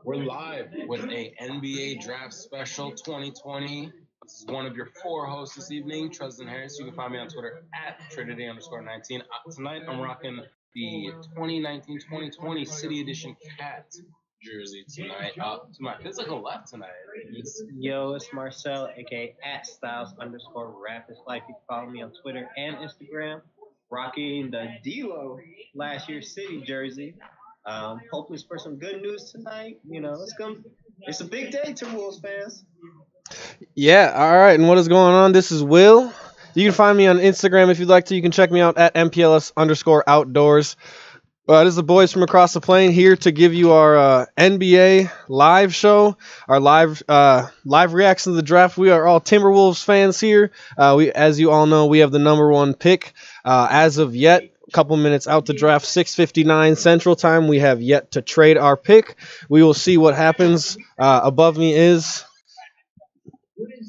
We're live with a NBA Draft Special 2020. This is one of your four hosts this evening, Tristan Harris. You can find me on Twitter at Trinity_19. Tonight I'm rocking the 2019-2020 City Edition Cat jersey tonight. To my physical left tonight. It's Marcel, aka at Styles_Rap. It's like you can follow me on Twitter and Instagram. Rocking the D-Lo last year's City jersey. Hopefully for some good news tonight. You know, it's a big day, Timberwolves fans. Yeah, all right. And what is going on? This is Will. You can find me on Instagram if you'd like to. You can check me out at MPLS_outdoors. This is the boys from AcrossThaPlain here to give you our NBA live show, our live reaction to the draft. We are all Timberwolves fans here. As you all know, we have the number one pick as of yet. A couple minutes out the draft, 6:59 Central Time. We have yet to trade our pick. We will see what happens. Above me is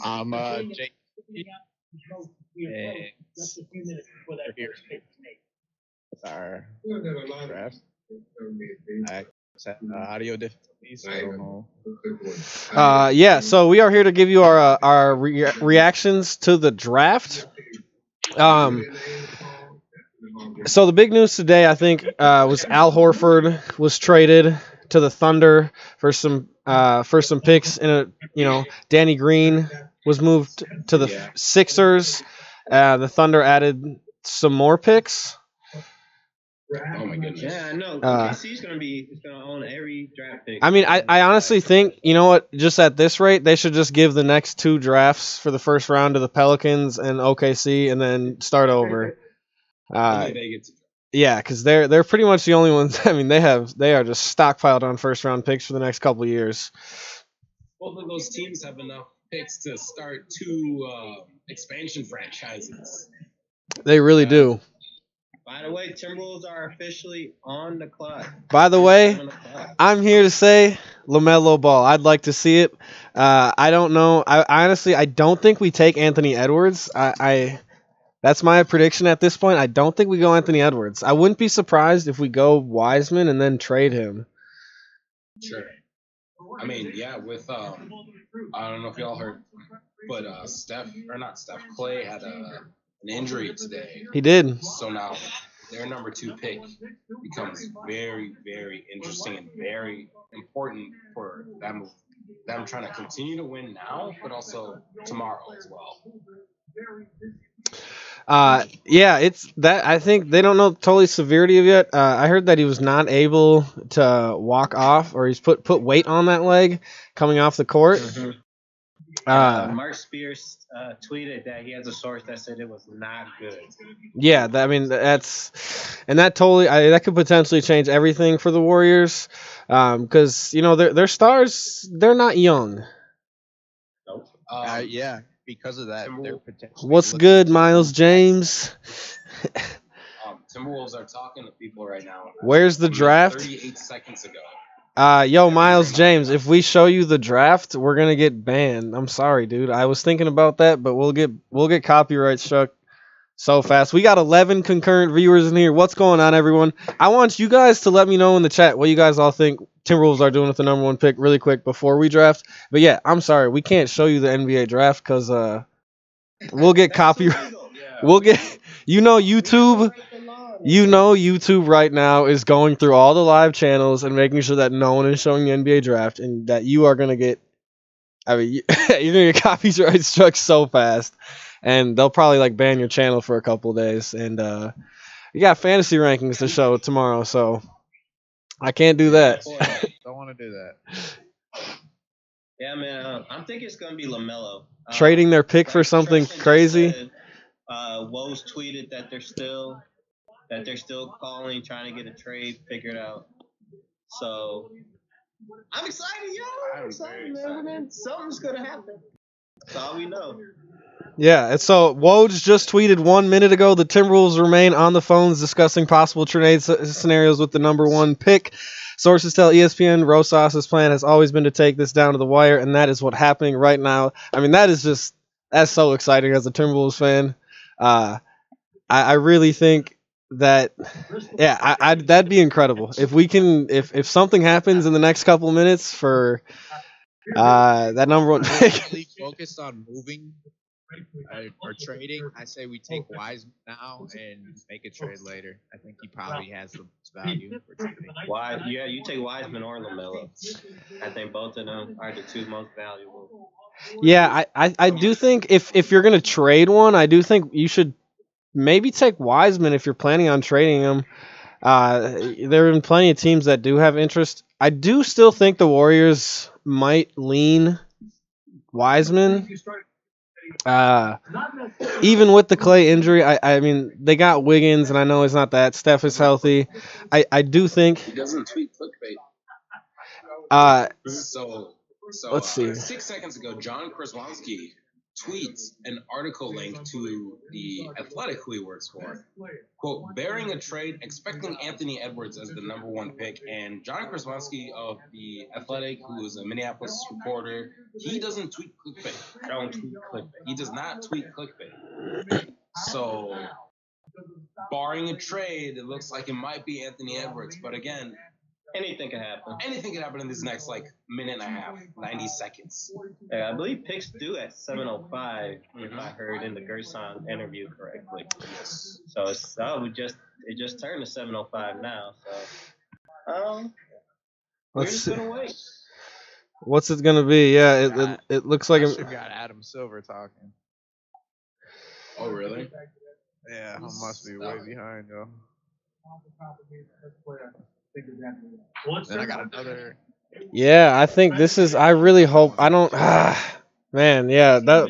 I'm Jake. Our draft. I audio difficulties. I don't know. Yeah, so we are here to give you our reactions to the draft. So the big news today, I think, was Al Horford was traded to the Thunder for some picks, and Danny Green was moved to the Sixers. The Thunder added some more picks. Oh my goodness. Yeah, I know. OKC's gonna own every draft pick. I mean, I honestly think, you know what, just at this rate, they should just give the next 2 drafts for the first round to the Pelicans and OKC and then start over. Only they get to. Yeah, because they're pretty much the only ones. I mean, they are just stockpiled on first round picks for the next couple of years. Both of those teams have enough picks to start 2 expansion franchises. They really do. By the way, Timberwolves are officially on the clock. By the way, I'm here to say LaMelo Ball. I'd like to see it. I don't know. I honestly don't think we take Anthony Edwards. That's my prediction at this point. I don't think we go Anthony Edwards. I wouldn't be surprised if we go Wiseman and then trade him. Sure. I mean, yeah, with I don't know if y'all heard, but Clay had an injury today. He did. So now their number 2 pick becomes very, very interesting and very important for them trying to continue to win now, but also tomorrow as well. Yeah, it's that. I think they don't know totally severity of it. I heard that he was not able to walk off, or he's put weight on that leg coming off the court. Mm-hmm. Mark Spears tweeted that he has a source that said it was not good. Yeah, that totally that could potentially change everything for the Warriors, because their stars, they're not young. Nope. Yeah, because of that, they're potentially. What's good, Miles James? Timberwolves are talking to people right now. Where's the draft? 38 seconds ago. Yo, Miles James, if we show you the draft, we're gonna get banned. I'm sorry, dude. I was thinking about that, but we'll get copyright struck so fast. We got 11 concurrent viewers in here. What's going on, everyone? I want you guys to let me know in the chat what you guys all think Timberwolves are doing with the number 1 pick really quick before we draft. But yeah, I'm sorry, we can't show you the NBA draft because we'll get copyright. We'll get YouTube. YouTube right now is going through all the live channels and making sure that no one is showing the NBA draft, and that you are gonna get. I mean, you're gonna get copyright struck so fast, and they'll probably ban your channel for a couple of days. And you got fantasy rankings to show tomorrow, so I can't do that. Don't want to do that. Yeah, man. I'm thinking it's gonna be LaMelo. Trading their pick for something crazy. Woes tweeted that they're still calling, trying to get a trade figured out. So I'm excited, yo. I'm excited, man. Something's gonna happen. That's all we know. Yeah, and so Woj just tweeted 1 minute ago the Timberwolves remain on the phones discussing possible trade scenarios with the number 1 pick. Sources tell ESPN Rosas's plan has always been to take this down to the wire, and that is what's happening right now. I mean, that's so exciting as a Timberwolves fan. I really think that, yeah, that'd be incredible if we can, if something happens in the next couple of minutes for that number 1 pick. Focused on moving or trading. I say we take Wiseman now and make a trade later. I think he probably has the most value for trading. Yeah, you take Wiseman or LaMelo. I think both of them are the 2 most valuable. Yeah, I do think if you're gonna trade one, I do think you should maybe take Wiseman if you're planning on trading him. There have been plenty of teams that do have interest. I do still think the Warriors might lean Wiseman. Even with the Clay injury, I mean, they got Wiggins, and I know it's not that. Steph is healthy. I do think he doesn't tweet clickbait. So let's see. 6 seconds ago, John Kraswanski tweets an article link to the Athletic, who he works for. Quote, bearing a trade, expecting Anthony Edwards as the number 1 pick. And John Kraswanski of the Athletic, who is a Minneapolis reporter, he doesn't tweet clickbait. I don't tweet clickbait. He does not tweet clickbait. So, barring a trade, it looks like it might be Anthony Edwards. But again, anything can happen. Anything can happen in this next minute and a half, 90 seconds. Yeah, I believe picks due at 7:05. If I heard in the Gerson interview correctly. Yes. So it just turned to 7:05 now. So we're just gonna wait. What's it gonna be? Yeah, it looks like I got Adam Silver talking. Oh really? Yeah, I must be way behind though. Then I got another. Yeah, I think this is. I really hope I don't. Man, yeah, that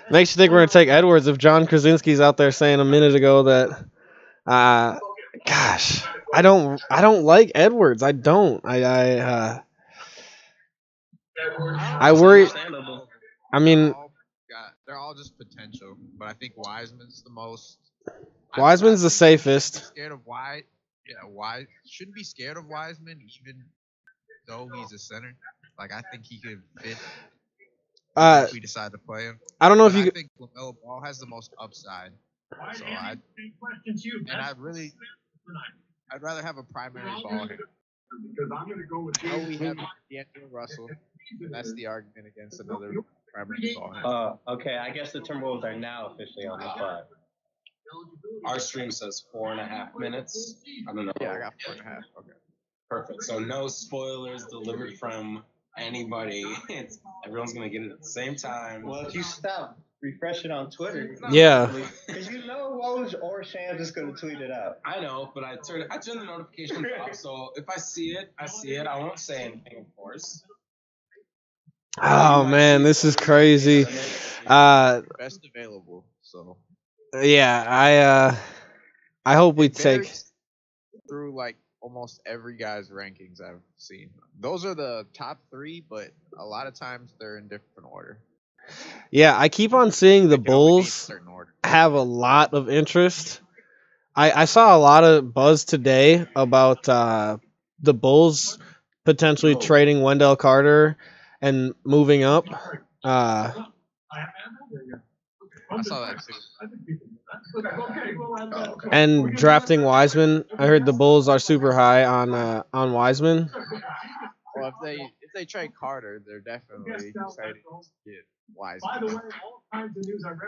makes you think we're gonna take Edwards if John Krasinski's out there saying a minute ago that. Gosh, I don't like Edwards. I don't. I It's worry. understandable. I mean, They're all just potential, but I think Wiseman's the most. Wiseman's the think you shouldn't be safest. Scared of Wise? Yeah, Wise shouldn't be scared of Wiseman, even though he's a center. Like I think he could fit if we decide to play him. I don't know But if you. I think LaMelo Ball has the most upside. So I'd rather have a primary ball handler. Oh, we have D'Angelo Russell. That's the argument against another primary ball handler. Okay, I guess the Timberwolves are now officially on the clock. Our stream says 4.5 minutes. I don't know. Yeah, I got 4.5. Okay. Perfect. So no spoilers delivered from anybody. Everyone's gonna get it at the same time. Well, if you stop, refresh it on Twitter. Yeah. Because you know Woj or Sham just gonna tweet it out. I know, but I turned the notifications off, so if I see it, I see it. I won't say anything, of course. Oh man, this is crazy. Best available. So. Yeah, I hope we take through like almost every guy's rankings I've seen. Those are the top 3, but a lot of times they're in different order. Yeah, I keep on seeing the Bulls have a lot of interest. I saw a lot of buzz today about the Bulls potentially trading Wendell Carter and moving up. I saw that too. And drafting Wiseman. I heard the Bulls are super high on Wiseman. Well, if they trade Carter, they're definitely excited to get Wiseman.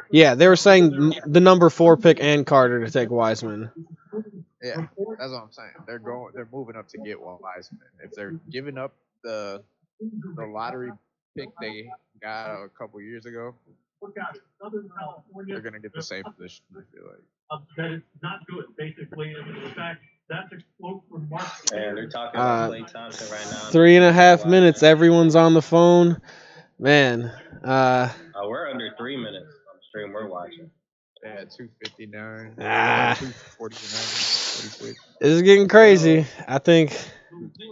Yeah, they were saying the number 4 pick and Carter to take Wiseman. Yeah, that's what I'm saying. They're moving up to get Wiseman. If they're giving up the lottery pick they got a couple years ago, they're gonna get the same position. I feel like. That it's not good. Basically, in fact, that's a quote from Mark. And they're talking about Klay Thompson right now. 3.5 minutes. Everyone's on the phone. Man. We're under 3 minutes on the stream we're watching. Yeah, 2:59. 2:49. 46. This is getting crazy. I think,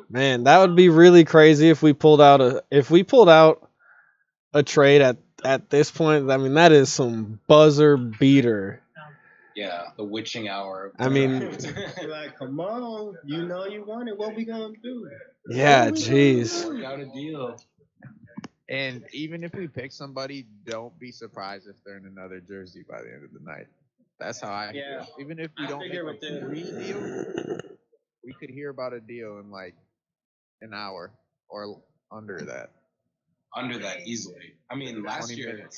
man, that would be really crazy if we pulled out a trade at this point. I mean, that is some buzzer beater. Yeah, the witching hour. I mean, like, come on, you know you want it. What we gonna do? Yeah, jeez. Work out a deal. And even if we pick somebody, don't be surprised if they're in another jersey by the end of the night. That's how I feel. Even if we don't make a free deal, we could hear about a deal in like an hour or under that. Under that easily. I mean, last year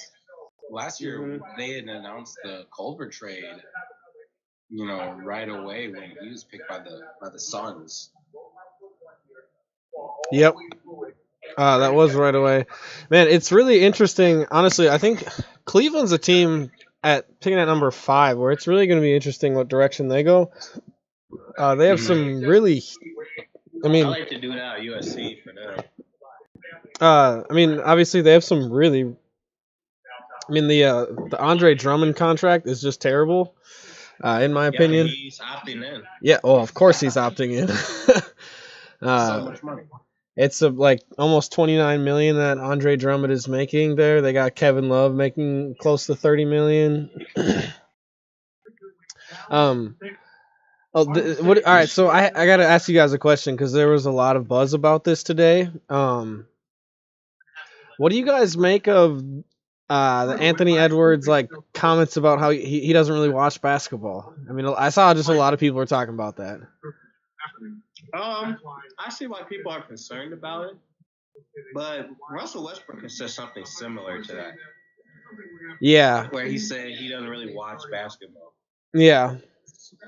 they had announced the Culver trade, right away when he was picked by the Suns. Yep. That was right away. Man, it's really interesting. Honestly, I think Cleveland's a team picking at number 5 where it's really going to be interesting what direction they go. They have some really. I like to do that at USC for them. I mean, obviously they have some really. I mean, the Andre Drummond contract is just terrible, in my opinion. He's opting in. Yeah, of course he's opting in. So much money. It's like almost $29 million that Andre Drummond is making there. They got Kevin Love making close to $30 million. All right, so I got to ask you guys a question because there was a lot of buzz about this today. What do you guys make of the Anthony Edwards comments about how he doesn't really watch basketball? I mean, I saw just a lot of people were talking about that. I see why people are concerned about it, but Russell Westbrook has said something similar to that. Yeah. Where he said he doesn't really watch basketball. Yeah.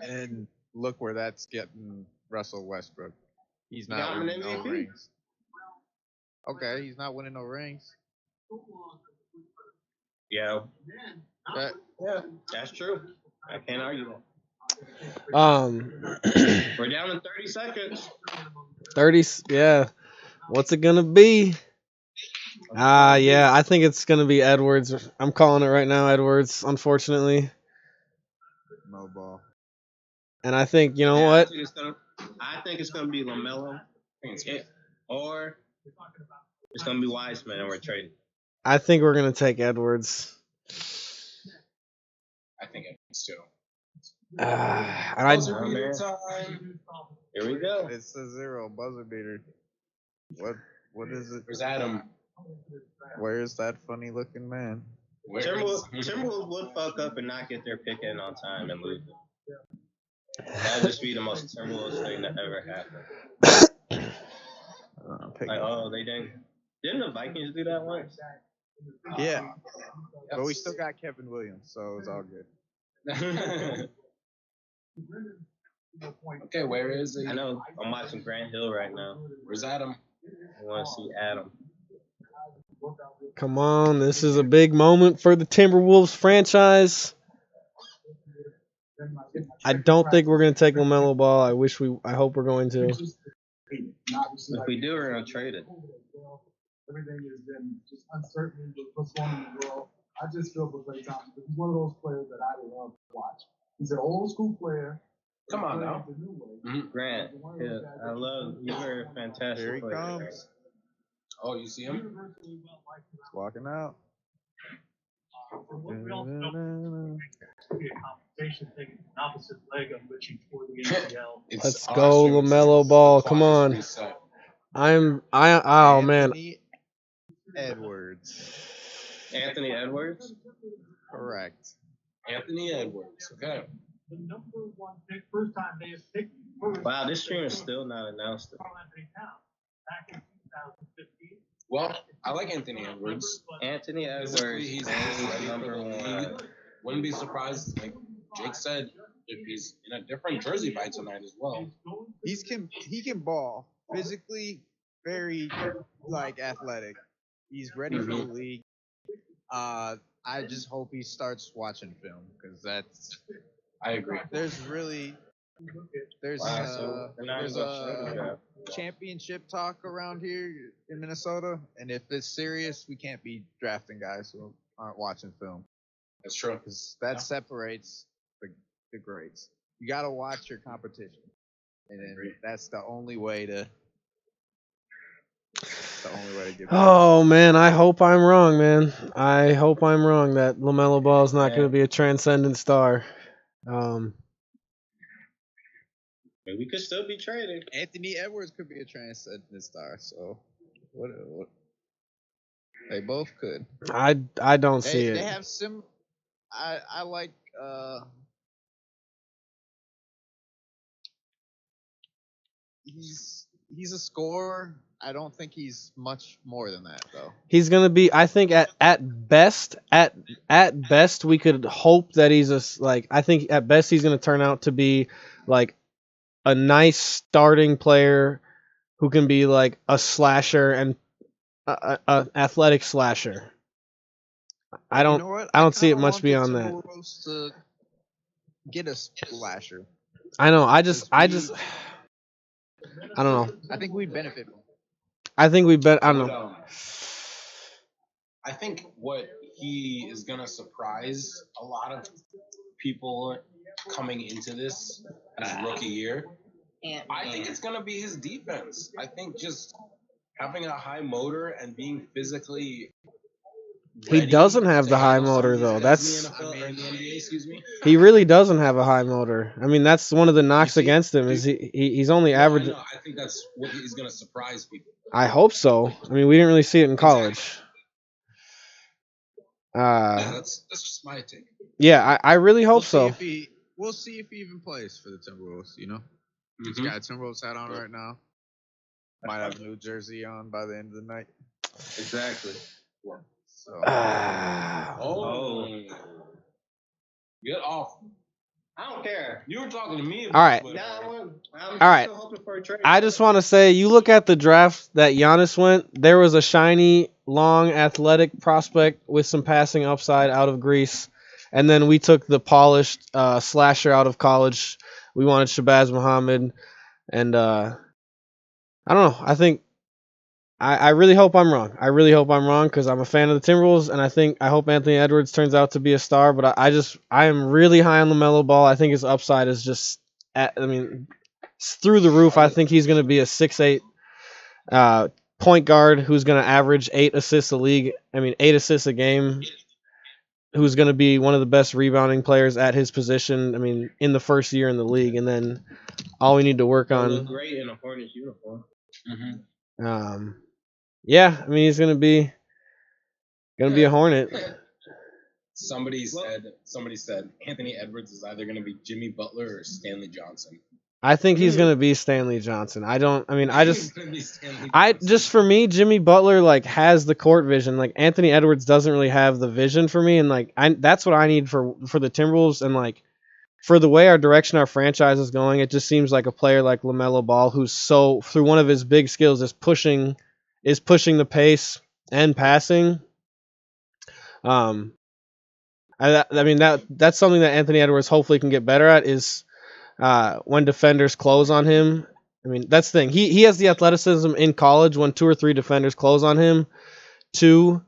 And look where that's getting Russell Westbrook. He's not winning no rings. Okay, he's not winning no rings. Yeah. Yeah, that's true. I can't argue that. We're down to 30 seconds. 30. Yeah. What's it gonna be? Yeah, I think it's gonna be Edwards. I'm calling it right now, Edwards. Unfortunately. No ball. And I think you know what? I think it's gonna be LaMelo, or it's gonna be Wiseman, and we're trading. I think we're gonna take Edwards. I think Edwards too. Here we go. It's a 0 buzzer beater. What is it? Where's Adam? Where's that funny looking man? Timberwolves would fuck up and not get their pick in on time and lose it. That would just be the most Timberwolves thing that ever happened. They didn't. Didn't the Vikings do that once? Yeah. But we still got Kevin Williams, so it's all good. Okay, where is he? I know. I'm watching Grant Hill right now. Where's Adam? I want to see Adam. Come on, this is a big moment for the Timberwolves franchise. I don't think we're going to take LaMelo Ball. I hope we're going to. If we do, we're going to trade it. Everything has been just uncertain with what's going on in the world. I just feel for Klay Thompson. He's one of those players that I love to watch. He's an old school player. Come on now. Grant, yeah, I love you. You're a fantastic Here he player. comes. Oh, you see him? He's walking out. Let's go, LaMelo Ball. Come on. Oh man. Anthony Edwards? Correct. Anthony Edwards. Okay. The number one pick, first time they have picked. Wow, this stream is still not announced. Back in 2015. Well, I like Anthony Edwards. Anthony Edwards, He's number one. Wouldn't be surprised, like Jake said, if he's in a different jersey by tonight as well. He can ball. Physically, very athletic. He's ready for the league. I just hope he starts watching film because I agree. There's a championship talk around here in Minnesota, and if it's serious, we can't be drafting guys who aren't watching film. That's true. Because that separates the grades. You got to watch your competition, and then that's the only way to. Get Oh man, I hope I'm wrong, man. I hope I'm wrong that LaMelo Ball is not going to be a transcendent star. We could still be trading. Anthony Edwards could be a transcendent star, so what they both could. I don't see it. They have I like he's a scorer. I don't think he's much more than that though. He's gonna be. I think at best we could hope that he's I think at best he's gonna turn out to be like a nice starting player who can be like a slasher and a athletic slasher. I don't see it much beyond that. To get a slasher. I know. I don't know. I think we'd benefit. I think we bet. I don't know. I think what he is gonna surprise a lot of people coming into this his rookie year. I think it's gonna be his defense. I think just having a high motor and being physically. He doesn't have the high motor though. That's in the NBA, excuse me. He really doesn't have a high motor. I mean, that's one of the knocks against him. Is he's only average. I think that's what he's gonna surprise people. I hope so. I mean, we didn't really see it in college. That's just my take. Yeah, I really hope so. We'll see if he even plays for the Timberwolves. You know, he's got a Timberwolves hat on right now. Might have a new jersey on by the end of the night. Exactly. So. Get off. I don't care. You were talking to me. All right. All right. I just want to say, you look at the draft that Giannis went. There was a shiny, long, athletic prospect with some passing upside out of Greece, And then we took the polished slasher out of college. We wanted Shabazz Muhammad. And I don't know. I really hope I'm wrong. I really hope I'm wrong because I'm a fan of the Timberwolves, and I hope Anthony Edwards turns out to be a star. But I am really high on LaMelo Ball. I think his upside is just, it's through the roof. I think he's going to be a 6'8" point guard who's going to average 8 assists a league. 8 assists a game. Who's going to be one of the best rebounding players at his position. In the first year in the league, and then all we need to work on. Look great in a Hornets uniform. Mm-hmm. Yeah, he's gonna be a Hornet. Somebody said Anthony Edwards is either gonna be Jimmy Butler or Stanley Johnson. I think he's gonna be Stanley Johnson. For me, Jimmy Butler has the court vision. Anthony Edwards doesn't really have the vision for me, and that's what I need for the Timberwolves, and for the way our direction our franchise is going, it just seems like a player like LaMelo Ball, who's through one of his big skills is pushing the pace and passing. That's something that Anthony Edwards hopefully can get better at is when defenders close on him. That's the thing. He has the athleticism in college when 2 or 3 defenders close on him to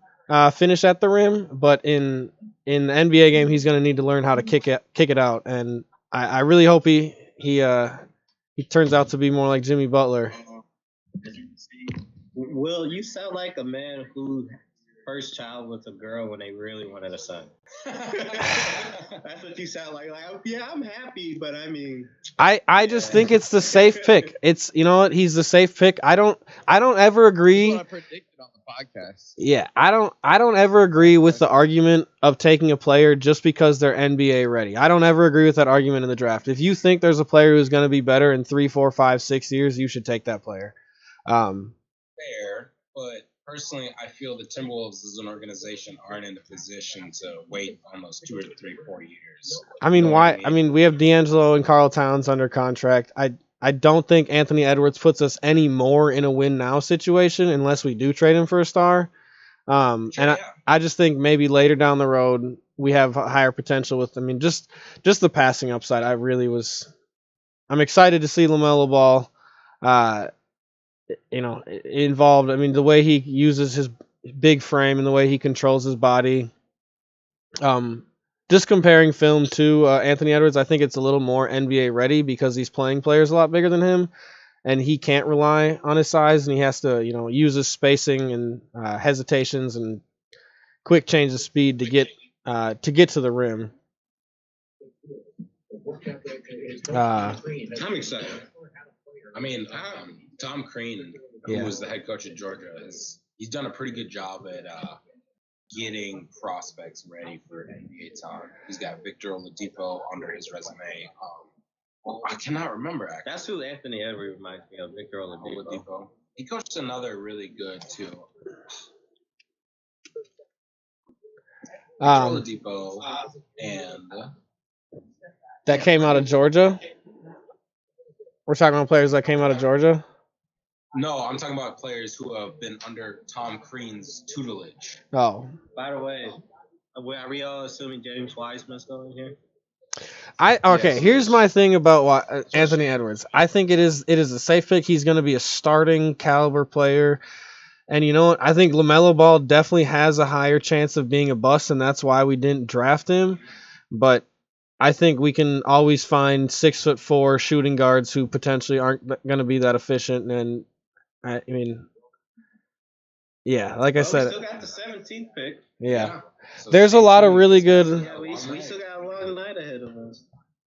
finish at the rim, but in the NBA game he's going to need to learn how to kick it out, and I really hope he turns out to be more like Jimmy Butler. Will, you sound like a man whose first child was a girl when they really wanted a son. That's what you sound like. Yeah, I'm happy, but I just think it's the safe pick. It's, you know what, he's the safe pick. I don't ever agree. That's what I predicted on the podcast. Yeah, I don't ever agree with the argument of taking a player just because they're NBA ready. I don't ever agree with that argument in the draft. If you think there's a player who's going to be better in 3, 4, 5, 6 years, you should take that player. Fair, but personally, I feel the Timberwolves as an organization aren't in a position to wait almost 2 or 3, 4 years. Why? We have D'Angelo and Karl Towns under contract. I don't think Anthony Edwards puts us any more in a win now situation unless we do trade him for a star. I just think maybe later down the road we have higher potential with. Just the passing upside. I'm excited to see LaMelo Ball. Involved. The way he uses his big frame and the way he controls his body. Just comparing film to Anthony Edwards, I think it's a little more NBA ready because he's playing players a lot bigger than him, and he can't rely on his size, and he has to, use his spacing and hesitations and quick change of speed to get to the rim. I'm excited. Tom Crean, who was the head coach at Georgia, he's done a pretty good job at getting prospects ready for NBA time. He's got Victor Oladipo under his resume. I cannot remember, actually. That's who Anthony Edwards reminds me of, Victor Oladipo. He coached another really good, too. Victor Oladipo and... that came out of Georgia? We're talking about players that came out of Georgia? No, I'm talking about players who have been under Tom Crean's tutelage. Oh. By the way, are we all assuming James Wiseman's going here? Here's my thing about Anthony Edwards. I think it is a safe pick. He's going to be a starting caliber player. And you know what? I think LaMelo Ball definitely has a higher chance of being a bust, and that's why we didn't draft him. But I think we can always find 6'4" shooting guards who potentially aren't going to be that efficient. And I said, we still got the 17th pick. Yeah. So there's a lot of really good. Yeah, we still got a long night ahead of us.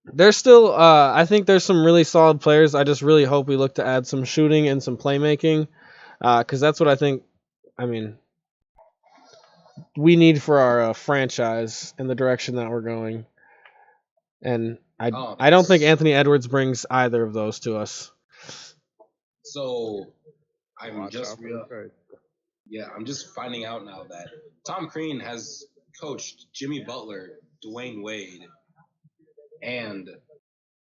There's still, I think there's some really solid players. I just really hope we look to add some shooting and some playmaking, because that's what I think. We need for our franchise in the direction that we're going. And I don't think Anthony Edwards brings either of those to us. So I'm just finding out now that Tom Crean has coached Jimmy Butler, Dwayne Wade, and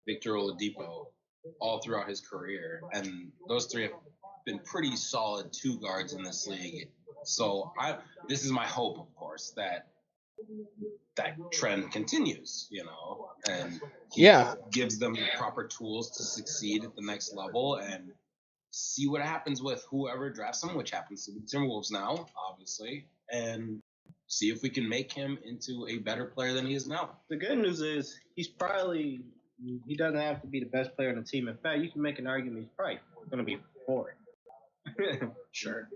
Victor Oladipo all throughout his career, and those three have been pretty solid 2 guards in this league. So this is my hope, of course, that that trend continues, and gives them the proper tools to succeed at the next level and see what happens with whoever drafts him, which happens to be Timberwolves now, obviously, and see if we can make him into a better player than he is now. The good news is he doesn't have to be the best player on the team. In fact, you can make an argument he's probably going to be fourth. Sure.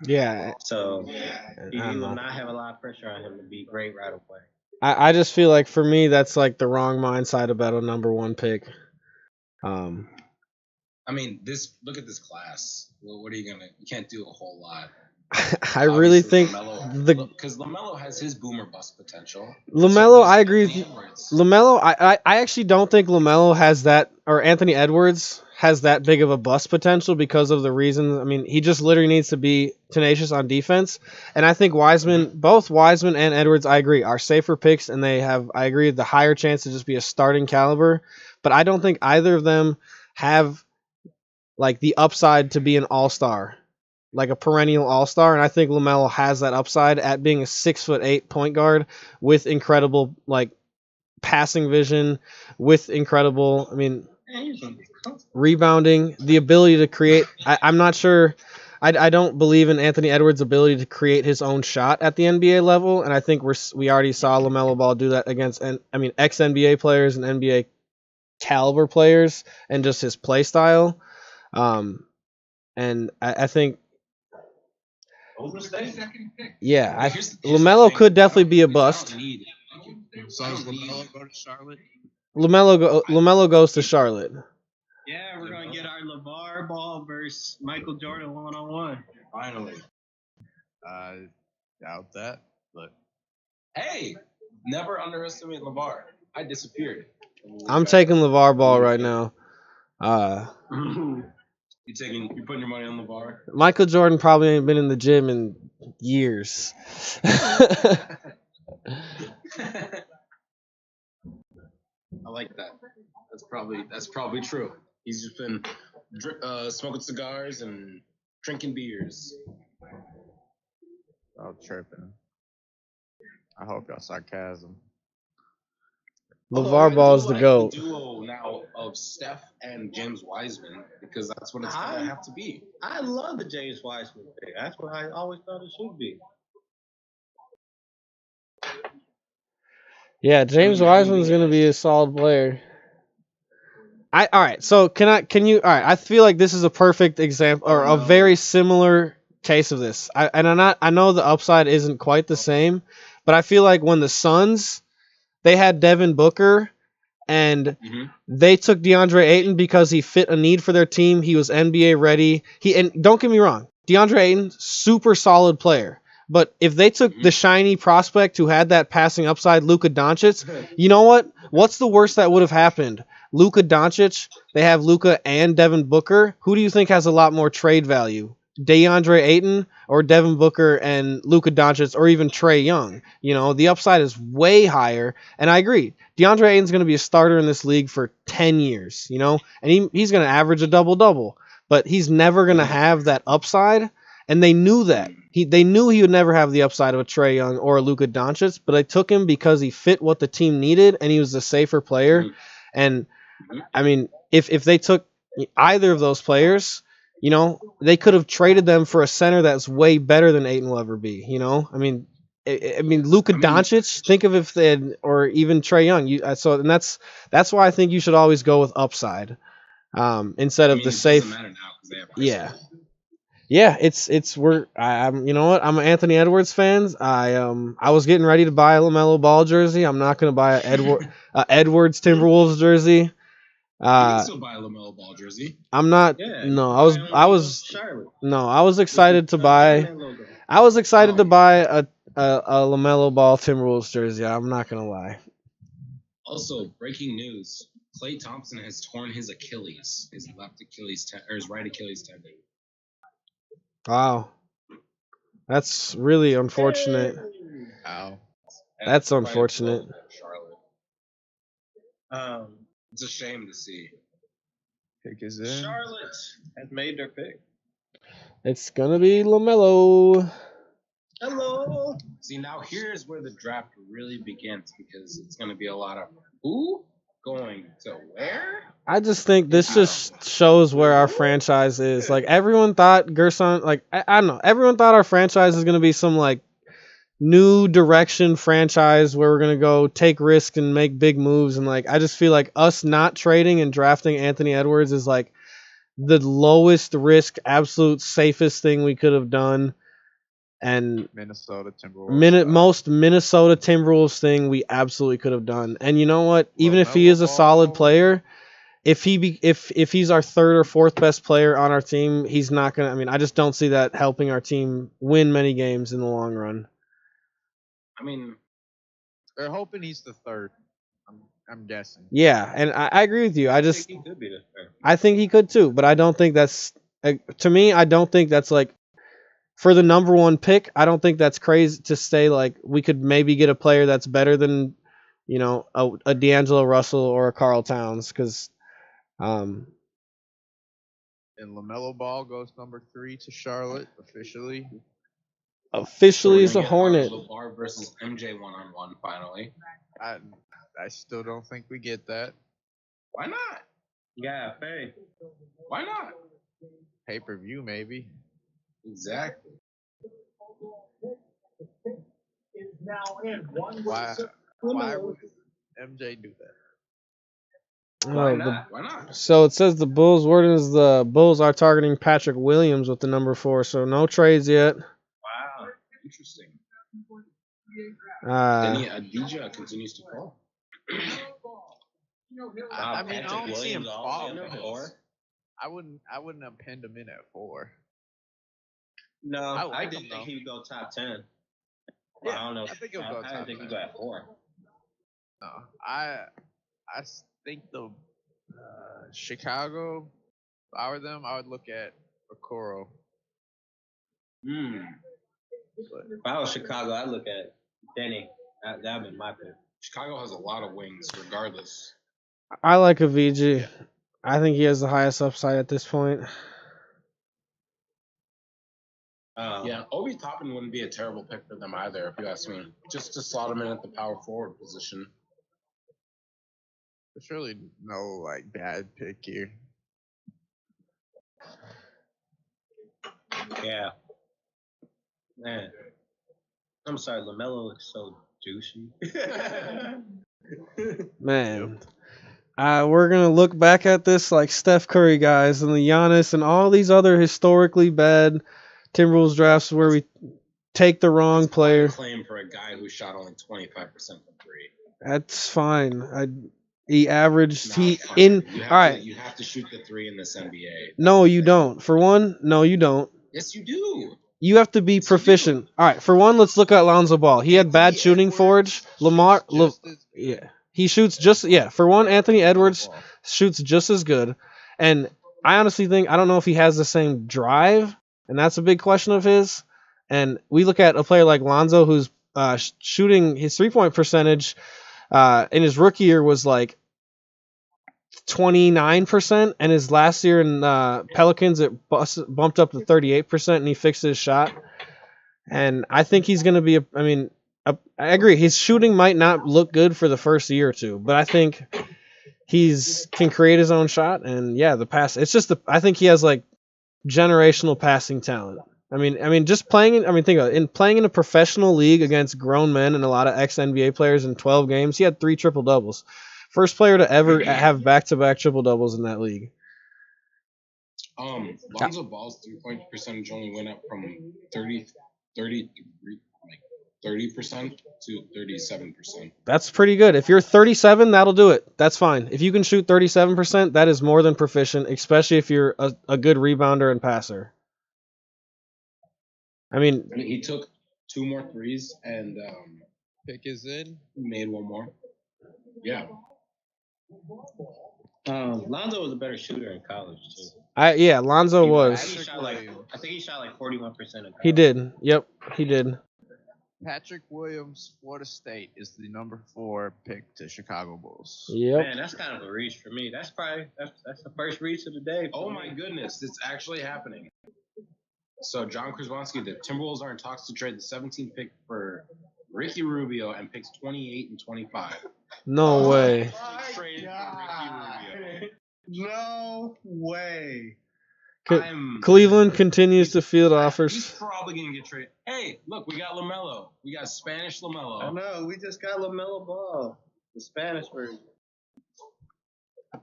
Yeah. So he will not have a lot of pressure on him to be great right away. I just feel like for me that's like the wrong mindset about a number one pick. I mean, look at this class. What are you gonna? You can't do a whole lot. I really think because LaMelo has his boomer bust potential. LaMelo, I agree with you. LaMelo, I actually don't think LaMelo has that, or Anthony Edwards has that big of a bust potential because of the reasons. I mean, he just literally needs to be tenacious on defense. And I think both Wiseman and Edwards, I agree, are safer picks, and they have, I agree, the higher chance to just be a starting caliber. But I don't think either of them have like the upside to be an all-star, like a perennial all-star. And I think LaMelo has that upside at being a 6'8" point guard with incredible like passing vision, with incredible, rebounding, the ability to create. I'm not sure. I don't believe in Anthony Edwards' ability to create his own shot at the NBA level, and I think we already saw LaMelo Ball do that against ex-NBA players and NBA caliber players, and just his play style. And I think, yeah, LaMelo could definitely be a bust. So does LaMelo go to Charlotte? LaMelo goes to Charlotte. Yeah, we're gonna get our LeVar Ball versus Michael Jordan 1-on-1. Finally. Doubt that, but hey, never underestimate LeVar. I disappeared. I'm taking LeVar Ball right now. You're putting your money on LeVar? Michael Jordan probably ain't been in the gym in years. I like that. That's probably true. He's just been smoking cigars and drinking beers. Oh, tripping. I hope y'all sarcasm. LeVar Ball is the GOAT. Duo now of Steph and James Wiseman, because that's what it's gonna have to be. I love the James Wiseman pick. That's what I always thought it should be. Yeah, James Wiseman's gonna be a solid player. All right. So can you? All right. I feel like this is a perfect example, or a very similar case of this. I know the upside isn't quite the same, but I feel like when the Suns, they had Devin Booker, and they took DeAndre Ayton because he fit a need for their team. He was NBA ready. And don't get me wrong, DeAndre Ayton, super solid player. But if they took the shiny prospect who had that passing upside, Luka Doncic, you know what? What's the worst that would have happened? Luka Doncic, they have Luka and Devin Booker. Who do you think has a lot more trade value? DeAndre Ayton or Devin Booker and Luka Doncic, or even Trae Young? You know, the upside is way higher. And I agree. DeAndre Ayton's going to be a starter in this league for 10 years, you know, and he's going to average a double-double. But he's never going to have that upside. And they knew that. They knew he would never have the upside of a Trae Young or a Luka Doncic, but they took him because he fit what the team needed and he was a safer player. And I mean, if they took either of those players, you know, they could have traded them for a center that's way better than Ayton will ever be. You know, I mean, Luka Doncic. Think of if they had, or even Trae Young. So that's why I think you should always go with upside instead of the safe. Doesn't matter now 'cause they have Yeah. Yeah, I'm you know what? I'm an Anthony Edwards fan. I was getting ready to buy a LaMelo Ball jersey. I'm not going to buy a Edwards Timberwolves jersey. You can still buy a LaMelo Ball jersey. I'm not. Yeah, no, I was excited to buy. I was excited to buy a LaMelo Ball Timberwolves jersey. I'm not going to lie. Also, breaking news: Klay Thompson has torn his Achilles, his right Achilles tendon. Wow. That's really unfortunate. Wow. That's unfortunate. Charlotte. It's a shame to see. Pick is in. Charlotte has made their pick. It's going to be LaMelo. Hello. See, now here's where the draft really begins because it's going to be a lot of who going to where. I just think this just shows where our franchise is. Like everyone thought Gerson, like I don't know, everyone thought our franchise is gonna be some like new direction franchise where we're gonna go take risks and make big moves. And like I just feel like us not trading and drafting Anthony Edwards is like the lowest risk, absolute safest thing we could have done. And Minnesota Timberwolves. most Minnesota Timberwolves thing we absolutely could have done. And you know what? Even if he is a solid player, if he's our third or fourth best player on our team, he's not gonna. I mean, I just don't see that helping our team win many games in the long run. I mean, they're hoping he's the third. I'm guessing. Yeah, and I agree with you. I think he could be the third. I think he could too, but I don't think that's to me. I don't think that's like for the number one pick. I don't think that's crazy to say like we could maybe get a player that's better than a D'Angelo Russell or a Karl Towns because. And LaMelo Ball goes number 3 to Charlotte officially. Officially is a Hornet. LeVar versus MJ 1-on-1 finally. I still don't think we get that. Why not? Yeah, fair. Why not? Pay-per-view maybe. Exactly. Why would MJ do that? Why not? So it says the Bulls. Wording is the Bulls are targeting Patrick Williams with the number 4. So no trades yet. Wow, interesting. Denny Adija continues to fall. I mean, I don't see him fall. I wouldn't have pinned him in at 4. No, I didn't think he would go top 10. Yeah, I don't know. I think he'll go top 10. I didn't think he'd go at 4. No, I think the Chicago, if I were them, I would look at Okoro. If I was Chicago, I'd look at Denny. That would be my pick. Chicago has a lot of wings, regardless. I like a VG. I think he has the highest upside at this point. Yeah, Obi Toppin wouldn't be a terrible pick for them either, if you ask me. Just to slot him in at the power forward position. There's really no bad pick here. Yeah. Man. I'm sorry, LaMelo looks so douchey. Man. We're going to look back at this like Steph Curry guys and the Giannis and all these other historically bad Timberwolves drafts where we take the wrong player. Claim for a guy who shot only 25% from 3. That's fine. He averaged You have to shoot the 3 in this NBA. No, you don't. For one, no, you don't. Yes, you do. You have to be proficient. All right, for one, let's look at Lonzo Ball. He had bad shooting forge. He shoots for one, Anthony Edwards shoots just as good. And I honestly think, I don't know if he has the same drive, and that's a big question of his. And we look at a player like Lonzo who's shooting his 3-point percentage in his rookie year was like 29%, and his last year in Pelicans it bumped up to 38%, and he fixed his shot. And I think he's going to be I agree. His shooting might not look good for the first year or two, but I think can create his own shot. And yeah, the pass. It's just I think he has like generational passing talent. I mean, just playing. Think about it. Playing in a professional league against grown men and a lot of ex-NBA players in 12 games, he had 3 triple doubles. First player to ever have back-to-back triple doubles in that league. Lonzo Ball's 3-point percentage only went up from 30% to 37%. That's pretty good. If you're 37, that'll do it. That's fine. If you can shoot 37%, that is more than proficient, especially if you're a good rebounder and passer. He took 2 more threes and pick is in. Made 1 more. Yeah. Lonzo was a better shooter in college too. Lonzo was. I think he shot like 41% in college. He did. Yep, he did. Patrick Williams, Florida State, is the number 4 pick to Chicago Bulls. Yep. Man, that's kind of a reach for me. That's the first reach of the day. Oh my goodness, it's actually happening. So John Krzyzewski, the Timberwolves are in talks to trade the 17th pick for Ricky Rubio and picks 28 and 25. No way. Trade for Ricky Rubio. No way. Cleveland continues to field He's offers. probably gonna get traded. Hey, look, we got LaMelo. We got Spanish LaMelo. I know. We just got LaMelo Ball, the Spanish version.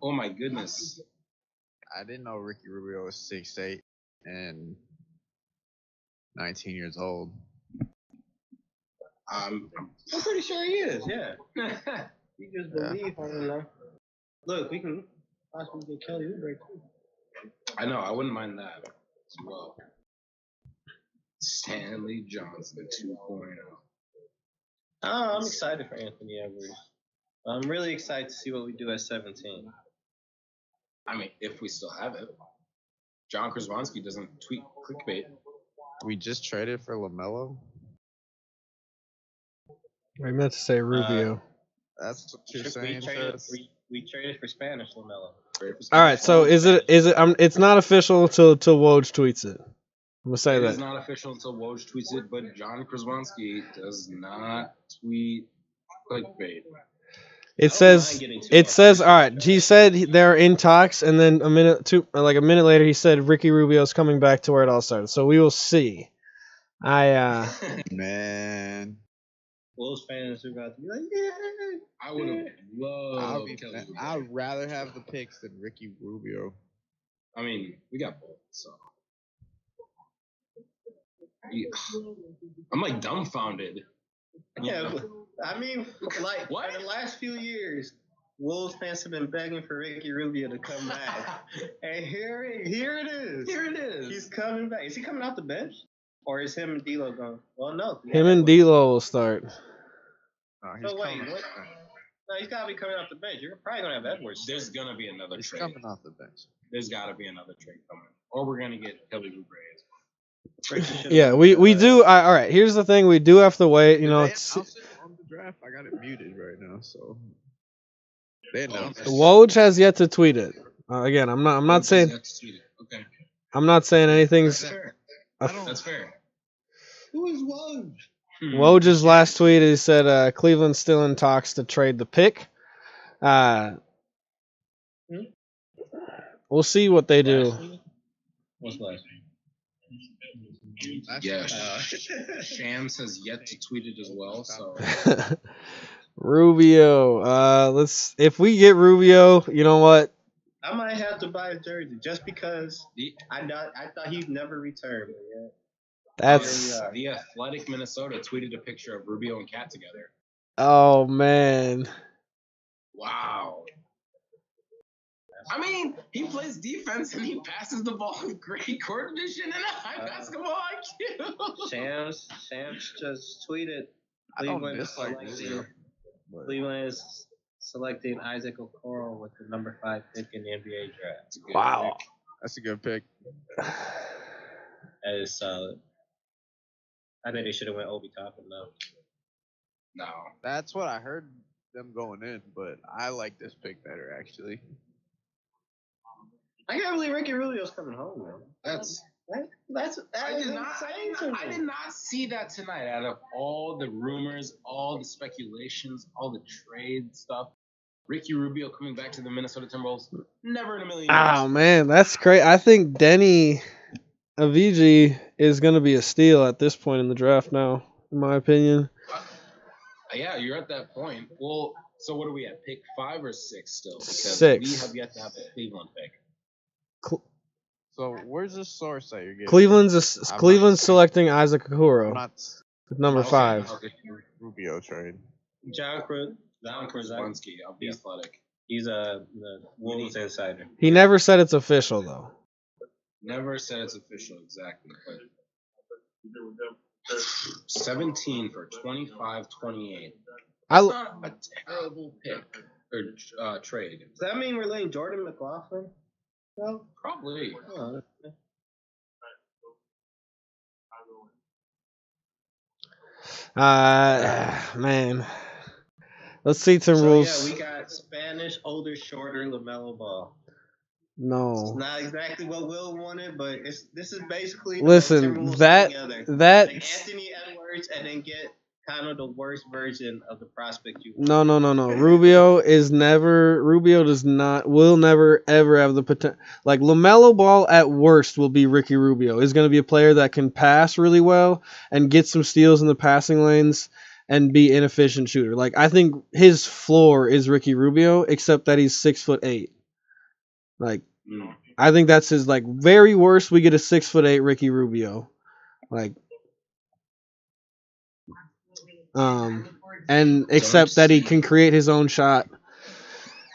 Oh my goodness. I didn't know Ricky Rubio was 6'8" and 19 years old. I'm pretty sure he is. Yeah. You just believe on him. Look, we can possibly get Kelly Oubre too. I know. I wouldn't mind that as well. Stanley Johnson 2.0. Oh, I'm excited for Anthony Edwards. I'm really excited to see what we do at 17. I mean, if we still have it. John Krzyzewski doesn't tweet clickbait. We just traded for LaMelo. I meant to say Rubio. That's what you're saying. We traded for Spanish LaMelo. All right, so is it? It's not official until Woj tweets it. I'm gonna say It that. is not official until Woj tweets it, but John Krzyzewski does not tweet clickbait. It says. All right. He said they're in talks, and then a minute later, he said Ricky Rubio's coming back to where it all started. So we will see. Man. Wolves fans are about to be like, yeah. I would have loved Kelly. I'd rather have the picks than Ricky Rubio. I mean, we got both, so. Yeah. I'm like dumbfounded. Yeah, I mean, like What? for the last few years, Wolves fans have been begging for Ricky Rubio to come back, and here it is. Here it is. He's coming back. Is he coming off the bench, or is him and D'Lo going? Well, no. him and D'Lo will start. No, So wait, what? No, he's got to be coming off the bench. You're probably gonna have Edwards. There's gonna be another He's trade. coming off the bench. There's got to be another trade coming, or we're gonna get Kelly Oubre. Yeah, we do. All right. Here's the thing: we do have to wait. You know, it's on the draft. I got it muted right now, so they announced. Woj has yet to tweet it. Again, I'm not saying. Okay. I'm not saying anything's. That's fair. That's fair. Who is Woj? Woj's last tweet, he said Cleveland's still in talks to trade the pick. We'll see what they do. What's last week? Yeah, Shams has yet to tweet it as well. So Rubio. If we get Rubio, you know what? I might have to buy a jersey just because I thought he'd never return. But yeah. That's the Athletic Minnesota tweeted a picture of Rubio and Cat together. Oh man. Wow. I mean, he plays defense and he passes the ball with great coordination and a high basketball IQ. Shams just tweeted Cleveland is selecting Isaac Okoro with the number 5 pick in the NBA draft. Wow. That's a good pick. That is solid. I think they should have went Obi Toppin though. No. That's what I heard them going in, but I like this pick better actually. I can't believe Ricky Rubio's coming home, man. I did not see that tonight. Out of all the rumors, all the speculations, all the trade stuff, Ricky Rubio coming back to the Minnesota Timberwolves, never in a million years. Oh man, that's great. I think Denny Avicii is going to be a steal at this point in the draft now, in my opinion. Yeah, you're at that point. Well, so what are we at? Pick 5 or 6 still? Because 6. we have yet to have a Cleveland pick. So where's the source that you're getting? Cleveland's selecting Isaac Okoro with number 5. Rubio trade. John Krzyzewski of the Athletic. He's the Wolves insider. He never said it's official though. Never said it's official exactly, but 17 for 25-28. That's not a terrible pick or trade. Does that mean we're letting Jordan McLaughlin? No, probably. Oh, man. Let's see some rules. Yeah, we got Spanish, older, shorter LaMelo Ball. No. It's not exactly what Will wanted, but this is basically Listen, that that's Anthony Edwards, and then get kind of the worst version of the prospect you no, want. no, no, no. Rubio will never ever have the potential. Like LaMelo Ball at worst will be Ricky Rubio. Is going to be a player that can pass really well and get some steals in the passing lanes and be inefficient shooter. Like I think his floor is Ricky Rubio, except that he's 6'8". Like I think that's his like very worst. We get a 6'8" Ricky Rubio. Like and except that he can create his own shot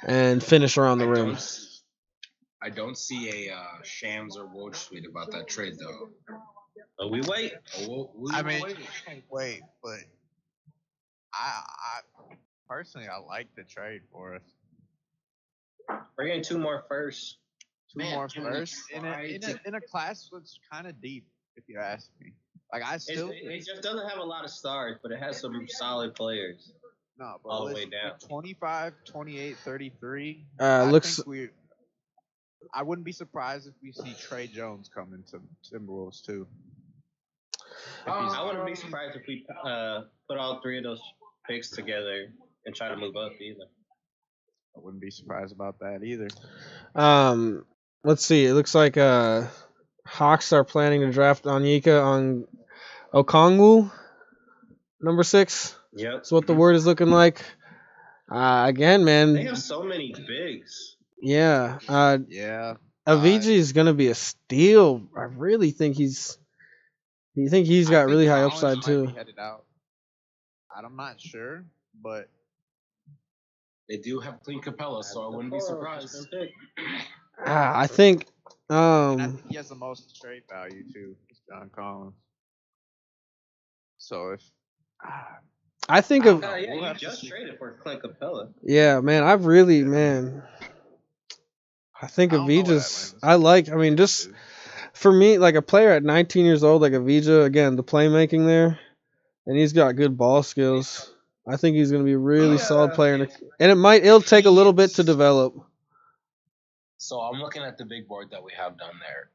and finish around the rim. I don't see a Shams or Woj tweet about that trade though. But we wait. Can't wait, but I personally I like the trade for us. We're getting 2 more firsts. Two more firsts in a class that's kind of deep, if you ask me. Like it just doesn't have a lot of stars, but it has some solid players. No, but all the way down. 25, 28, 33. I wouldn't be surprised if we see Trey Jones come into Timberwolves too. I wouldn't be surprised if we put all 3 of those picks together and try to move up either. I wouldn't be surprised about that either. Let's see. It looks like Hawks are planning to draft Onyeka on Okongwu, number 6. Yep. That's what the word is looking like. Again, man. They have so many bigs. Yeah. Yeah. Avicii is gonna be a steal. I really think he's. You think he's got really high upside too? Headed out. I'm not sure, but they do have clean Capella, so I wouldn't be surprised. I think. And I think he has the most trade value too, John Collins. So if I think of you just traded for Clint Capella. Yeah, man, I think Avicii's. I mean, just for me, like a player at 19 years old, like Avicii, again, the playmaking there, and he's got good ball skills. I think he's going to be a really solid player, and it'll take a little bit to develop. So I'm looking at the big board that we have done there.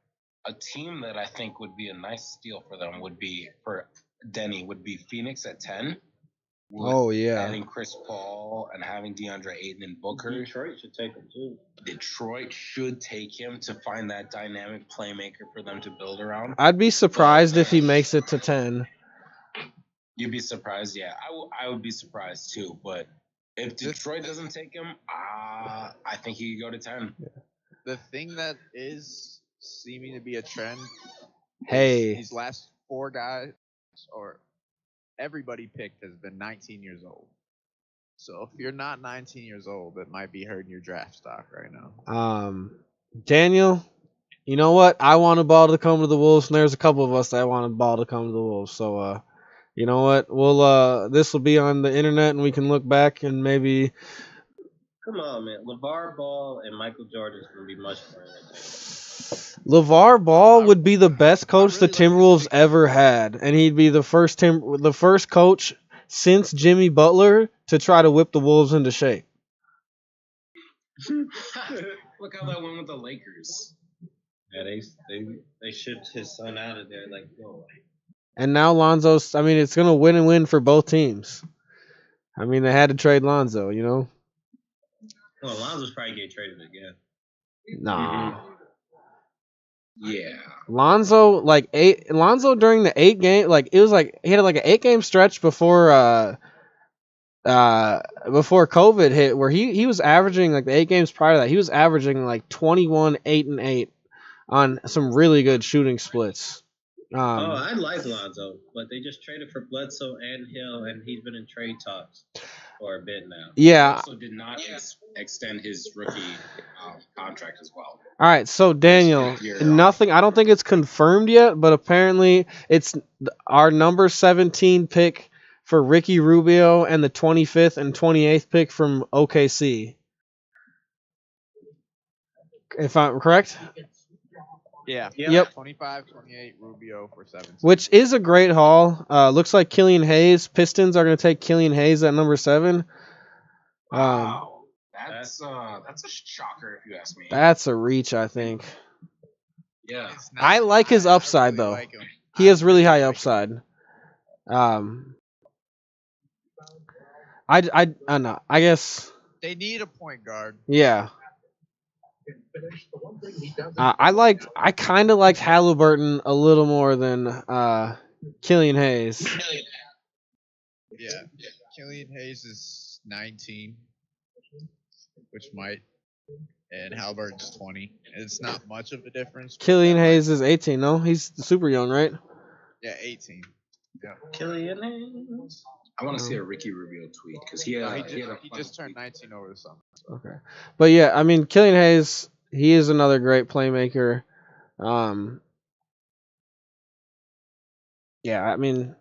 A team that I think would be a nice steal for them would be Phoenix at 10. Adding Chris Paul and having DeAndre Ayton and Booker. Detroit should take him too. Detroit should take him to find that dynamic playmaker for them to build around. I'd be surprised if he makes it to 10. You'd be surprised, yeah. I would be surprised too. But if Detroit doesn't take him, I think he could go to 10. Yeah. The thing that is seeming to be a trend, these last 4 guys, or everybody picked, has been 19 years old. So if you're not 19 years old, that might be hurting your draft stock right now. Daniel, you know what? I want a ball to come to the Wolves, and there's a couple of us that want a ball to come to the Wolves. So, you know what? We'll this will be on the internet, and we can look back and maybe. Come on, man. LeVar Ball and Michael Jordan is going to be much more LeVar Ball would be the best coach the Timberwolves ever had, and he'd be the first coach since Jimmy Butler to try to whip the Wolves into shape. Look how that went with the Lakers. Yeah, they shipped his son out of there like no. And now Lonzo's. I mean, it's gonna win and win for both teams. I mean, they had to trade Lonzo, you know. Well, Lonzo's probably getting traded again. Nah. Yeah. Lonzo during the 8 game, like it was like he had like an 8-game stretch before COVID hit, where he was averaging, like the 8 games prior to that, he was averaging like 21, 8 and 8 on some really good shooting splits. I like Lonzo, but they just traded for Bledsoe and Hill, and he's been in trade talks for a bit now. Yeah. Also did not extend his rookie contract as well. All right, so Daniel, nothing. I don't think it's confirmed yet, but apparently it's our number 17 pick for Ricky Rubio and the 25th and 28th pick from OKC. If I'm correct. Yeah. Yep. 25, 28, Rubio for 17. Which is a great haul. Looks like Killian Hayes. Pistons are going to take Killian Hayes at number 7. Wow. That's a shocker if you ask me. That's a reach, I think. Yeah. I like his upside really though. like him. He has really high like him. upside. I don't know. I guess. They need a point guard. Yeah. I kind of liked Halliburton a little more than Killian Hayes. Yeah. Killian Hayes is 19, which might, and Halliburton's 20. It's not much of a difference. Killian Hayes is 18. No, he's super young, right? Yeah, 18. Yeah. Killian Hayes. I want to see a Ricky Rubio tweet because he just turned 19 over the summer. So. Okay, but yeah, I mean Killian Hayes, he is another great playmaker. Yeah, I mean,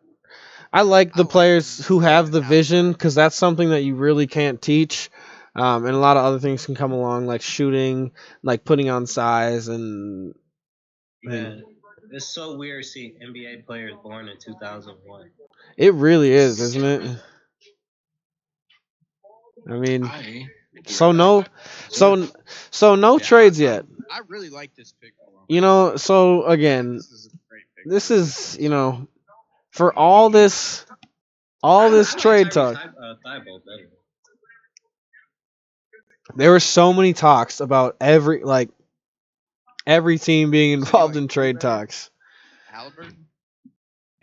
I like the players who have the vision because that's something that you really can't teach. And a lot of other things can come along, like shooting, like putting on size, and Man, it's so weird seeing NBA players born in 2001. it really is, isn't it? I mean, so no trades yet. I really like this pick. You know, so again, This is a great pick. this is, you know, for all this trade talk. There were so many talks about every team being involved in trade talks. Halliburton?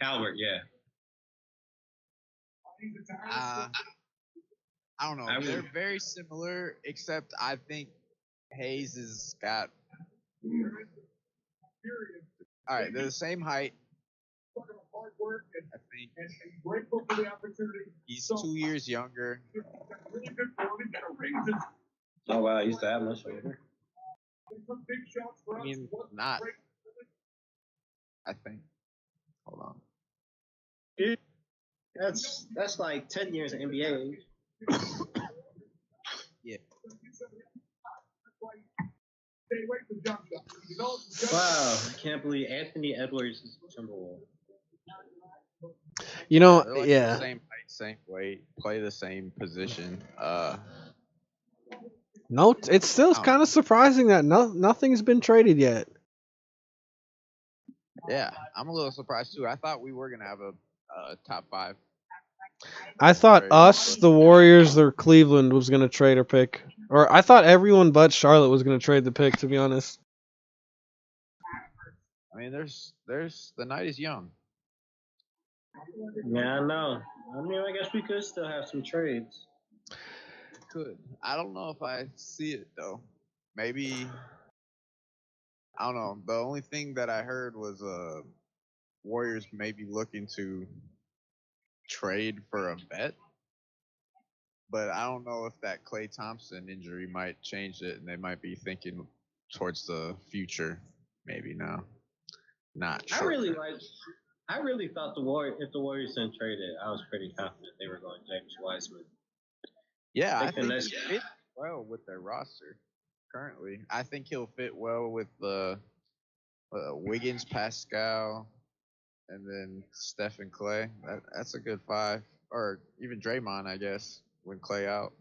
Albert, yeah. I don't know. They're very similar, except I think Hayes has got. All right, they're the same height. I think he's 2 years younger. Oh wow, he's that much older. I mean, not. I think. Hold on. That's like 10 years in NBA. Yeah. Wow, I can't believe Anthony Edwards is a Timberwolves. You know, They're like yeah. the same height, same weight, play the same position. No, it's still kind of surprising that nothing's been traded yet. Yeah, I'm a little surprised too. I thought we were gonna have a top 5. I thought us, the Warriors, or Cleveland was going to trade a pick. Or I thought everyone but Charlotte was going to trade the pick, to be honest. I mean, there's the night is young. Yeah, I know. I mean, I guess we could still have some trades. Could. I don't know if I see it though. Maybe. I don't know. The only thing that I heard was Warriors maybe looking to trade for a vet. But I don't know if that Klay Thompson injury might change it, and they might be thinking towards the future. Maybe now. Not sure. I really thought if the Warriors didn't trade it, I was pretty confident they were going James Wiseman. Yeah, I think he fits well with their roster currently. I think he'll fit well with the Wiggins, Pascal, and then Steph and Klay. That's a good 5. Or even Draymond, I guess, when Klay out.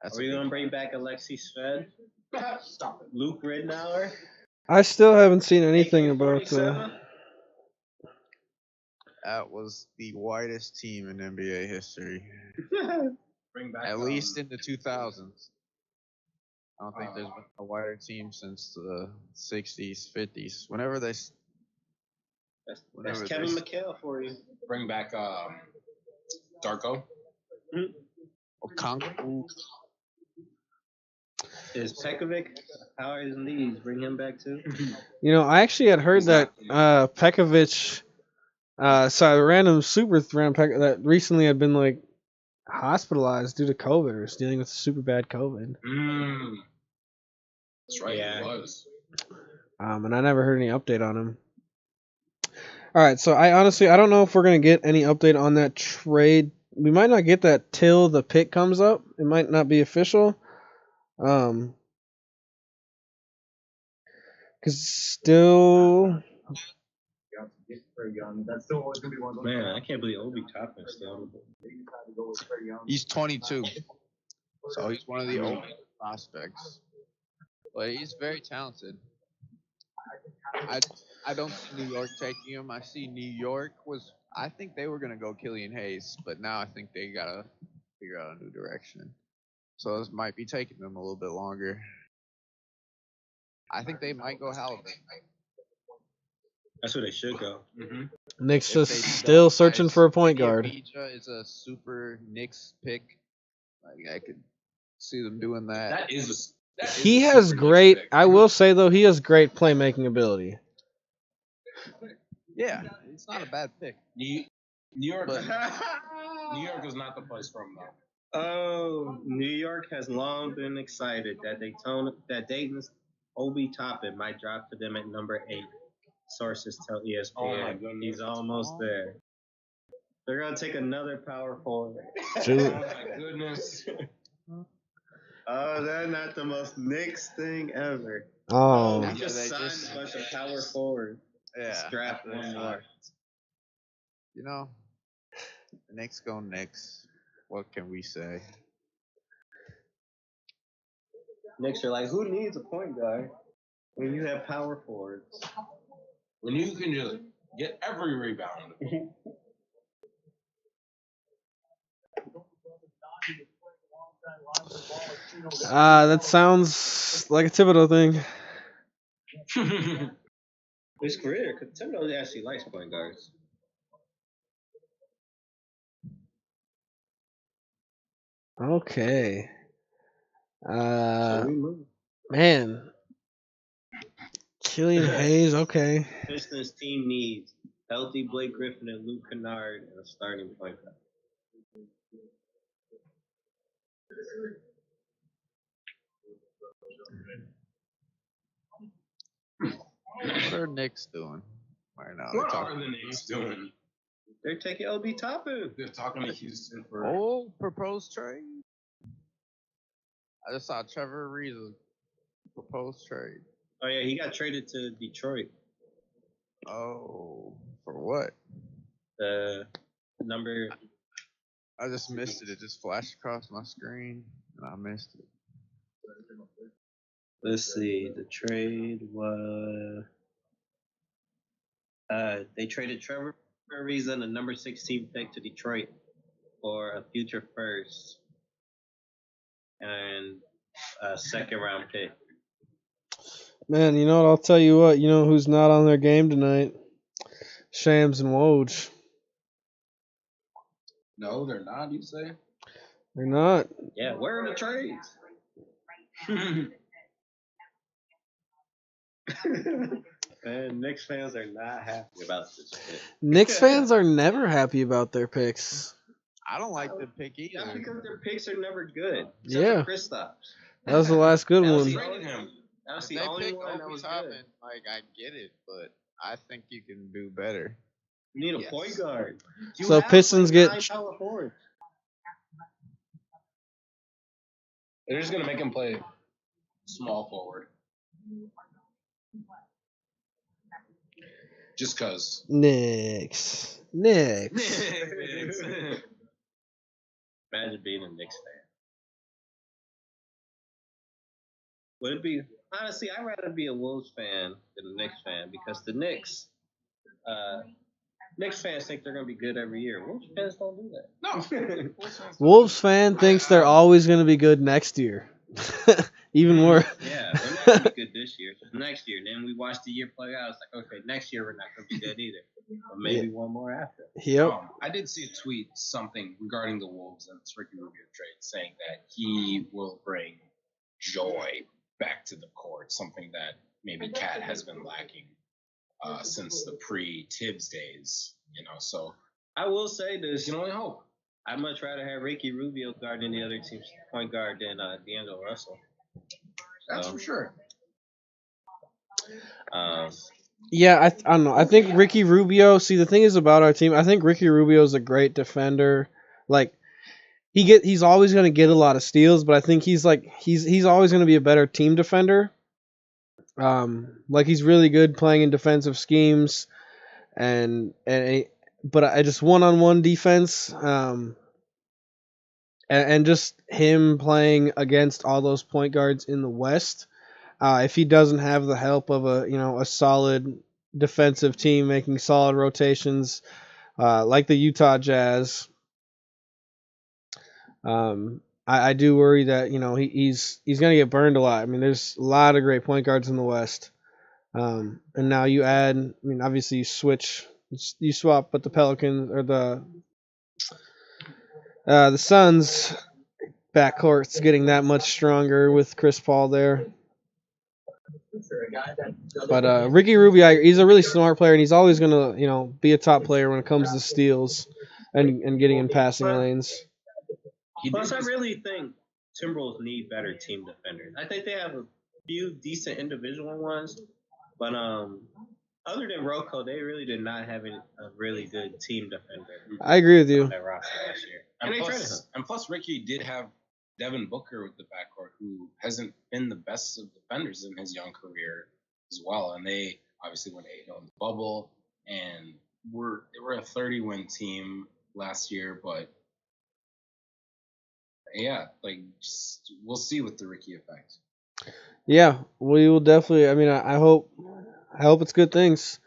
Are we going to bring back Alexi Sved? Stop it. Luke Ridnour? I still haven't seen anything about That was the whitest team in NBA history. Bring back At least in the 2000s. I don't think there's been a whiter team since the 60s, 50s. Whenever they. That's Kevin McHale for you. Bring back Darko. Okongwu. Is Pekovic? How are his knees? Bring him back too. You know, I actually had heard that Pekovic, a random super random that recently had been like hospitalized due to COVID or was dealing with super bad COVID. That's right, yeah. He was. And I never heard any update on him. All right, so I don't know if we're gonna get any update on that trade. We might not get that till the pick comes up. It might not be official. Because still. That's still always gonna be one of those. Man, I can't believe Obi Toppin still. He's 22. So he's one of the old prospects. But he's very talented. I don't see New York taking him. I see New York was. I think they were gonna go Killian Hayes, but now I think they gotta figure out a new direction. So this might be taking them a little bit longer. I think they might go Halliburton. That's where they should go. Knicks If just they still don't, searching for a point guard. Mija is a super Knicks pick. Like I could see them doing that. That is He a has super great. Knicks pick. I will say though, he has great playmaking ability. Yeah, it's not a bad pick. New York. But- New York is not the place for him though. Oh, New York has long been excited that Dayton's Obi Toppin might drop to them at number 8. Sources tell ESPN. Oh my goodness. He's almost there. They're gonna take another power forward. Oh my goodness. Oh, that's not the most Knicks thing ever. Oh, We Yeah, just they signed just- a bunch of power forward. Yeah. Draft one more. You know, the Knicks go Knicks. What can we say? Knicks are like, who needs a point guard when you have power forwards? When you can just get every rebound. that sounds like a Thibodeau thing. His career, because Thibodeau actually likes point guards. Okay. So we move. Man. Killian Hayes, okay. Pistons team needs healthy Blake Griffin and Luke Kennard and a starting point guard. What are Knicks doing right now? What are the Knicks doing? They're taking LB Toppin. They're talking to Houston for. Oh, proposed trade. I just saw Trevor Ariza proposed trade. Oh yeah, he got traded to Detroit. Oh, for what? The number. I just missed it. It just flashed across my screen, and I missed it. Let's see. The trade was. They traded Trevor Ariza, the number 16 pick, to Detroit for a future first and a second round pick. Man, you know what? I'll tell you what. You know who's not on their game tonight? Shams and Woj. No, they're not. You say? They're not. Yeah, where are the trades? And Knicks fans are not happy about this pick. Knicks fans are never happy about their picks. I don't like the pick That's either. because their picks are never good. Yeah. For Kristaps. That was the last good That was one. the Traded him. That was If the they only pick one that Obi was Toppin, good. like I get it, but I think you can do better. You need a Yes. point guard. You So have, Pistons like, get- 9 power forwards. They're just gonna make him play small forward. Just cause. Knicks. Imagine being a Knicks fan. Would it be honestly? I'd rather be a Wolves fan than a Knicks fan because the Knicks fans think they're gonna be good every year. Wolves fans don't do that. No. Wolves fan thinks they're always going to be good next year. Even more. Yeah, they're not gonna be good this year. So next year, then we watch the year play out. It's like, okay, next year we're not gonna be good either, but maybe one more after. Yep. I did see a tweet something regarding the Wolves and this Ricky Rubio trade saying that he will bring joy back to the court, something that maybe Cat has been lacking since the pre-Tibbs days. You know, so I will say this: you can only hope. I'd much rather have Ricky Rubio guarding the other team's point guard than D'Angelo Russell. That's for sure. Yeah, I don't know. I think Ricky Rubio. See, the thing is about our team. I think Ricky Rubio is a great defender. Like he's always going to get a lot of steals, but I think he's always going to be a better team defender. Like he's really good playing in defensive schemes, but I just one-on-one defense. and just him playing against all those point guards in the West. If he doesn't have the help of a solid defensive team making solid rotations, like the Utah Jazz, I do worry that he's going to get burned a lot. I mean, there's a lot of great point guards in the West, and now you add. I mean, obviously you swap, but the Pelicans or the Suns backcourt's getting that much stronger with Chris Paul there. But Ricky Rubio, he's a really smart player, and he's always gonna be a top player when it comes to steals and getting in passing lanes. Plus, I really think Timberwolves need better team defenders. I think they have a few decent individual ones, but other than Rocco, they really did not have a really good team defender. I agree with you. On that roster last year. And plus, Ricky did have Devin Booker with the backcourt, who hasn't been the best of defenders in his young career as well. And they obviously went 8-0 in the bubble, and they were a 30-win team last year. But yeah, we'll see with the Ricky effect. Yeah, we will definitely. I mean, I hope it's good things.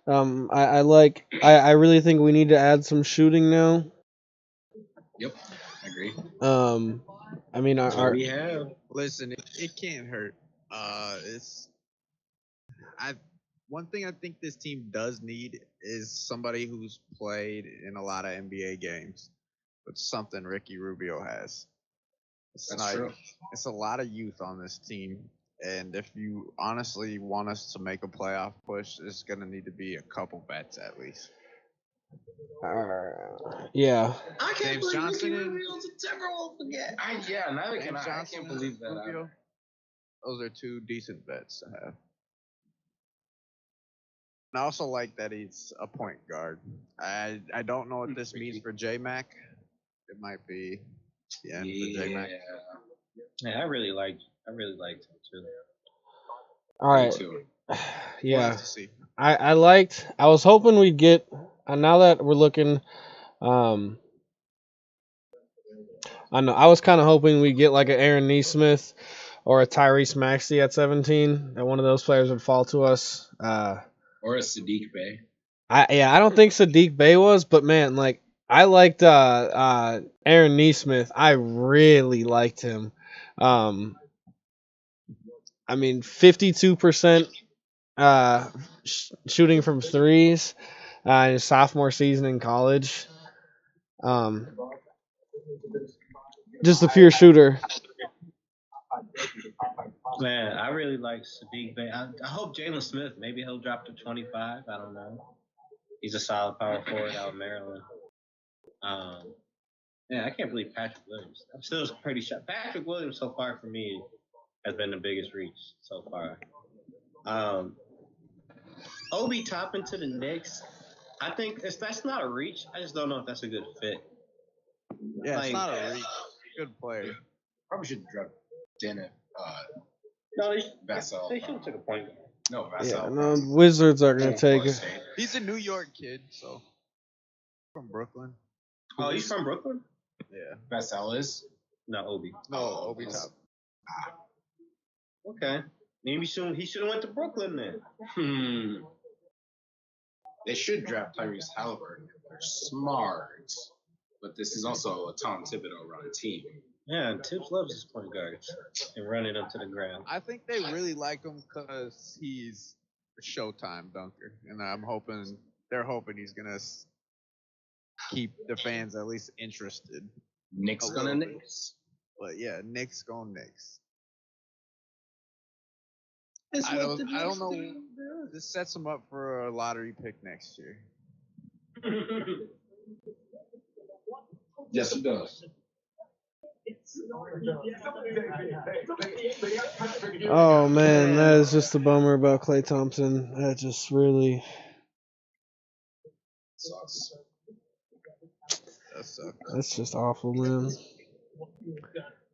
I really think we need to add some shooting now. Yep, I agree. I mean, we have. Listen, it can't hurt. One thing I think this team does need is somebody who's played in a lot of NBA games, but something Ricky Rubio has. That's true. It's a lot of youth on this team, and if you honestly want us to make a playoff push, it's going to need to be a couple vets at least. Yeah. I can't James believe Johnson Ricky Rubio's a Timberwolves again. I can't believe that. Rubio, those are two decent vets to have. And I also like that he's a point guard. I don't know what this means for J-Mac. It might be the end for J-Mac. Yeah, I really liked him too. All right. Too. Yeah. I was hoping we'd get. Now that we're looking, I know I was kind of hoping we'd get like an Aaron Nesmith or a Tyrese Maxey at 17. That one of those players would fall to us. Or a Sadiq Bey. I don't think Sadiq Bey was, but man, like I liked Aaron Nesmith. I really liked him. I mean, 52% shooting from threes in his sophomore season in college. Just a pure shooter. Man, I really like Sadiq Bey. I hope Jalen Smith, maybe he'll drop to 25. I don't know. He's a solid power forward out of Maryland. Yeah, I can't believe Patrick Williams. I'm still pretty shocked. Patrick Williams so far for me has been the biggest reach so far. Obi Toppin to the Knicks. I think that's not a reach. I just don't know if that's a good fit. Yeah, it's not a reach. Good player. Probably should drop Dennett. No, Vassell. They should have took a point. No, Vassell. Yeah, no, Wizards are gonna take it. He's a New York kid, so from Brooklyn. Oh, he's from Brooklyn? Yeah. Vassell is? No, Obi. No, Obi Top. Okay. Maybe he should have went to Brooklyn then. They should draft Tyrese Halliburton if they're smart. But this is also a Tom Thibodeau run team. Yeah, and Tibbs loves his point guards and running up to the ground. I think they really like him because he's a Showtime dunker, and they're hoping he's gonna keep the fans at least interested. Knicks gonna Knicks. But yeah, Knicks going Knicks. I don't know. This sets them up for a lottery pick next year. Yes, it does. Oh man, that is just a bummer about Klay Thompson. That just really sucks. That sucks. That's just awful, man.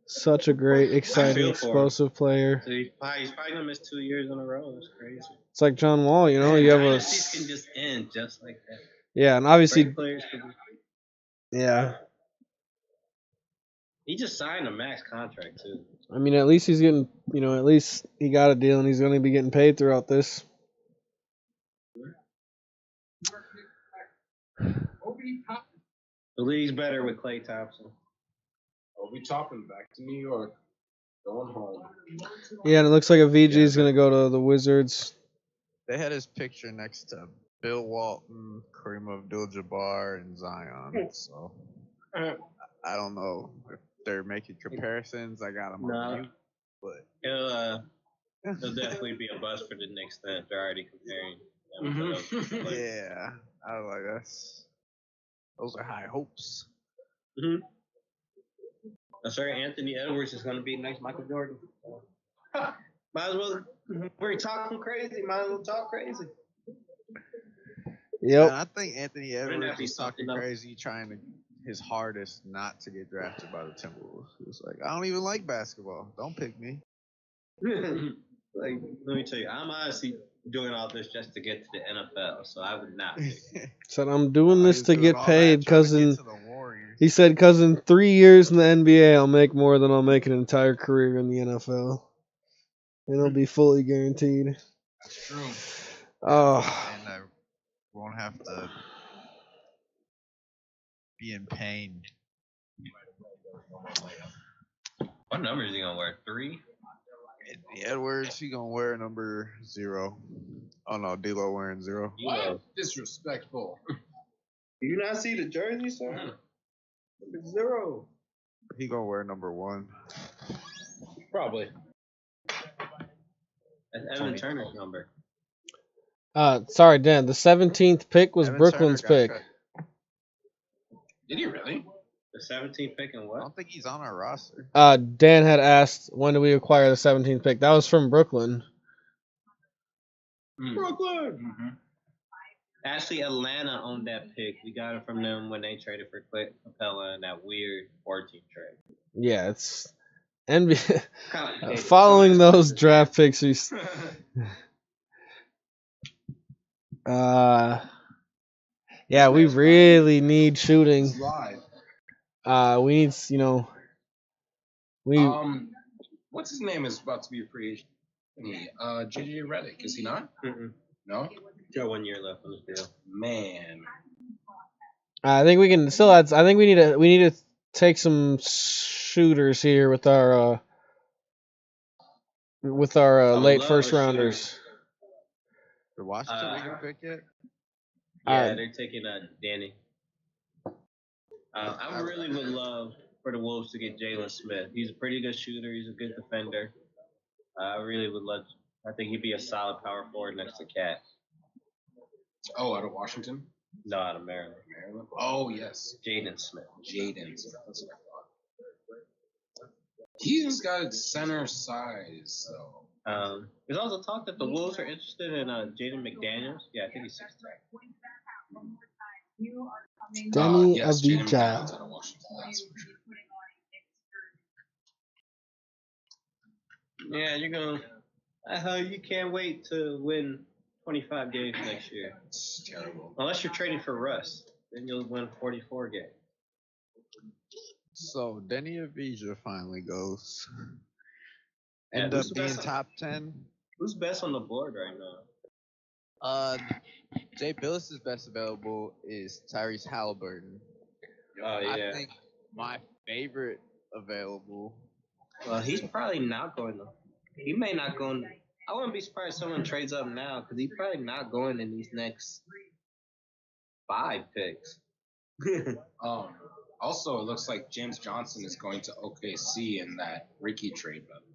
Such a great, exciting, explosive player. So he's probably gonna miss 2 years in a row. It's crazy. It's like John Wall, you know. You have a dynasties can just end just like that. Yeah, and obviously, Great players can yeah. He just signed a max contract too. I mean, at least he's getting, at least he got a deal and he's going to be getting paid throughout this. The league's better with Klay Thompson. Obi Toppin back to New York, going home. Yeah, and it looks like a VG is going to go to the Wizards. They had his picture next to Bill Walton, Kareem Abdul-Jabbar, and Zion. So I don't know if they're making comparisons. I got him on mute, but he'll definitely be a bust for the Knicks then if they're already comparing. Yeah, I was like those are high hopes. Mm-hmm. Sir Anthony Edwards is going to be next Michael Jordan. Might as well. We're talking crazy. Might as well talk crazy. Yep. And I think Anthony Edwards is talking crazy, trying his hardest not to get drafted by the Timberwolves. He was like, I don't even like basketball. Don't pick me. Like, let me tell you, I'm honestly doing all this just to get to the NFL, so I would not pick him. Said, I'm doing this to get paid, cousin. He said, cousin, 3 years in the NBA, I'll make more than I'll make an entire career in the NFL. And it'll be fully guaranteed. That's true. Oh. And I won't have to be in pain. What number is he going to wear? 3? Anthony Edwards, he going to wear number 0. Oh, no, D-Lo wearing 0. What? Disrespectful. Do you not see the jersey, sir? 0. He going to wear number 1. Probably. That's Evan Turner's number. Sorry, Dan. The 17th pick was Evan Brooklyn's pick. Did he really? The 17th pick and what? I don't think he's on our roster. Dan had asked, when do we acquire the 17th pick? That was from Brooklyn. Brooklyn! Mm-hmm. Actually, Atlanta owned that pick. We got it from them when they traded for Clint Capella in that weird 14 trade. Yeah, it's NBA. Following those draft picks, yeah, we really need shooting. We need, what's his name is about to be a free agent? JJ Redick, is he not? Mm-mm. No? Got 1 year left on his deal. Man. I think we can still add. I think we need to take some shooters here with our late first rounders. Did Washington make a pick yet? Yeah, they're taking Danny. I really would love for the Wolves to get Jalen Smith. He's a pretty good shooter. He's a good defender. I really would love. I think he'd be a solid power forward next to Cat. Oh, out of Washington? No, out of Maryland. Maryland? Oh, yes. Jaden Smith. Jaden Smith. That's what I thought. He's got center size, though. There's also talk that the Wolves are interested in Jaden McDaniels. Yeah, I think he's 6'10". Danny yes, Jaden Avdija. McDaniels out of Washington. That's for sure. Yeah, you're going to. You can't wait to win 25 games next year. It's terrible. Unless you're trading for Russ. Then you'll win 44 games. So, Danny Avdija finally goes. End up being top 10. Who's best on the board right now? Jay Billis' best available is Tyrese Halliburton. Oh, yeah. I think my favorite available. Well, he's probably not going to. He may not go in. I wouldn't be surprised if someone trades up now because he's probably not going in these next 5 picks. Also, it looks like James Johnson is going to OKC in that Ricky trade, by the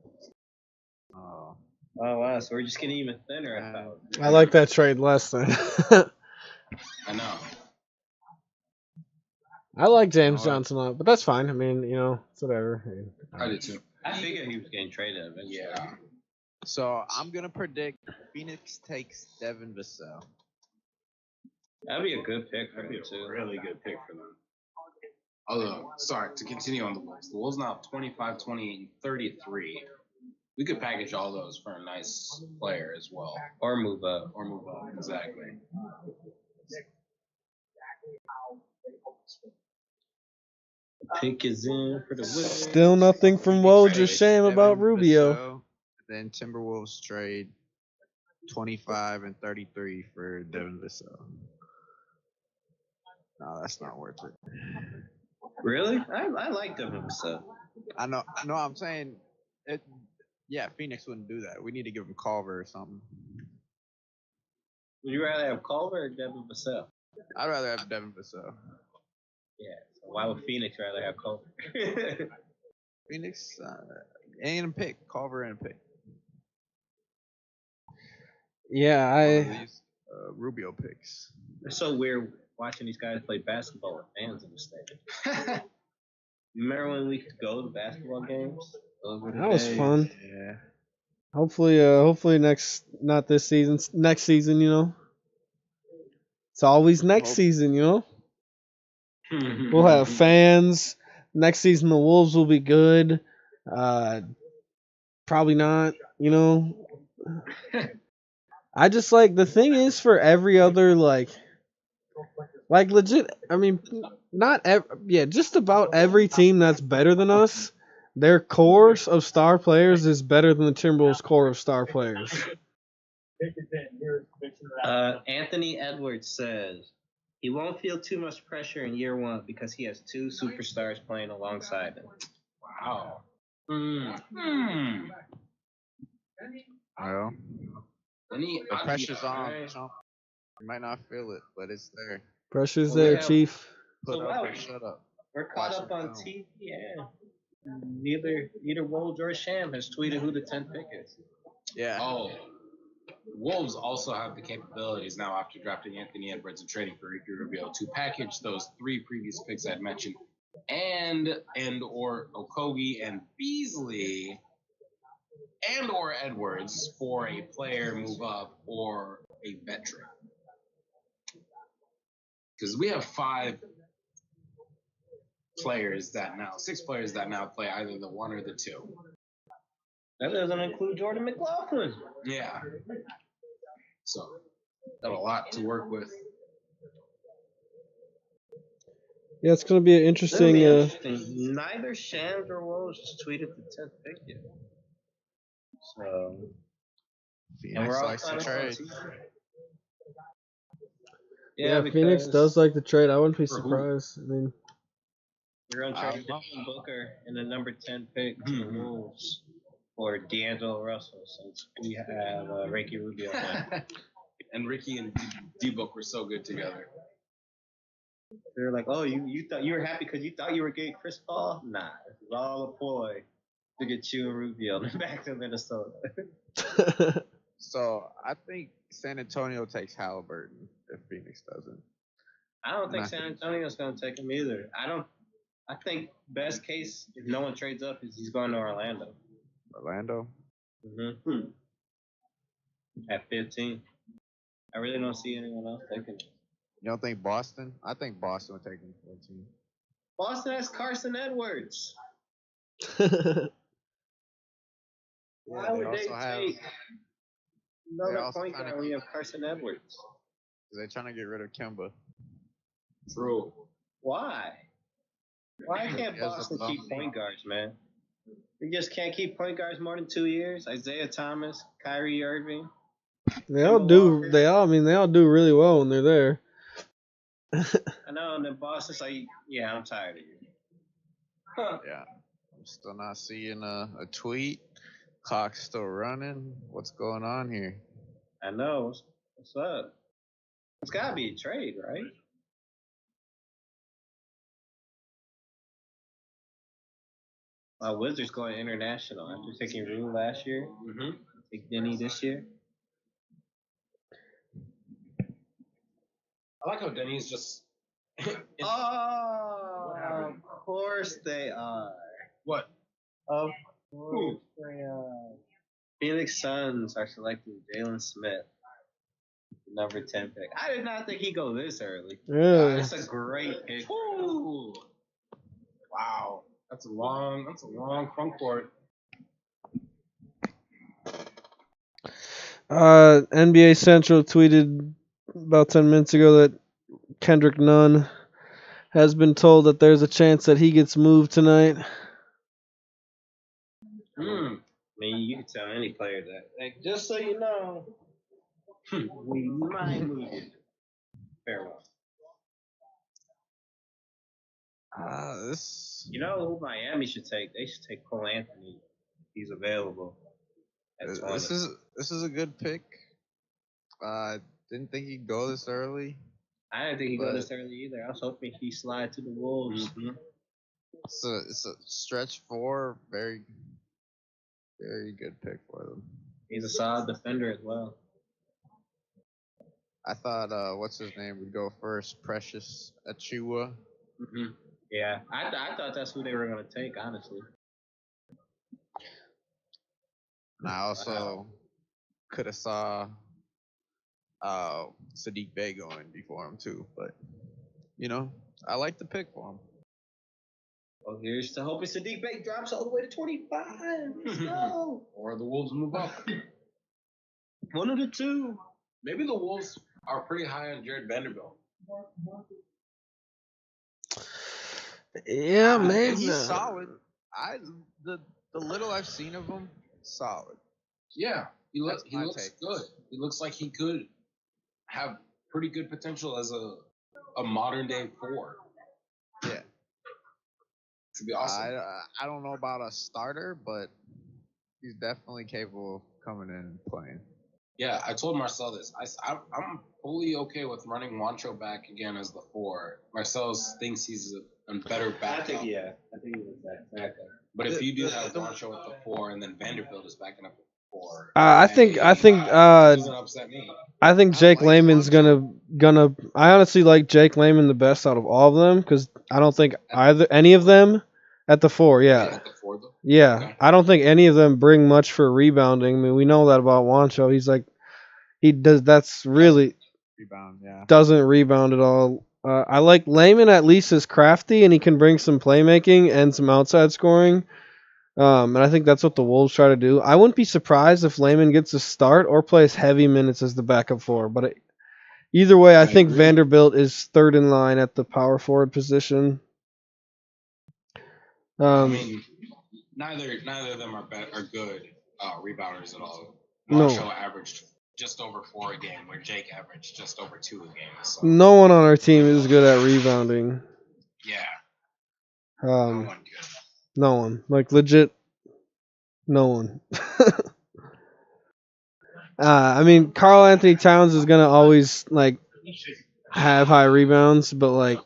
way. Oh, wow. So we're just getting even thinner, I thought. I like that trade less than. I know. I like James Johnson a lot, but that's fine. I mean, it's whatever. I did too. I figured he was getting traded eventually. Yeah. So I'm going to predict Phoenix takes Devin Vassell. That'd be a good pick for me, too. Really good pick for them. Although, sorry, to continue on the Wolves. The Wolves now have 25, 28, and 33. We could package all those for a nice player as well. Or move up. Exactly. Pick is in for the Wizards. Still nothing from Woj or Sham about Rubio. Vassell, then Timberwolves trade 25 and 33 for Devin Vassell. No, that's not worth it. Really? I like Devin Vassell. I know. No, I'm saying it. Yeah, Phoenix wouldn't do that. We need to give him Culver or something. Would you rather have Culver or Devin Vassell? I'd rather have Devin Vassell. Yeah. So why would Phoenix rather have Culver? Phoenix and a pick, Culver and a pick. Yeah, These Rubio picks. It's so weird watching these guys play basketball with fans in the stadium. Remember when we could go to basketball games? that was fun. Yeah. Hopefully not this season, next season, you know. It's always next season, you know. We'll have fans. Next season the Wolves will be good. Probably not, you know. I just like the thing is for every other like legit. I mean, just about every team that's better than us. Their core of star players is better than the Timberwolves' core of star players. Anthony Edwards says he won't feel too much pressure in year one because he has two superstars playing alongside him. Wow. Well, the pressure's on. You might not feel it, but it's there. Pressure's there, Chief. Put up or shut up. We're caught up on TV, yeah. Neither Woj or Sham has tweeted who the 10th pick is. Yeah. Oh. Wolves also have the capabilities now after drafting Anthony Edwards and trading for Ricky Rubio to package those three previous picks I had mentioned and or Okogie and Beasley and or Edwards for a player move up or a veteran. Because we have 6 players that now play either the 1 or the 2. That doesn't include Jordan McLaughlin. Yeah. So, got a lot to work with. Yeah, it's going to be an interesting. Neither Shams or Woj has tweeted the 10th pick yet. So, Phoenix likes to trade. Yeah, Phoenix does like the trade. I wouldn't be surprised. I mean, we're going to trade Devin Booker in the number 10 pick to the Wolves for D'Angelo Russell since we have Ricky Rubio. And Ricky and D-Book were so good together. They're like, oh, you thought you were happy because you thought you were getting Chris Paul? Nah, it's all a ploy to get you and Rubio back to Minnesota. So I think San Antonio takes Halliburton if Phoenix doesn't. I don't think San Antonio's going to take him either. I think best case, if no one trades up, is he's going to Orlando. Orlando? Mm-hmm. At 15. I really don't see anyone else taking it. You don't think Boston? I think Boston would take him 14. Boston has Carson Edwards. Why would they take another point guard when you have Carson Edwards? They're trying to get rid of Kemba. True. Why? Why can't Boston keep point guards, man? They just can't keep point guards more than 2 years. Isaiah Thomas, Kyrie Irving. They all do really well when they're there. I know, and then Boston's like, yeah, I'm tired of you. Yeah. I'm still not seeing a tweet. Clock's still running. What's going on here? I know. What's up? It's got to be a trade, right? Wizards going international after taking Rue last year. Mm-hmm. Take Denny this year. I like how Denny's just. Of course they are. What? Of course they are. Phoenix Suns are selecting Jalen Smith, number 10 pick. I did not think he'd go this early. Yeah. That's a great pick. Ooh. Wow. That's a long front court. NBA Central tweeted about 10 minutes ago that Kendrick Nunn has been told that there's a chance that he gets moved tonight. I mean, you can tell any player that. Like, just so you know, we might move you. Farewell. You know who Miami should take? They should take Cole Anthony. He's available. This is a good pick. Didn't think he'd go this early. I didn't think he'd go this early either. I was hoping he'd slide to the Wolves. Mm-hmm. It's a stretch 4, very, very good pick for them. He's a solid defender as well. I thought, what's his name would go first? Precious Achua. Mm-hmm. Yeah, I thought that's who they were going to take, honestly. And I also could have saw Sadiq Bey going before him too, but I like the pick for him. Well, here's to hoping Sadiq Bey drops all the way to 25. Let's go. Or the Wolves move up. One of the two. Maybe the Wolves are pretty high on Jared Vanderbilt. Yeah, man. He's solid. The little I've seen of him, solid. Yeah, he looks good. He looks like he could have pretty good potential as a modern day 4. Yeah. Should be awesome. I don't know about a starter, but he's definitely capable of coming in and playing. Yeah, I told Marcel this. I'm fully okay with running Juancho back again as the 4. Marcel thinks he's a better backup. I think he was that backup. But if you do have Juancho at the 4 and then Vanderbilt is backing up at the 4, I think doesn't upset me. I think Jake Layman's gonna. I honestly like Jake Layman the best out of all of them because I don't think any of them at the 4. Yeah. At the 4 though? Yeah, okay. I don't think any of them bring much for rebounding. I mean, we know that about Juancho. He's like, he does. That's really rebound. Yeah, doesn't rebound at all. I like Layman at least is crafty and he can bring some playmaking and some outside scoring. And I think that's what the Wolves try to do. I wouldn't be surprised if Layman gets a start or plays heavy minutes as the backup 4. But either way, I think Vanderbilt is third in line at the power forward position. I mean, neither of them are good rebounders at all. Marshall averaged just over 4 a game, where Jake averaged just over 2 a game. So. No one on our team is good at rebounding. Yeah. No one good. No one. Like, legit, no one. I mean, Karl Anthony Towns is going to always, like, have high rebounds, but, like...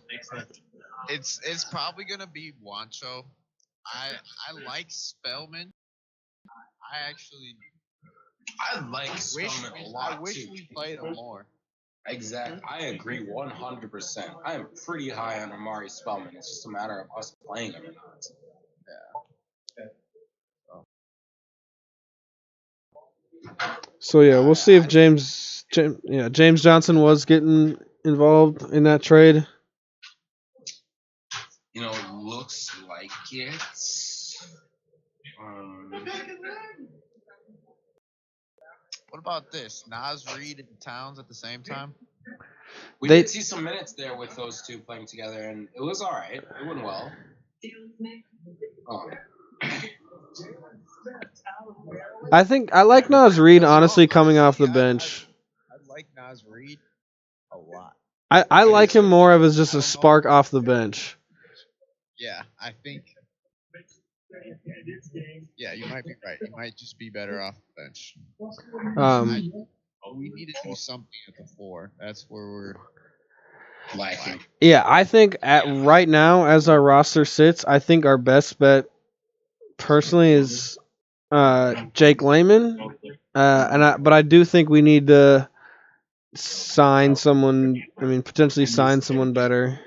It's probably going to be Juancho. I like Spellman. I like Spellman a lot, I wish too. we played him more. Exactly. I agree 100%. I am pretty high on Amari Spellman. It's just a matter of us playing him or not. So yeah, we'll see if James Johnson was getting involved in that trade. It looks like it. What about this? Nas Reed and Towns at the same time? We did see some minutes there with those two playing together, and it was all right. It went well. I think I like Nas Reed honestly coming off the bench. I like Nas Reed a lot. I like him more of as just a spark off the bench. Yeah, I think. Yeah, you might be right. He might just be better off the bench. We need to do something at the 4. That's where we're lacking. Yeah, I think right now, as our roster sits, I think our best bet, personally, is Jake Layman. But I do think we need to sign someone. I mean, potentially sign someone better.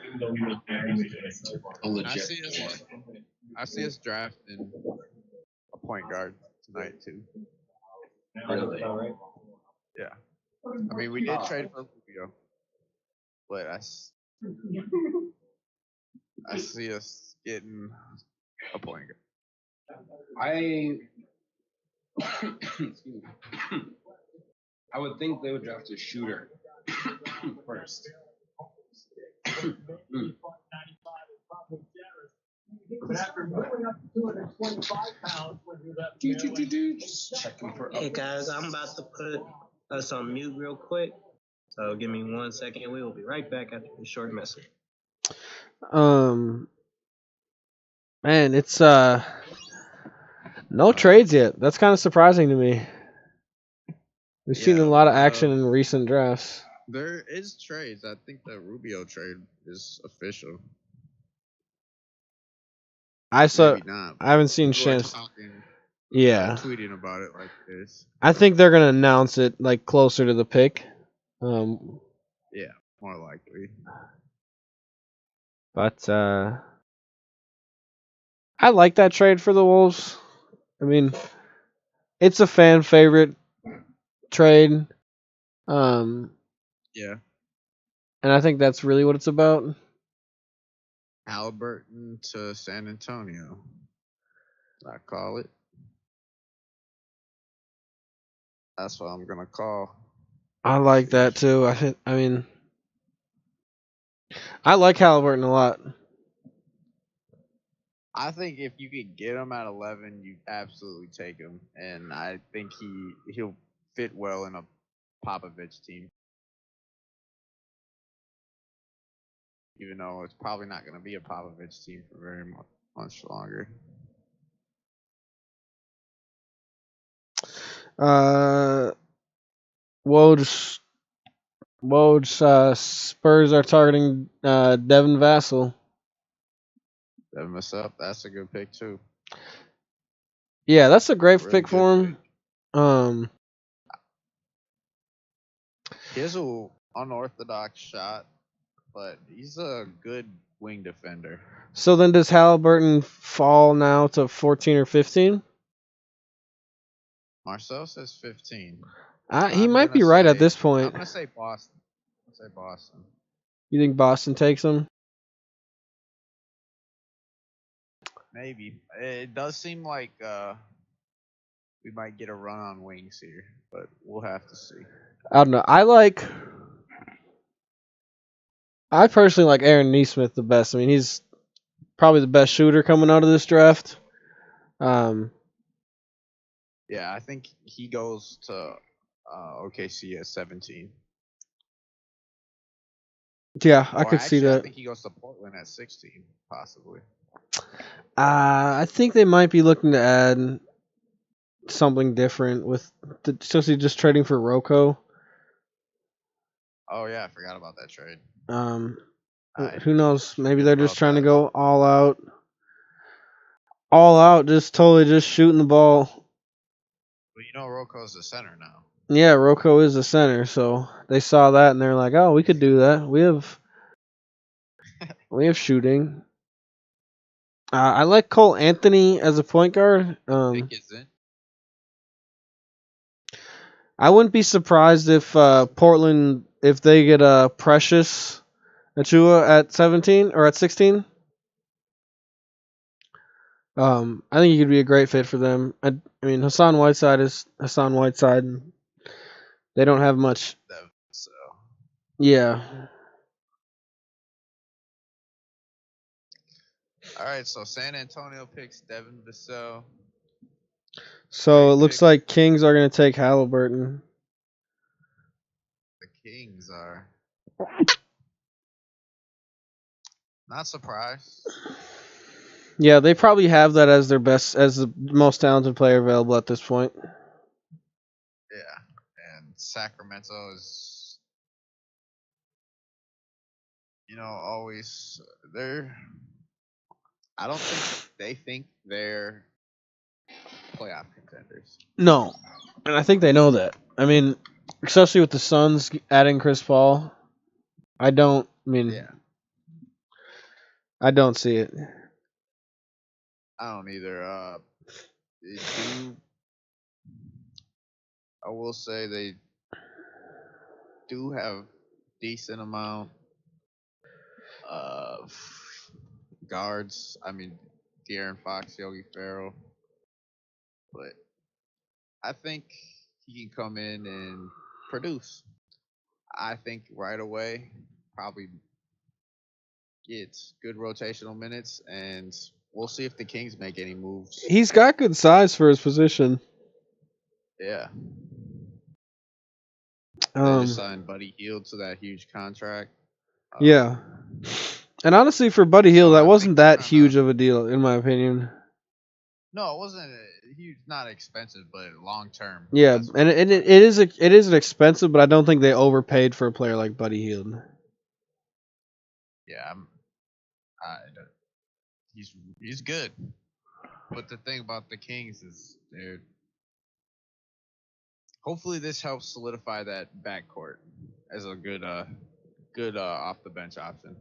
I see us drafting a point guard tonight too. Really? Yeah. I mean, we did trade for Rubio, but I see us getting a point guard. I would think they would draft a shooter first. But after moving up to 225 pounds when he left Just checking for Hey guys, I'm about to put us on mute real quick. So give me 1 second. We will be right back after this short message. Man, it's no trades yet. That's kind of surprising to me. We've seen a lot of action in recent drafts. There is trades. I think the Rubio trade is official. I saw. Maybe not. I haven't seen People are Shams. talking, Yeah, tweeting about it like this. I think they're gonna announce it like closer to the pick. Yeah, more likely. But I like that trade for the Wolves. I mean, it's a fan favorite trade. Yeah. And I think that's really what it's about. Halliburton to San Antonio. I call it. That's what I'm gonna call. I like that too. I mean, I like Halliburton a lot. I think if you could get him at 11, you absolutely take him, and I think he'll fit well in a Popovich team. Even though it's probably not going to be a Popovich team for very much longer. Woj Spurs are targeting Devin Vassell. Devin Vassell, that's a good pick too. Yeah, that's a great Really pick for him. He has an unorthodox shot, but he's a good wing defender. So then does Halliburton fall now to 14 or 15? Marcel says 15. He might be right at this point. I'm going to say Boston. You think Boston takes him? Maybe. It does seem like we might get a run on wings here, but we'll have to see. I don't know. I personally like Aaron Nesmith the best. I mean, he's probably the best shooter coming out of this draft. Yeah, I think he goes to OKC at 17. Yeah, I could see that. I think he goes to Portland at 16, possibly. I think they might be looking to add something different with especially just trading for Rocco. Oh yeah, I forgot about that trade. Who knows? Maybe they're just trying to go all out. All out, just totally just shooting the ball. Well, you know Rocco's the center now. Yeah, Rocco is the center, so they saw that and they're like, "Oh, we could do that. We have shooting." I like Cole Anthony as a point guard. I wouldn't be surprised if Portland, if they get Precious Achua at 17 or at 16. I think he could be a great fit for them. I mean, Hassan Whiteside is Hassan Whiteside. And they don't have much. So. Yeah. All right, so San Antonio picks Devin Vassell. So it looks like Kings are going to take Halliburton. The Kings are. Not surprised. Yeah, they probably have that as their best, as the most talented player available at this point. Yeah, and Sacramento is, always I don't think they think they're playoff contenders. No, and I think they know that. I mean, especially with the Suns adding Chris Paul, I don't see it. I don't either. I will say they do have decent amount of guards. I mean, De'Aaron Fox, Yogi Ferrell, but I think he can come in and produce. I think right away, probably gets good rotational minutes, and we'll see if the Kings make any moves. He's got good size for his position. Yeah. They just signed Buddy Hield to that huge contract. Yeah. And honestly, for Buddy Hield, that wasn't that huge of a deal, in my opinion. No, it wasn't huge, not expensive, but long term. Yeah, and it is expensive, but I don't think they overpaid for a player like Buddy Hield. Yeah, he's good. But the thing about the Kings is, dude, hopefully this helps solidify that backcourt as a good off the bench option.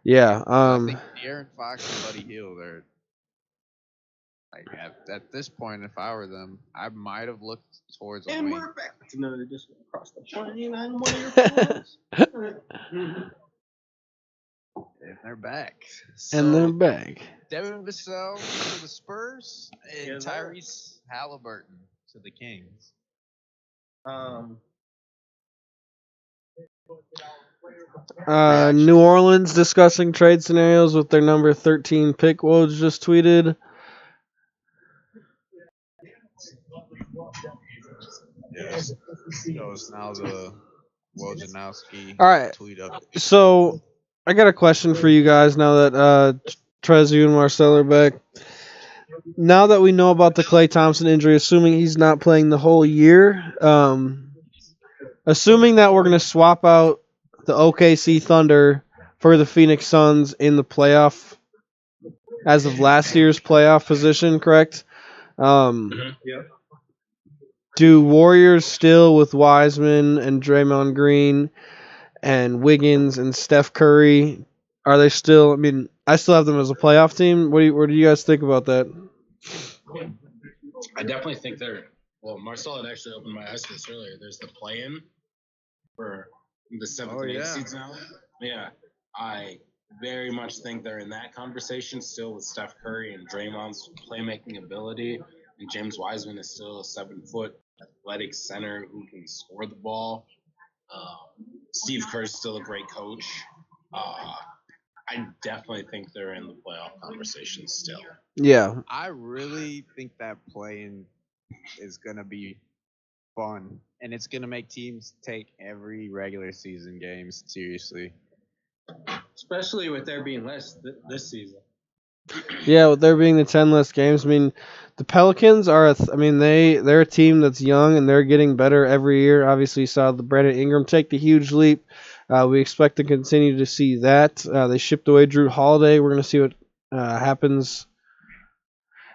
Yeah. I think De'Aaron Fox and Buddy Hield are like at this point. If I were them, I might have looked towards a wing. And we're back to another edition across the plane. I'm one of your And they're back. And they're back. Devin Vassell to the Spurs and Tyrese Halliburton to the Kings. New Orleans discussing trade scenarios with their number 13 pick. Woj just tweeted. Yes. That was now the Wojnarowski tweet up. So I got a question for you guys now that Trez, you and Marcel are back. Now that we know about the Klay Thompson injury, assuming he's not playing the whole year, assuming that we're going to swap out the OKC Thunder for the Phoenix Suns in the playoff as of last year's playoff position, correct? Do Warriors still with Wiseman and Draymond Green and Wiggins and Steph Curry, are they still, I mean, I still have them as a playoff team. What do you guys think about that? I definitely think well, Marcel had actually opened my eyes to this earlier. There's the play-in for the 7th and 8th seeds now. Yeah, I very much think they're in that conversation still with Steph Curry and Draymond's playmaking ability. And James Wiseman is still a 7-foot athletic center who can score the ball. Steve Kerr's still a great coach. I definitely think they're in the playoff conversation still. Yeah. I really think that play-in is going to be fun, and it's going to make teams take every regular season game seriously. Especially with there being less this season. Yeah, with there being the 10 less games, I mean, the Pelicans are, they're a team that's young and they're getting better every year. Obviously, you saw the Brandon Ingram take the huge leap. We expect to continue to see that. They shipped away Drew Holiday. We're going to see what happens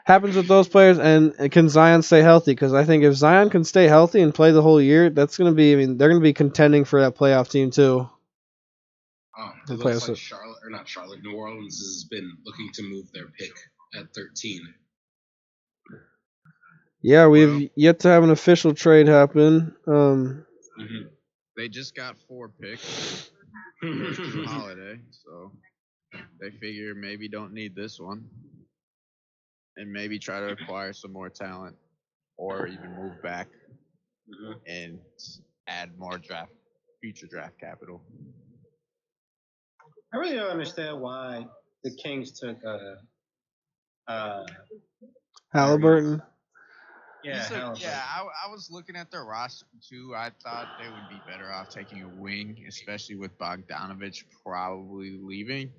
with those players. And can Zion stay healthy? Because I think if Zion can stay healthy and play the whole year, that's going to be, they're going to be contending for that playoff team too. It looks like New Orleans has been looking to move their pick at 13. Yeah, we've yet to have an official trade happen. They just got 4 picks for Holiday, so they figure maybe don't need this one, and maybe try to acquire some more talent, or even move back and add more future draft capital. I really don't understand why the Kings took Halliburton. I was looking at their roster too. I thought they would be better off taking a wing, especially with Bogdanovich probably leaving.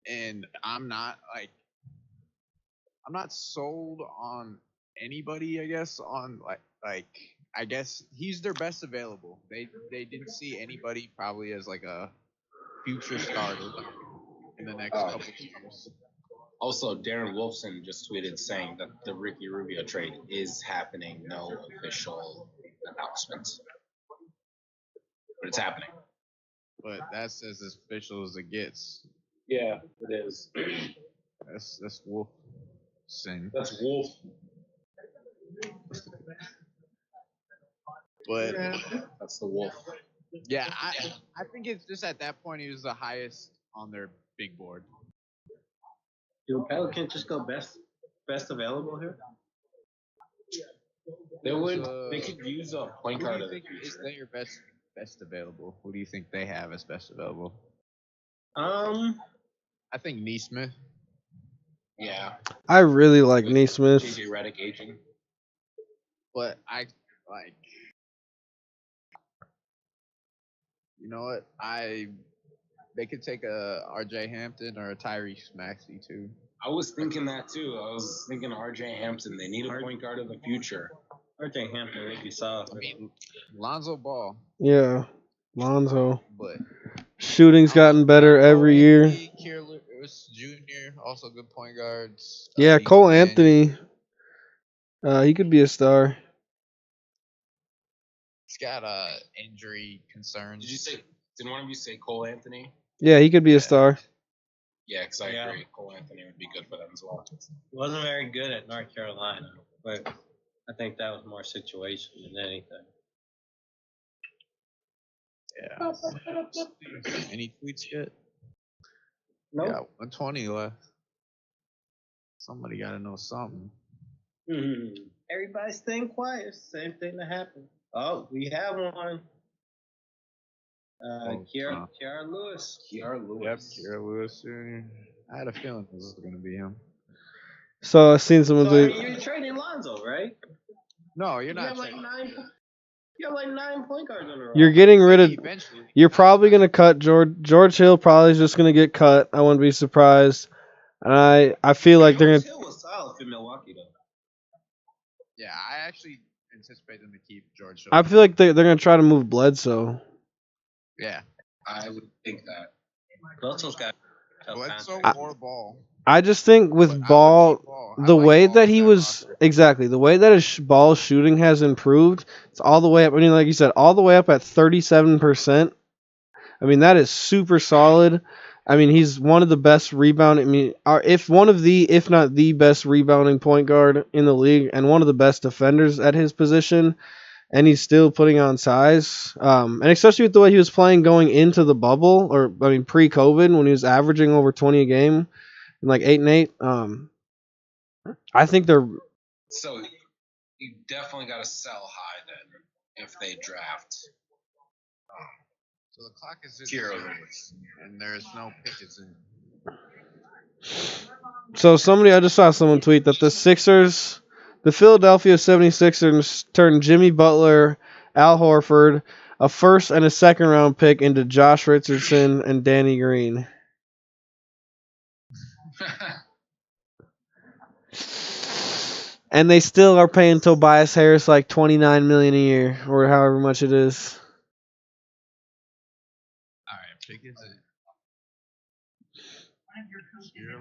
And I'm not sold on anybody. I guess I guess he's their best available. They didn't see anybody probably as like a future starter in the next couple of years. Also, Darren Wolfson just tweeted saying that the Ricky Rubio trade is happening. No official announcement, but it's happening. But that's as official as it gets. Yeah, it is. That's Wolfson. That's Wolf. But that's the Wolf. Yeah, I think it's just at that point he was the highest on their big board. Do Pelicans just go best available here? They could use a point guard. Is that your best best available? Who do you think they have as best available? Um, I think Neesmith. Yeah. I really like With Neesmith. JJ Redick aging. But I like. You know what? They could take a R.J. Hampton or a Tyrese Maxey too. I was thinking that too. I was thinking R.J. Hampton. They need a point guard of the future. R.J. Hampton, if you saw. I mean, Lonzo Ball. Yeah, Lonzo. But Shooting's gotten better every year. Kier Lewis Jr. also good point guards. Yeah, Nico Cole Mannion. Anthony. He could be a star. He's got injury concerns. Did one of you say Cole Anthony? Yeah, he could be a star. Yeah, because I agree. Cole Anthony would be good for them as well. He wasn't very good at North Carolina, but I think that was more situation than anything. Yeah. Any tweets yet? Nope. Yeah, 120 left. Somebody got to know something. Everybody's staying quiet. Same thing that happened. Oh, we have one. Kiara Lewis. Kiara Lewis. Yep, Kiara Lewis Jr. I had a feeling this was going to be him. So I've seen some of the. You're trading Lonzo, right? No, you're You not. have like nine. You have like 9 point guards on the roster. You're getting rid of. Eventually. You're probably gonna cut George Hill. Probably is just gonna get cut. I wouldn't be surprised. And I feel like they're George gonna. Hill was solid for Milwaukee though. Yeah, I actually anticipate them to keep George Hill. I feel like they're gonna try to move Bledsoe. Yeah. I would think that. Bledsoe's got. Bledsoe or Ball. I just think with Ball, the way that he was the way that his ball shooting has improved, it's all the way up. I mean, like you said, all the way up at 37%. I mean, that is super solid. I mean, he's one of the best rebounding. I mean, if not the best rebounding point guard in the league, and one of the best defenders at his position. And he's still putting on size, and especially with the way he was playing going into the bubble, pre-COVID when he was averaging over 20 a game, and like 8 and 8. I think they're. So you definitely got to sell high then if they draft. So the clock is just Kiara Lewis, and there's no pitches in. So I just saw someone tweet that the Philadelphia 76ers turned Jimmy Butler, Al Horford, a first and a second round pick into Josh Richardson and Danny Green. And they still are paying Tobias Harris like $29 million a year, or however much it is. All right, pick is it. One of your coaches in Iowa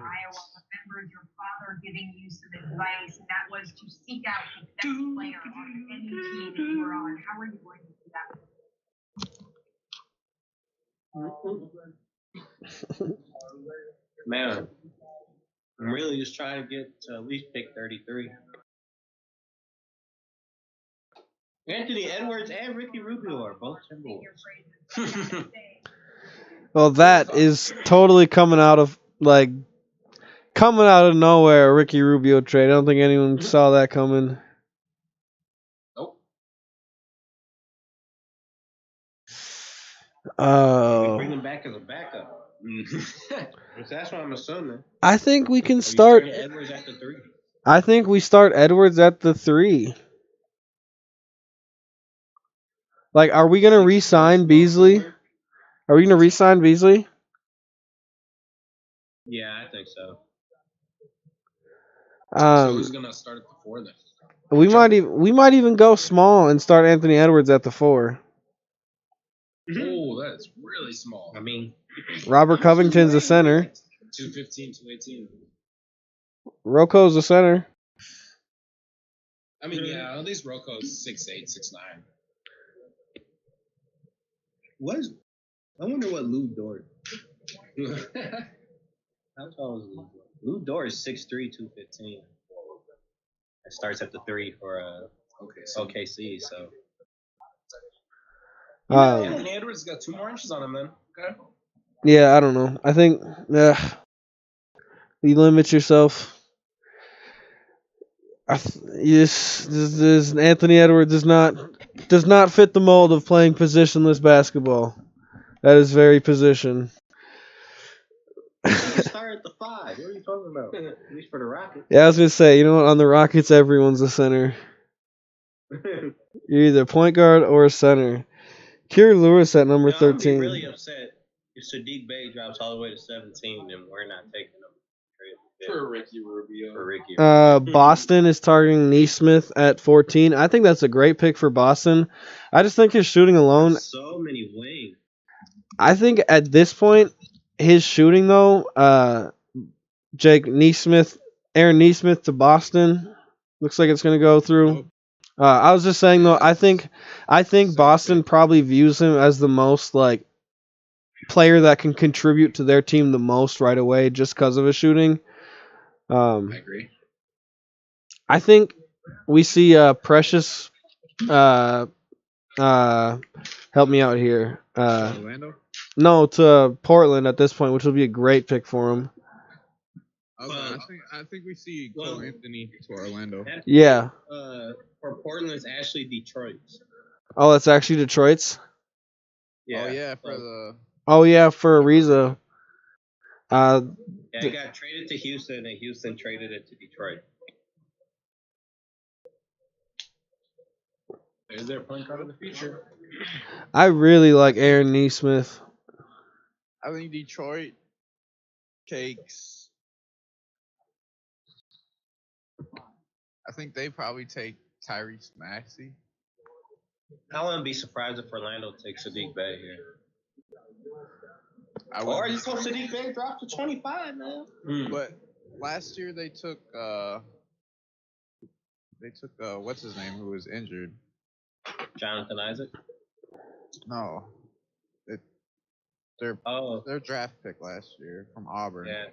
remembers your father giving you some advice, and that was to seek out the best player on any team that you were on. How are you going to do that? Man, I'm really just trying to get to at least pick 33. Anthony Edwards and Ricky Rubio are both Timberwolves. Well, that is totally coming out of nowhere. A Ricky Rubio trade. I don't think anyone saw that coming. Nope. Bring him back as a backup. That's what I'm assuming. I think we can start. Edwards at the 3. I think we start Edwards at the 3. Like, are we gonna re-sign Beasley? Are we gonna re-sign Beasley? Yeah, I think so. So who's gonna start at the 4 then? We might even go small and start Anthony Edwards at the 4. Oh, that's really small. I mean, Robert Covington's a center. 215, 218. Rocco's a center. I mean, yeah, at least Rocco's 6'8", 6'9". I wonder what Lou Dort. How tall is Lou Dort? Lou Dort is 6'3", 215. It starts at the 3 for OKC. So. Anthony Edwards got 2 more inches on him, man. Okay. Yeah, I don't know. I think you limit yourself. Anthony Edwards is not does not fit the mold of playing positionless basketball. That is very position. He can start at the 5. What are you talking about? At least for the Rockets. Yeah, I was gonna say, you know what? On the Rockets, everyone's a center. You're either a point guard or a center. Kira Lewis at number 13. I'm be really upset if Sadiq Bey drops all the way to 17 and we're not taking him. For Ricky Rubio. Boston is targeting Neesmith at 14. I think that's a great pick for Boston. I just think his shooting alone. So many wings. I think at this point, his shooting though, Aaron Neesmith to Boston, looks like it's gonna go through. I was just saying though, I think Boston probably views him as the most like player that can contribute to their team the most right away, just because of his shooting. I agree. I think we see Precious. Help me out here. Orlando? No, to Portland at this point, which will be a great pick for him. I think we see Cole Anthony to Orlando. Yeah. For Portland, it's actually Detroit's. Oh, that's actually Detroit's. Yeah. Oh yeah, for Ariza. It got traded to Houston, and Houston traded it to Detroit. There's their point guard of the future. I really like Aaron Neesmith. I think Detroit takes. I think they probably take Tyrese Maxey. I wouldn't be surprised if Orlando takes Sadiq Bey here. Or just hope Sadiq Bey drops to 25, man. But last year they took what's his name who was injured. Jonathan Isaac? No. Their draft pick last year from Auburn. Yeah.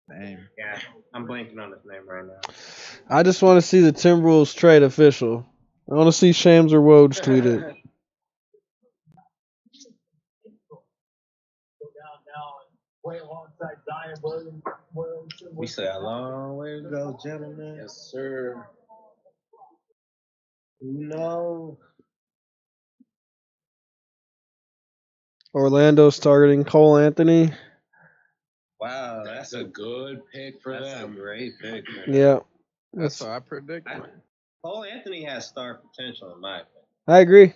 Name. Yeah, I'm blanking on his name right now. I just want to see the Timberwolves trade official. I want to see Shams or Woj tweet it. We still got a long way to go, gentlemen. Yes, sir. No. Orlando's targeting Cole Anthony. Wow, that's a good pick for them. That's a great pick. Man. Yeah. That's what I predict. Cole Anthony has star potential, in my opinion. I agree.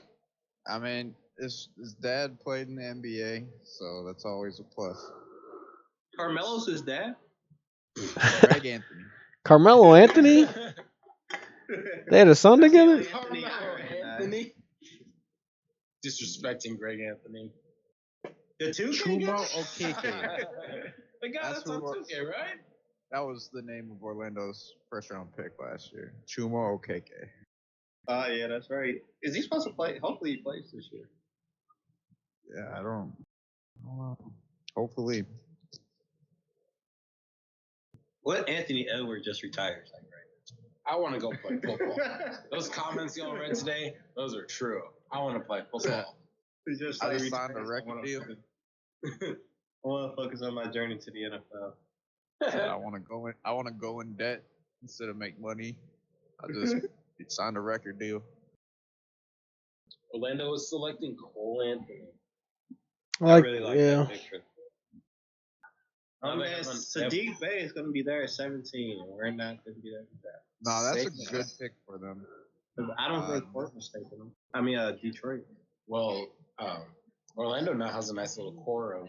I mean, his dad played in the NBA, so that's always a plus. Carmelo's his dad? Greg Anthony. Carmelo Anthony? They had a son together? Carmelo Anthony? Disrespecting Greg Anthony. The two Chuma Okeke. The guy that's on 2K, right? That was the name of Orlando's first round pick last year. Chuma Okeke. Yeah, that's right. Is he supposed to play? Hopefully he plays this year. Yeah, I don't know. Hopefully. What Anthony Edwards just retired? Like, right? I want to go play football. Those comments y'all read today, those are true. I want to play football. I just signed a record deal. I want to focus on my journey to the NFL. I want to go in debt instead of make money. I just signed a record deal. Orlando is selecting Cole Anthony. I really like that picture. Sadiq Bey is going to be there at 17, and we're not going to be there with that. No, that's a good pick for them. I don't think Portland's taking them. I mean, Detroit. Well, Orlando now has a nice little core of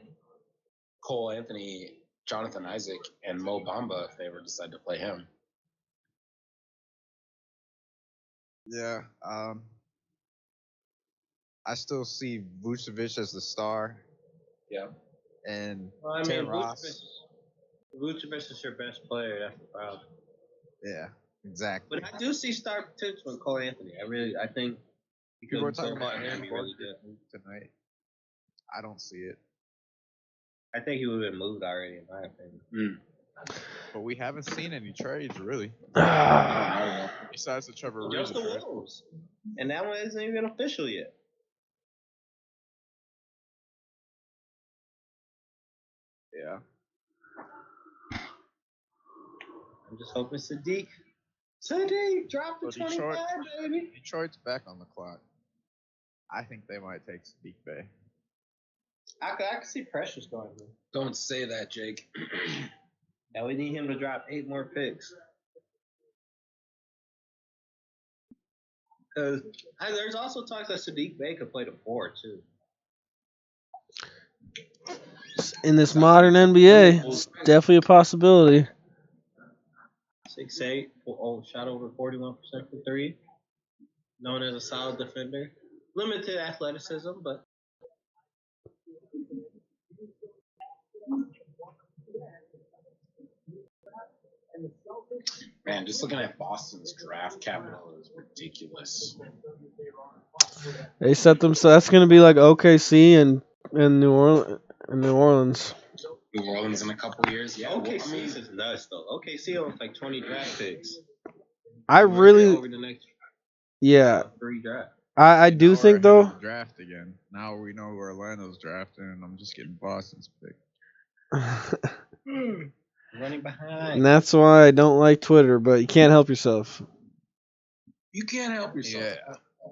Cole Anthony, Jonathan Isaac, and Mo Bamba if they ever decide to play him. Yeah. I still see Vucevic as the star. Yeah. And Tim Ross. Vucevic is your best player. That's the problem. Yeah, exactly. But I do see star potential in Cole Anthony. I think people are talking about him really good tonight. I don't see it. I think he would have been moved already, in my opinion. But we haven't seen any trades, really. Besides the Trevor Ariza Just the Wolves. And that one isn't even official yet. Yeah. I'm just hoping Sadiq City, drop the So 25, baby. Detroit's back on the clock. I think they might take Sadiq Bey. I could see Precious going there. Don't say that, Jake. Now we need him to drop 8 more picks. Because there's also talks that Sadiq Bey could play the 4 too. In this modern NBA, it's definitely a possibility. 6'8", shot over 41% from 3. Known as a solid defender. Limited athleticism, but Man, just looking at Boston's draft capital is ridiculous. They set them so that's gonna be like OKC and New Orleans. New Orleans in a couple years, yeah. OKC is nuts though. OKC owns like 20 draft picks. I really, over the next 3 drafts. I do think though. Draft again. Now we know where Orlando's drafting, and I'm just getting Boston's pick. Running behind. And that's why I don't like Twitter, but you can't help yourself. You can't help yourself. Yeah.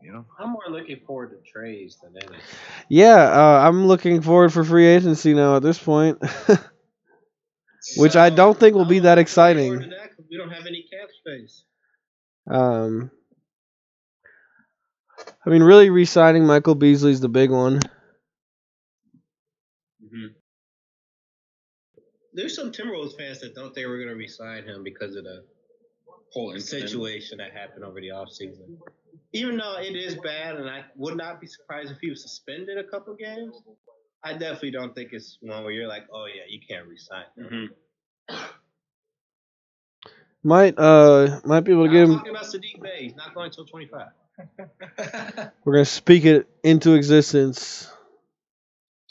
You know, I'm more looking forward to trades than anything. Yeah, I'm looking forward for free agency now at this point, which I don't think will be that exciting. We don't have any cap space. I mean, really re-signing Michael Beasley's the big one. Mm-hmm. There's some Timberwolves fans that thought they were going to re-sign him because of the whole situation that happened over the offseason. Even though it is bad, and I would not be surprised if he was suspended a couple games, I definitely don't think it's one where you're like, oh yeah, you can't re-sign him. Mm-hmm. Might be able to get him. I'm talking about Sadiq Bey. He's not going until 25. We're gonna speak it into existence.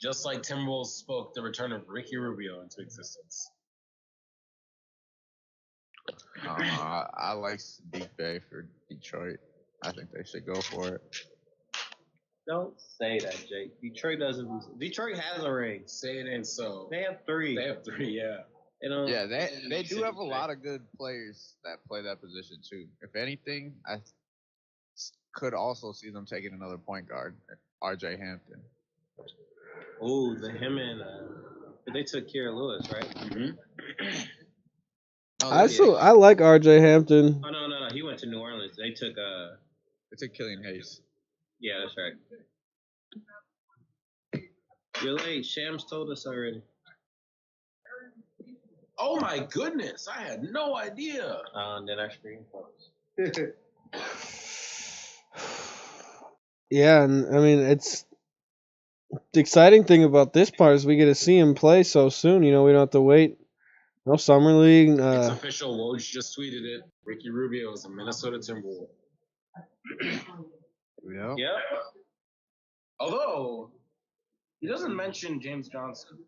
Just like Timberwolves spoke the return of Ricky Rubio into existence. I like Sadiq Bey for Detroit. I think they should go for it. Don't say that, Jake. Detroit doesn't. Detroit has a ring. Say it ain't so. They have 3. They have 3, yeah. Yeah, they do have a lot of good players that play that position too. If anything, I could also see them taking another point guard, R.J. Hampton. Oh, they took Kira Lewis, right? Mm-hmm. I like R.J. Hampton. Oh no, he went to New Orleans. They took Killian Hayes. Yeah, that's right. You're late. Shams told us already. Oh my goodness, I had no idea. And then our screen froze. Yeah, and I mean it's the exciting thing about this part is we get to see him play so soon. You know, we don't have to wait. No summer league. It's official. Woj just tweeted it. Ricky Rubio is a Minnesota Timberwolves. Yep. Although he doesn't mention James Johnson.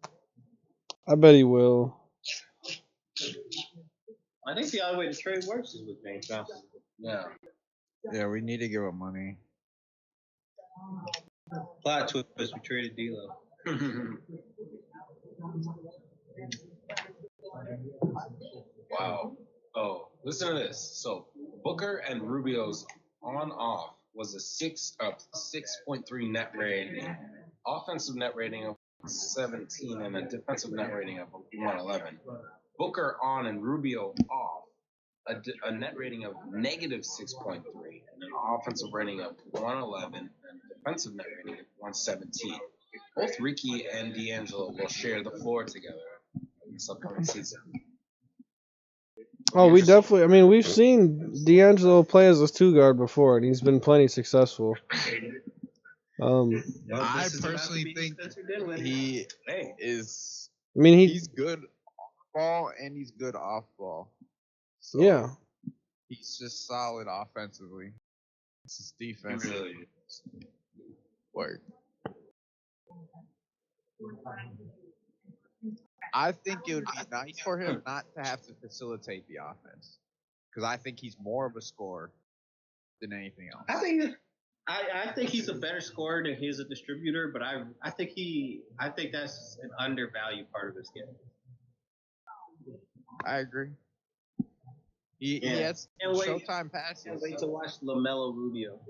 I bet he will. I think the only way the trade works is with James Johnson. Yeah. Yeah, we need to give him money. Plot twist: we traded D'Lo. Wow. Oh, listen to this. So Booker and Rubio's on-off was a 6.3 net rating, offensive net rating of 17, and a defensive net rating of 111. Booker on and Rubio off, a net rating of negative 6.3, and an offensive rating of 111, and a defensive net rating of 117. Both Ricky and D'Angelo will share the floor together in this upcoming season. Oh, we definitely. I mean, we've seen D'Angelo play as a 2 guard before, and he's been plenty successful. I personally think he is. I mean, he's good ball and he's good off ball. So yeah, he's just solid offensively. It's his defense. Really work. I think it would be nice for him not to have to facilitate the offense, because I think he's more of a scorer than anything else. I think he's a better scorer than he's a distributor, but I think that's an undervalued part of his game. I agree. He has Showtime passes. Can't wait to watch LaMelo Rubio.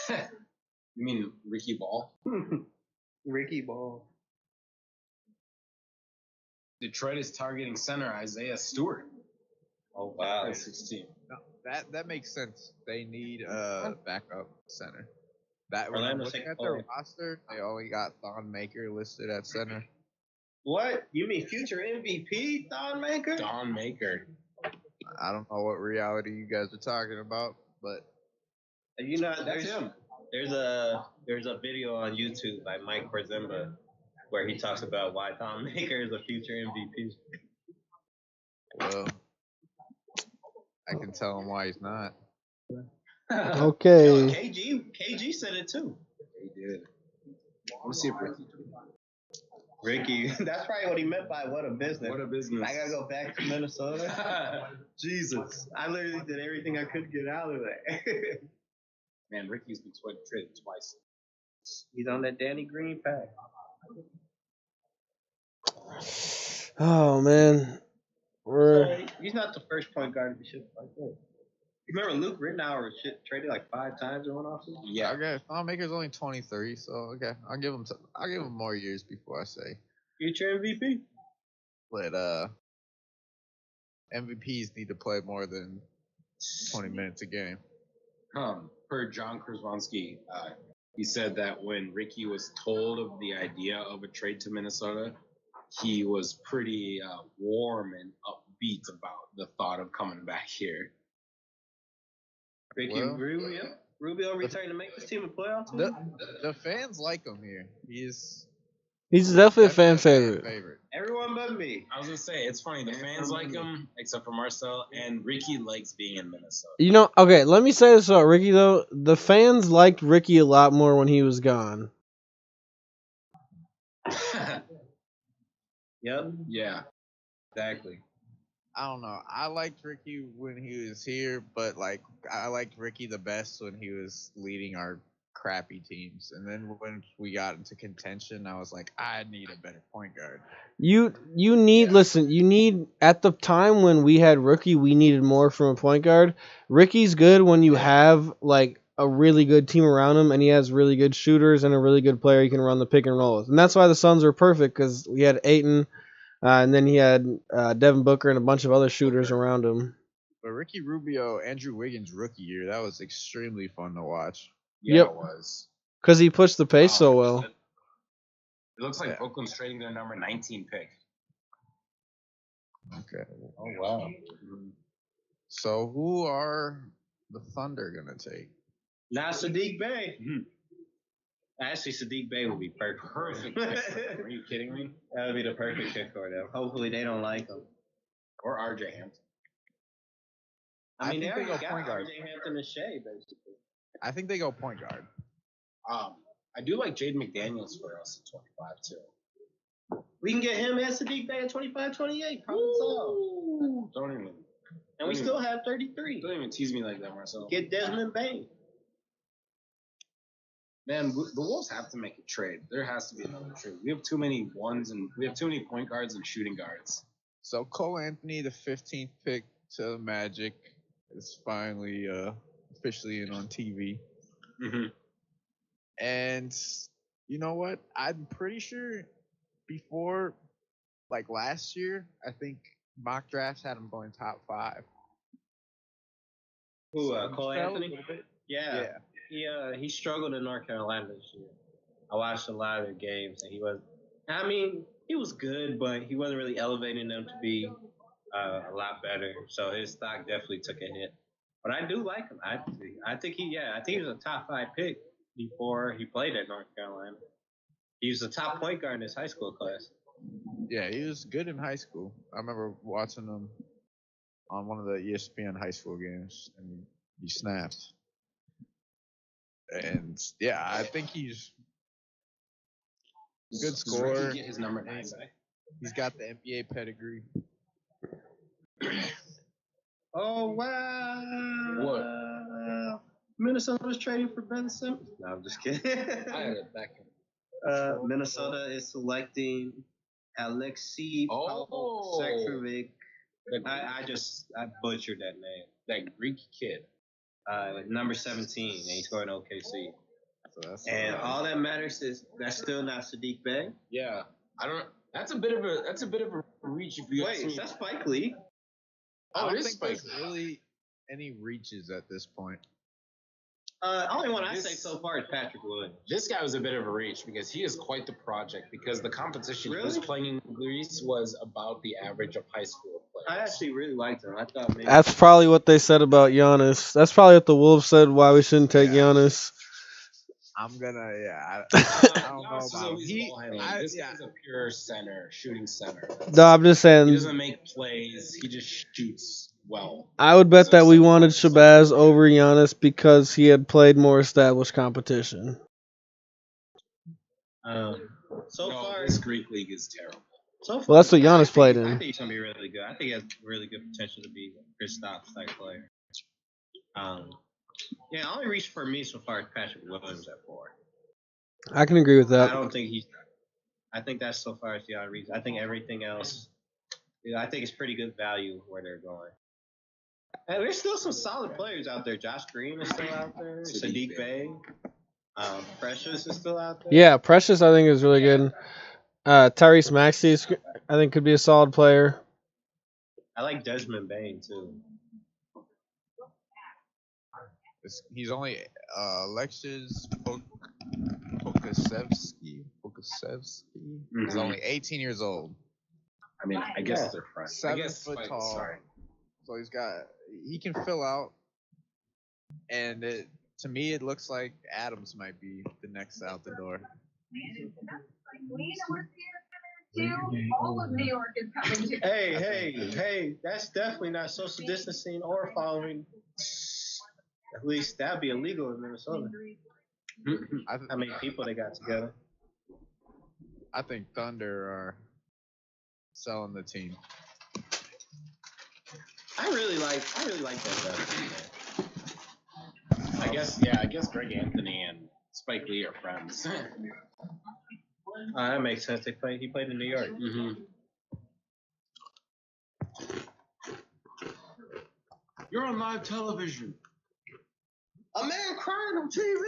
You mean Ricky Ball? Ricky Ball. Detroit is targeting center Isaiah Stewart. Oh wow. 16. No, that makes sense. They need a backup center. When I'm Orlando looking at their roster, they only got Thon Maker listed at center. What? You mean future MVP Thon Maker? Thon Maker. I don't know what reality you guys are talking about, but you know, there's a video on YouTube by Mike Korzemba where he talks about why Thon Maker is a future MVP. Well, I can tell him why he's not. Okay. No, KG said it too. He did. Let's see if Ricky, that's probably what he meant by what a business. What a business. I gotta go back to Minnesota. Jesus. I literally did everything I could get out of there. Man, Ricky's been traded twice. He's on that Danny Green pack. Oh man. He's not the first point guard to be shit like that. You remember Luke Rittenauer was traded like 5 times in one offseason? Yeah. Okay. Thon Maker's only 23, so okay. I'll give him more years before I say future MVP. But MVPs need to play more than 20 minutes a game. Per John Krzyzewski, he said that when Ricky was told of the idea of a trade to Minnesota, he was pretty warm and upbeat about the thought of coming back here. Ricky Rubio returning to make this team a playoff team? The fans like him here. He's definitely a fan favorite. Everyone but me. I was going to say, it's funny. The fans like him, except for Marcel, and Ricky likes being in Minnesota. You know, okay, let me say this about Ricky, though. The fans liked Ricky a lot more when he was gone. Yep. Yeah. Exactly. I don't know. I liked Ricky when he was here, but I liked Ricky the best when he was leading our crappy teams. And then when we got into contention, I was like, I need a better point guard. You need at the time when we had Ricky, we needed more from a point guard. Ricky's good when you have like a really good team around him and he has really good shooters and a really good player he can run the pick and roll with. And that's why the Suns were perfect, because we had Ayton, and then he had Devin Booker and a bunch of other shooters around him. But Ricky Rubio, Andrew Wiggins' rookie year, that was extremely fun to watch. Yeah, it was. Because he pushed the pace so well. It looks like Brooklyn's trading their number 19 pick. Okay. Oh, wow. So who are the Thunder going to take? Not Sadiq Bey. Actually, Sadiq Bey would be perfect. Are you kidding me? That would be the perfect pick for them. Hopefully they don't like him. Or RJ Hampton. I mean, they already got point guard. RJ Hampton and Shea, basically. I think they go point guard. I do like Jaden McDaniels for us at 25, too. We can get him and Sadiq Bey at 25, 28. Problem solved. Don't even. And we still have 33. Don't even tease me like that, Marcel. Get Desmond Bain. Man, the Wolves have to make a trade. There has to be another trade. We have too many ones, and we have too many point guards and shooting guards. So Cole Anthony, the 15th pick to the Magic, is finally officially in on TV. Mm-hmm. And you know what? I'm pretty sure before, like last year, I think mock drafts had him going top 5. Who, Cole Anthony? Yeah. He struggled in North Carolina this year. I watched a lot of their games, and he was good, but he wasn't really elevating them to be a lot better. So his stock definitely took a hit. But I do like him. I think he was a top 5 pick before he played at North Carolina. He was a top point guard in his high school class. Yeah, he was good in high school. I remember watching him on one of the ESPN high school games, and he snapped. And yeah, I think he's a good scorer. Get his number 9 back. He's got the NBA pedigree. Oh wow! What? Minnesota's trading for Ben Simmons. No, I'm just kidding. I had it back. Minnesota is selecting Alexei Sektovic I butchered that name. That Greek kid. Number 17, and he scored in OKC. So and all that matters is that's still not Sadiq Bey. Yeah, I don't. That's a bit of a reach if you ask me. Wait, that's Spike Lee. I don't think there's really any reaches at this point. Only one I say so far is Patrick Williams. This guy was a bit of a reach because he is quite the project because the competition he was playing in Greece was about the average of high school players. I actually really liked him. I thought maybe That's probably what they said about Giannis. That's probably what the Wolves said why we shouldn't take Giannis. I'm gonna, I don't know about This guy's a pure center, shooting center. No, I'm just saying. He doesn't make plays. He just shoots well. I would bet that we wanted Shabazz over Giannis because he had played more established competition. So far, this Greek league is terrible. So far, well, that's what Giannis played in. I think he's gonna be really good. I think he has really good potential to be a Kristaps type player. Yeah, only reach for me so far is Patrick Williams at 4. I can agree with that. I don't think he's. I think that's so far as the only reason. I think everything else. I think it's pretty good value where they're going. And there's still some solid players out there. Josh Green is still out there. Sadiq Bey. Precious is still out there. Yeah, Precious I think is really good. Tyrese Maxey I think could be a solid player. I like Desmond Bain too. He's only Alexis Pokasevsky. He's only 18 years old. I mean, I guess they're friends. 7 foot tall. Sorry. So he can fill out, and to me it looks like Adams might be the next out the door. All of New York is coming to. Hey! That's definitely not social distancing or following. At least that'd be illegal in Minnesota. How many people they got together? I think Thunder are selling the team. I really like that guy. I guess Greg Anthony and Spike Lee are friends. That makes sense. He played in New York. Mm-hmm. You're on live television. A man crying on TV.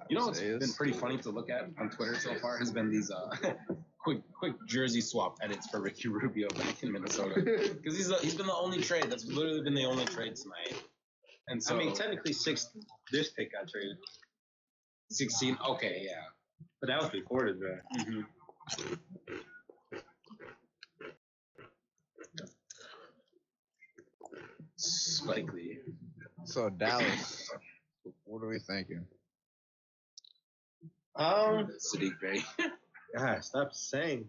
You know what's been pretty funny to look at on Twitter so far has been these quick jersey swap edits for Ricky Rubio back in Minnesota because he's been the only trade that's literally been the only trade tonight. And so I mean, technically this pick got traded. 16. Okay, yeah, but that was before the draft. Mm-hmm. Spike Lee. So Dallas, what are we thinking? Sadiq Bey. God, stop saying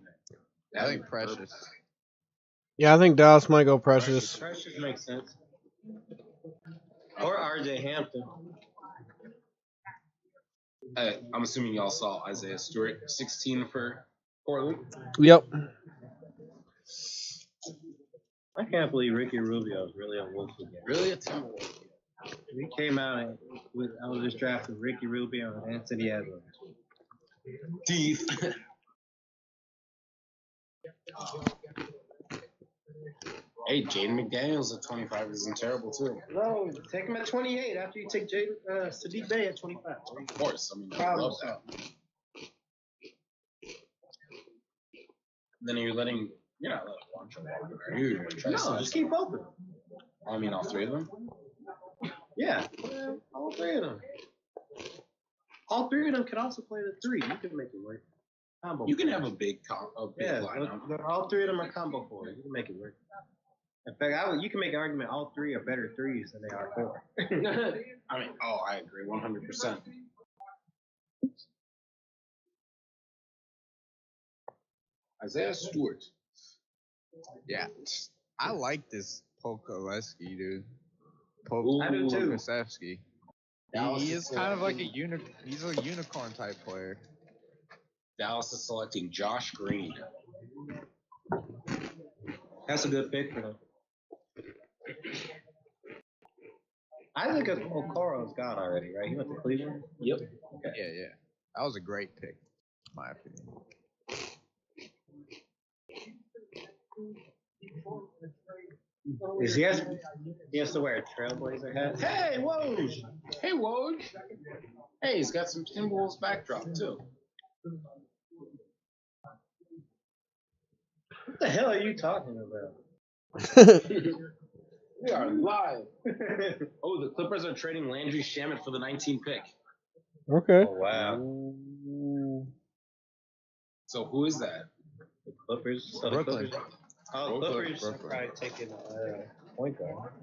that. I think Precious. Yeah, I think Dallas might go Precious. Precious makes sense. Or RJ Hampton. I'm assuming y'all saw Isaiah Stewart, 16 for Portland. Yep. I can't believe Ricky Rubio is really a Wolves again. Really a team. We came out I was just drafting Ricky Rubio and Anthony Edwards. Teeth. Hey, Jaden McDaniels at 25 isn't terrible too. No, take him at 28 after you take Sadiq Bey at 25. Of course, I mean I love that. Then you're not letting Juancho walk, are you? No, just keep open. I mean, all 3 of them. Yeah, all 3 of them. All 3 of them can also play the 3. You can make it work. Combo. You can have a big lineup. All 3 of them are combo 4. You can make it work. In fact, you can make an argument all 3 are better 3s than they are 4. I mean, I agree 100%. Isaiah Stewart. Yeah, I like this Pokolevsky, dude. I do too. Pokasevsky. He is kind of like he's a unicorn type player. Dallas is selecting Josh Green. That's a good pick for them. I think Okoro's gone already, right? He went to Cleveland. Yep. Okay. Yeah. That was a great pick. My opinion. He has to wear a Trailblazer hat. Hey, Woj! Hey, Woj. Hey, he's got some Timberwolves backdrop too. What the hell are you talking about? We are live. Oh, the Clippers are trading Landry Shamet for the 19 pick. Okay. Oh, wow. So who is that? The Clippers. So Brooklyn. The Clippers. Oh, Clippers are probably taking point guard.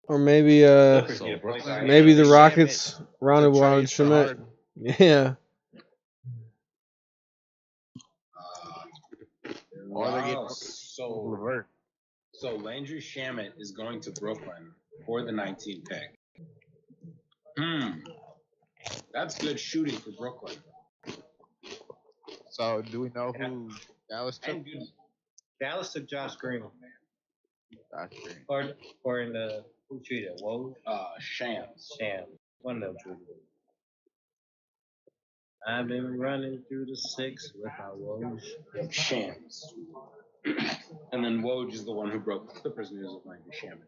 Or maybe Clippers need a point guard. maybe the Shamet Rockets rounded to one trade for Shemet. Harden. Yeah. Or they get so Landry Shamet is going to Brooklyn for the 19 pick. That's good shooting for Brooklyn. So do we know who Dallas took? Dallas took Josh Green. Josh Green. Or in the who treated Woj? Shams. One of them treated. I've been running through the six with my Woj. Shams. And then Woj is the one who broke the Clippers news of Landry Shamet.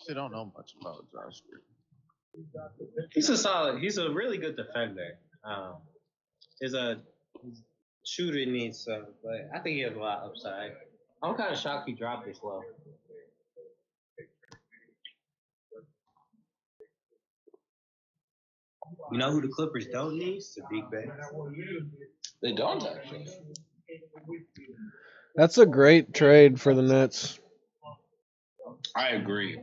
I don't know much about Josh Green. He's a really good defender. His shooter needs some, but I think he has a lot of upside. I'm kind of shocked he dropped this low. You know who the Clippers don't need? Sadiq Bey. They don't actually. That's a great trade for the Nets. I agree.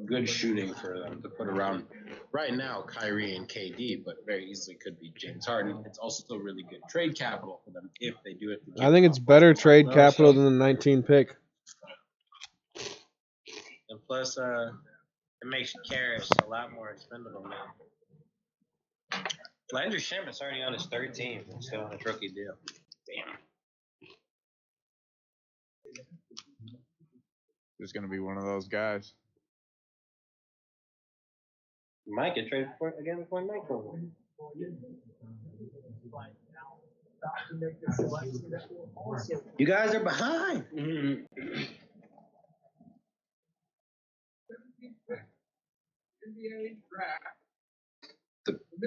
Good shooting for them to put around right now Kyrie and KD, but very easily could be James Harden. It's also still really good trade capital for them if they do it. I think it's better trade capital than the 19 pick. And plus, it makes Karras a lot more expendable now. Landry Shamet's already on his third team and still on his rookie deal. Damn. Just gonna be one of those guys. You might get traded again before night comes. You guys are behind.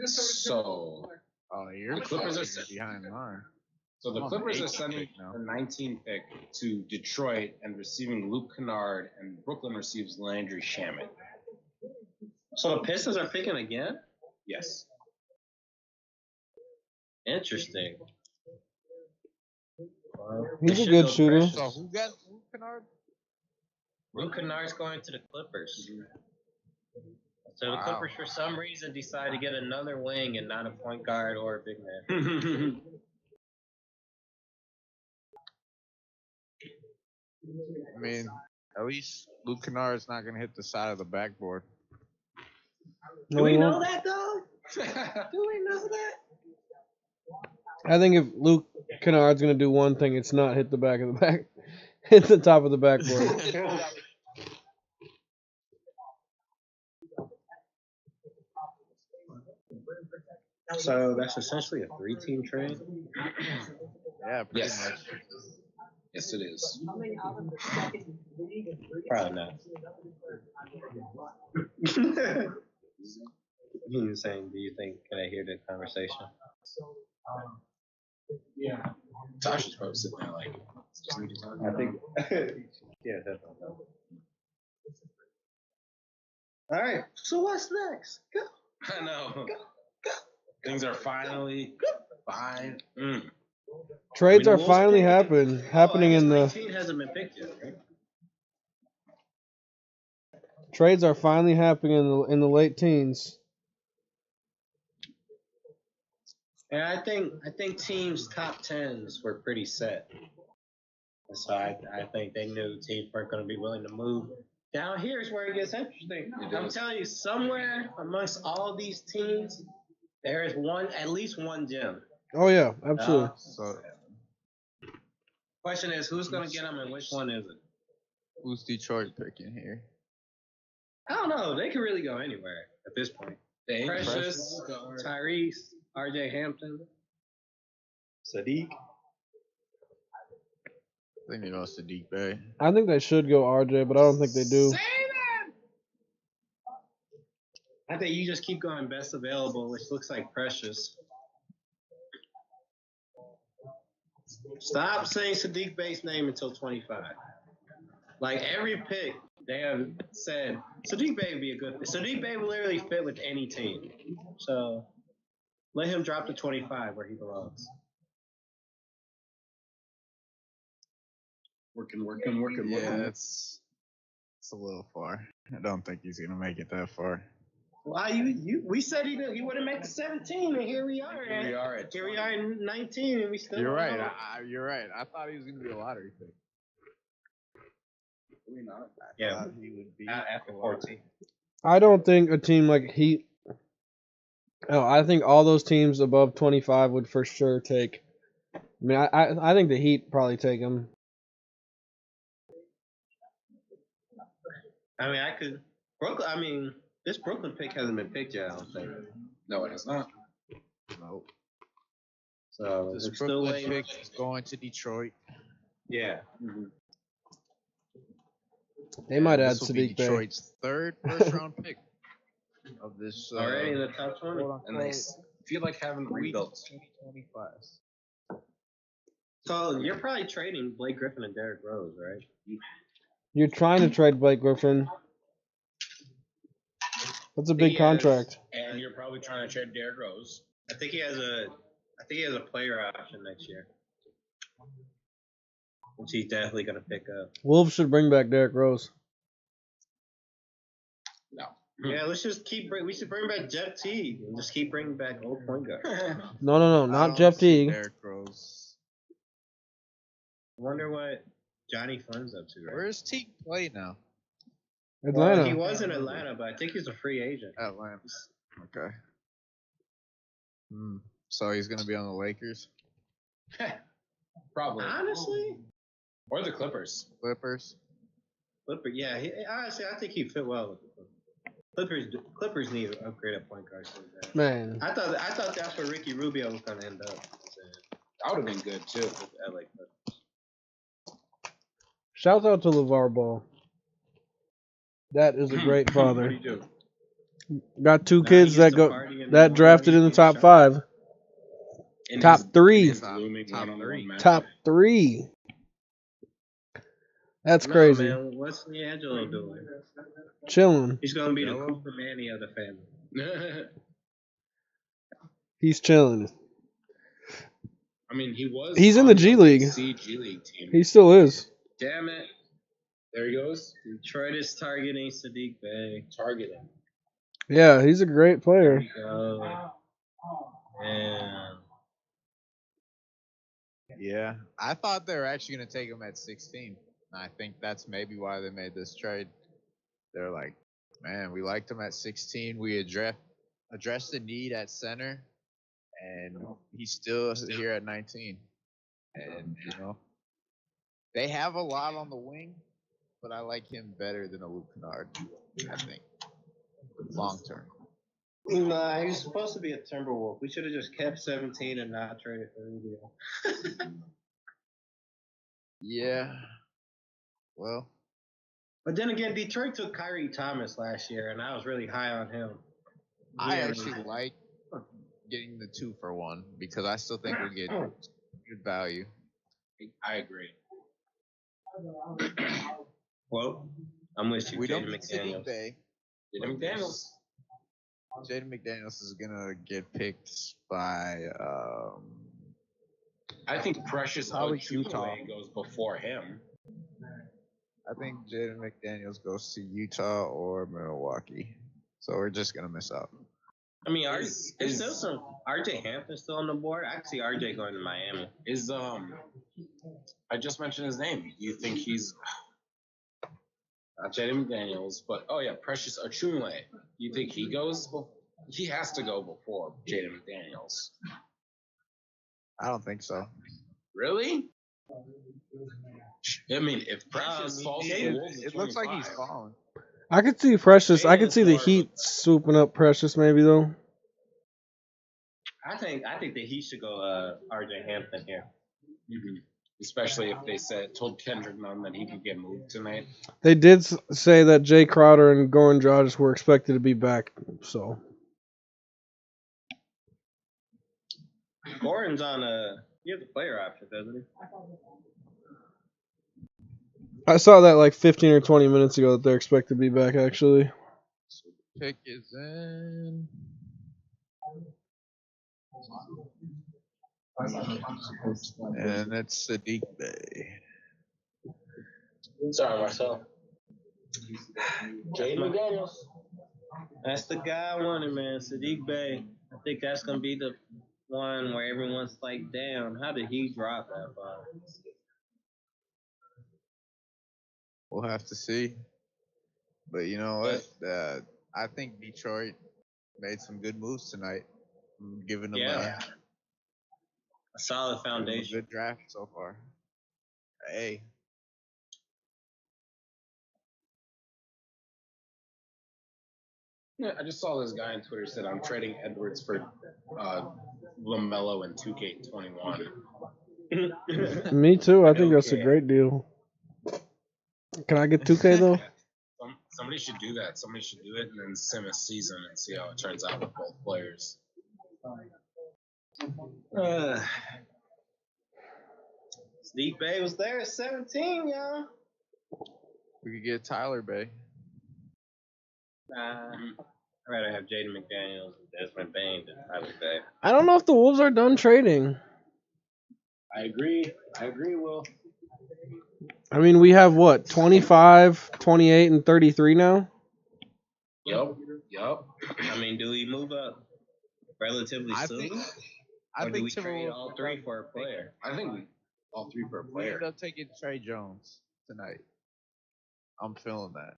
So, the Clippers are behind mine. So the Clippers are sending the 19 pick to Detroit and receiving Luke Kennard, and Brooklyn receives Landry Shamet. So the Pistons are picking again? Yes. Interesting. He's a good shooter. So who got Luke Kennard? Luke Kennard's going to the Clippers. So the Clippers, for some reason, decide to get another wing and not a point guard or a big man. I mean, at least Luke Kennard is not going to hit the side of the backboard. Do we know that, though? Do we know that? I think if Luke Kennard's going to do one thing, it's not hit the back of the back, hit the top of the backboard. So that's essentially a 3-team trade? Yeah, pretty much. Yes, it is. Probably not. He was saying, do you think, can I hear the conversation? Yeah. Tasha's probably sitting there like, I think, yeah, definitely. All right, so what's next? Go. I know. Things are finally fine. Trades are finally happening in the. Hasn't been picked yet, right? Trades are finally happening in the late teens. And I think teams' top tens were pretty set. So I think they knew teams weren't going to be willing to move. Down here's where it gets interesting. I'm telling you, somewhere amongst all these teams, there is at least one gem. Oh yeah, absolutely. So, question is, who's going to get them and which one is it? Who's Detroit picking here? I don't know. They could really go anywhere at this point. Precious, Tyrese, RJ Hampton, Sadiq. I think they go Sadiq Bey. I think they should go RJ, but I don't think they do. I think you just keep going best available, which looks like Precious. Stop saying Sadiq Bey's name until 25. Like every pick, they have said Sadiq Bey would be a good fit. Sadiq Bey will literally fit with any team. So let him drop to 25 where he belongs. Working. Yeah, it's a little far. I don't think he's gonna make it that far. Why we said he wouldn't make the 17, and here we are. Here we are in 19, and we still. You're right. You're right. I thought he was gonna be a lottery pick. Yeah, he would be after 14. I don't think a team like Heat. Oh, I think all those teams above 25 would for sure take. I mean, I think the Heat probably take him. I mean, I could. Brooklyn. I mean, this Brooklyn pick hasn't been picked yet. I don't think. No, it has not. Nope. So This still Brooklyn waiting. pick is going to Detroit. Yeah. Mm-hmm. They might add This will be Sadiq Bey. Detroit's third first-round pick of this. Already in the top 20. And they feel like having rebuilt. 2025. So you're probably trading Blake Griffin and Derrick Rose, right? You're trying to trade Blake Griffin. That's a big contract. And you're probably trying to trade Derrick Rose. I think he has a player option next year, which he's definitely gonna pick up. Wolves should bring back Derrick Rose. No. Yeah, we should bring back Jeff Teague and just keep bringing back old point guard. No, not Jeff Teague. Derrick Rose. I wonder what Johnny Flynn's up to. Right? Where's Teague play now? Atlanta. Well, he was in Atlanta, but I think he's a free agent. Atlanta. Okay. So he's gonna be on the Lakers. Probably. Honestly, Or the Clippers. Clippers. Yeah. Honestly, I think he'd fit well with the Clippers. Clippers need to upgrade a point guard so bad. Man. I thought that's where Ricky Rubio was gonna end up. That would have been good too. With LA Clippers. Shout out to LeVar Ball. That is a great What father. do you do? Got two Nah, kids he gets that to go party in that the drafted in the morning, top shot. 5. In Top his- 3. in his looming Top one-on-one 3. matchup. Top 3. That's No, crazy. man, what's D'Angelo doing? Chilling. He's gonna be the Yellow? Cooper Manny of the family. He's chilling. I mean, he was. He's in on the G League. G League team. He still is. Damn it. There he goes. Detroit is targeting Sadiq Bey. Targeting. Yeah, he's a great player. And Yeah, I thought they were actually gonna take him at 16. And I think that's maybe why they made this trade. They're like, man, we liked him at 16. We addressed the need at center, and he's still here at 19. And they have a lot on the wing, but I like him better than a Luke Kennard. I think long term. nah, he was supposed to be a Timberwolf. We should have just kept 17 and not traded for Rubio. Yeah. Well, But then again, Detroit took Kyrie Thomas last year, and I was really high on him. I actually like getting the 2-for-1 because I still think we'll get good value. I agree. Well, I'm with you, We don't Jaden get Sadiq McDaniels. Bey. Jaden McDaniels. Jaden McDaniels is gonna get picked by I think Precious Probably Utah. Ochumele goes before him. I think Jaden McDaniels goes to Utah or Milwaukee. So we're just gonna miss out. I mean, there's still some RJ Hampton still on the board. I can see RJ going to Miami. Is I just mentioned his name. You think he's not Jaden McDaniels, but Precious Achumele. You think he goes? He has to go before Jaden McDaniels. I don't think so. Really? I mean, if Precious falls to the Wolves, It looks like he's falling. I could see Precious. I could see the Heat swooping up Precious maybe though. I think the Heat should go RJ Hampton here. Mm-hmm. Especially if they told Kendrick Nunn that he could get moved tonight. They did say that Jay Crowder and Goran Dragic were expected to be back. So Goran's on he has a player option, doesn't he? I saw that like 15 or 20 minutes ago that they're expected to be back actually. So the pick is in. And that's Sadiq Bey. Sorry, Marcel. Jaden McDaniels. That's the guy I wanted, man. Sadiq Bey. I think that's gonna be the one where everyone's like, "Damn, how did he drop that far?" We'll have to see. But you know what? I think Detroit made some good moves tonight. I'm giving them a solid foundation. A good draft so far. Hey. Yeah, I just saw this guy on Twitter said I'm trading Edwards for LaMelo in 2K21. Me too. I think that's a great deal. Can I get 2K though? Somebody should do that. Somebody should do it and then sim a season and see how it turns out with both players. Sadiq Bey was there at 17, y'all. We could get Tyler Bey. Nah, I'd rather have Jaden McDaniels and Desmond Bain than Tyler Bey. I don't know if the Wolves are done trading. I agree, Will. I mean, we have what, 25, 28, and 33 now? Yep. I mean, do we move up relatively soon? Or do we trade all three for a player? I think all three for a player. We end up taking Trey Jones tonight. I'm feeling that.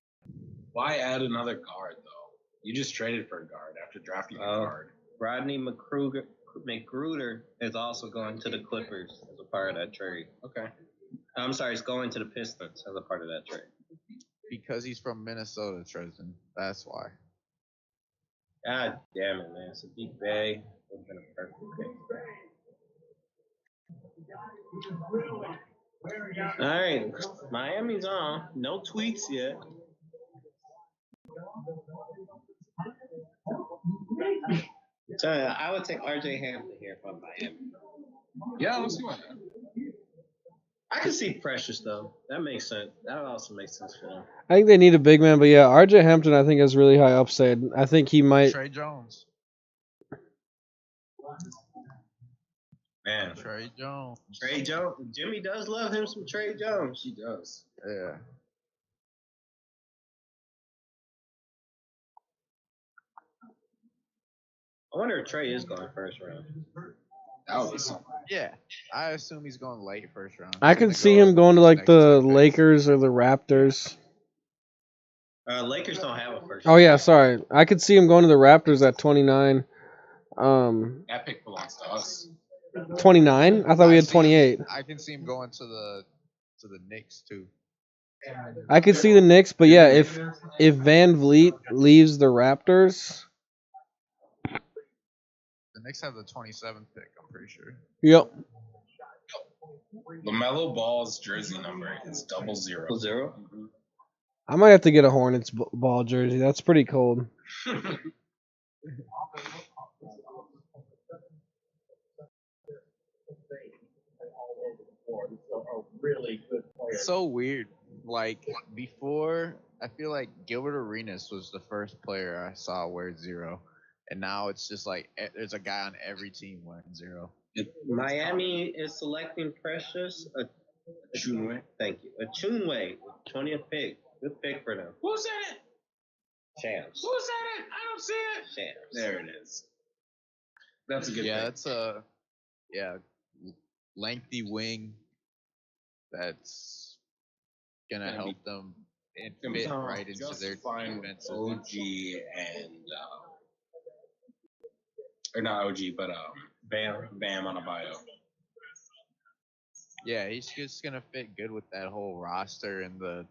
Why add another guard, though? You just traded for a guard after drafting a guard. Rodney McGruder is also going to the Clippers as a part of that trade. Okay. I'm sorry, he's going to the Pistons as a part of that trade. Because he's from Minnesota, Tristan. That's why. God damn it, man. Sadiq Bey would have been a perfect pick. All right, Miami's on. No tweaks yet. So I would take RJ Hampton here from Miami. Yeah, let's see what. I can see Precious though. That makes sense. That also makes sense for them. I think they need a big man, but yeah, RJ Hampton I think has really high upside. I think he might. Trey Jones. Man. Trey Jones. Jimmy does love him some Trey Jones. He does. Yeah. I wonder if Trey is going first round. That would be something. Yeah. I assume he's going late first round. I could see him going to like the Lakers or the Raptors. Lakers don't have a first. Oh yeah, sorry. I could see him going to the Raptors at 29. That pick belongs to us. 29? I thought we had 28. I can see him going to the Knicks too. I could see the Knicks, but yeah, if Van Vliet leaves the Raptors, the Knicks have the 27th pick, I'm pretty sure. Yep. LaMelo Ball's jersey number is 00. 00? Mm-hmm. I might have to get a Hornets ball jersey. That's pretty cold. It's so weird. Like, before, I feel like Gilbert Arenas was the first player I saw wear 0. And now it's just like there's a guy on every team wearing 0. Miami is selecting Precious Achunwe. Thank you. Achunwe, 20th pick. Good pick for them. Who said it? Shams. Who said it? I don't see it. Shams. There it is. That's a good pick. That's a lengthy wing that's gonna help them fit right into their defensive. OG and or not OG, but Bam on a bio. Yeah, he's just gonna fit good with that whole roster and the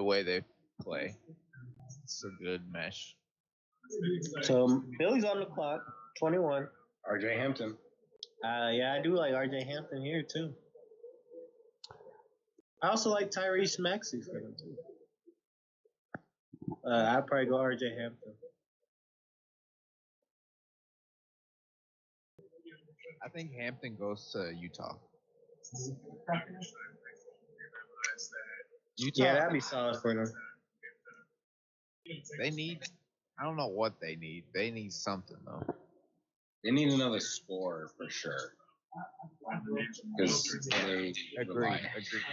way they play. It's a good mesh. So Billy's on the clock, 21. RJ Hampton. Yeah, I do like RJ Hampton here too. I also like Tyrese Maxey for him too. I'd probably go RJ Hampton. I think Hampton goes to Utah. Yeah, that'd be solid for them. They need. I don't know what they need. They need something though. They need another scorer for sure. Because they Agree.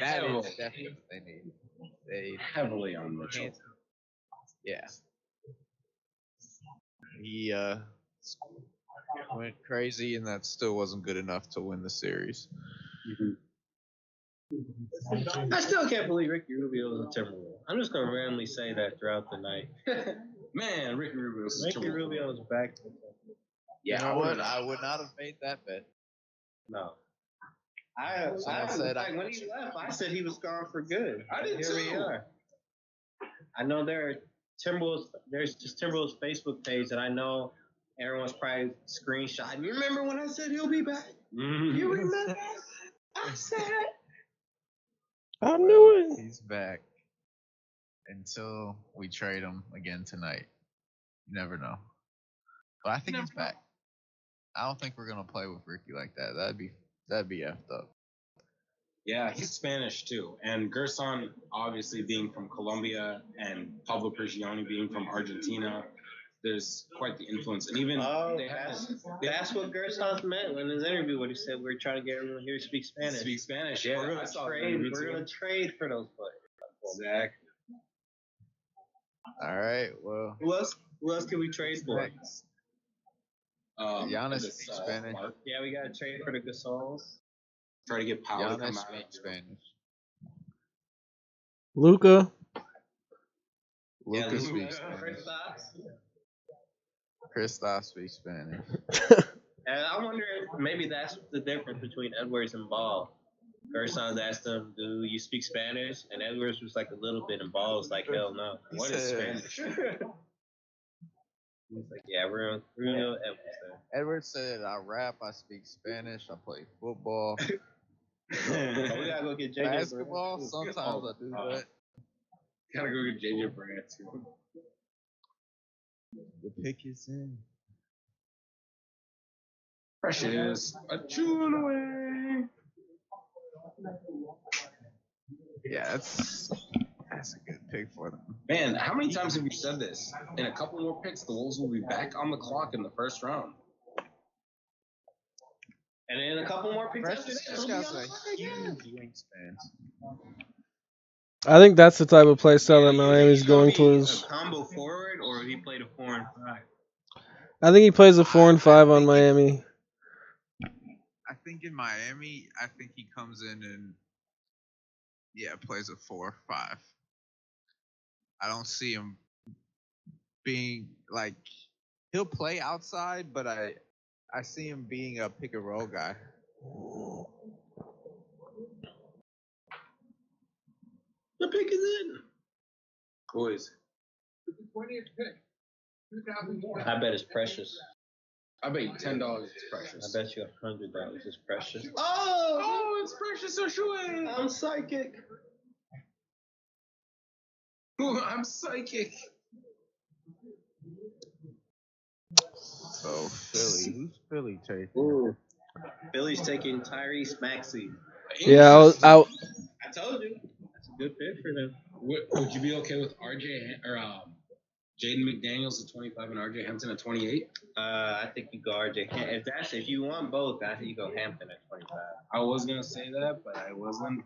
That is definitely what they need. They heavily on Mitchell. Yeah. He went crazy, and that still wasn't good enough to win the series. I still can't believe Ricky Rubio is a Timberwolves. I'm just gonna randomly say that throughout the night. Man, Ricky Rubio is Ricky Rubio is back. Yeah, I would not have made that bet. No. I said when he left, I said he was gone for good. I did Here too. we are. I know there's just Timberwolves Facebook page, and I know everyone's probably screenshotting. You remember when I said he'll be back? Mm-hmm. You remember? I said. I knew it. He's back until we trade him again tonight. You never know. But I think he's back. I don't think we're gonna play with Ricky like that. That'd be effed up. Yeah, he's Spanish too. And Gerson, obviously being from Colombia, and Pablo Prigioni being from Argentina, there's quite the influence. And even that's what Gerson meant in his interview when he said we're trying to get everyone here to speak Spanish. Speak Spanish, yeah. We're gonna trade for those players. Exactly. All right. Well. Who else can we trade for? Giannis speaks Spanish. Yeah, we gotta trade for the Gasols. Try to get Powell to come Giannis out. speaks Spanish. Luka. Luka speaks Spanish. Kristaps speaks Spanish. And I wonder if maybe that's the difference between Edwards and Ball. Gerson's asked him, "Do you speak Spanish?" And Edwards was like a little bit, and Ball was like, "Hell no." What is Spanish? He's like, "Yeah, we're gonna Edwards there." Edwards said, "I rap, I speak Spanish, I play football." We gotta go get JJ basketball. Sometimes I do that. Gotta go get JJ Brand too. The pick is in. Precious. A tune away. Yeah, that's a good pick for them. Man, how many times have you said this? In a couple more picks, the Wolves will be back on the clock in the first round. And then a couple more picks. This guy's a huge wingspan. I think that's the type of play style that Miami's going towards. A combo forward, or he played a 4 and 5. I think he plays a 4 and 5 on Miami. I think in Miami, I think he comes in and plays a 4-5. I don't see him being like he'll play outside, but I see him being a pick and roll guy. The pick is in. Boys. It's the 20th pick. 2001. I bet it's Precious. I bet you $10 it's Precious. I bet you $100 it's Precious. Oh, it's Precious Oshue. I'm psychic. Ooh, I'm psychic. So Philly, who's Philly taking? Ooh. Billy's taking Tyrese Maxey. Yeah, I I told you. That's a good pick for them. Would you be okay with Jaden McDaniels at 25 and RJ Hampton at 28? I think you go RJ. If you want both, I think you go Hampton at 25. I was gonna say that, but I wasn't.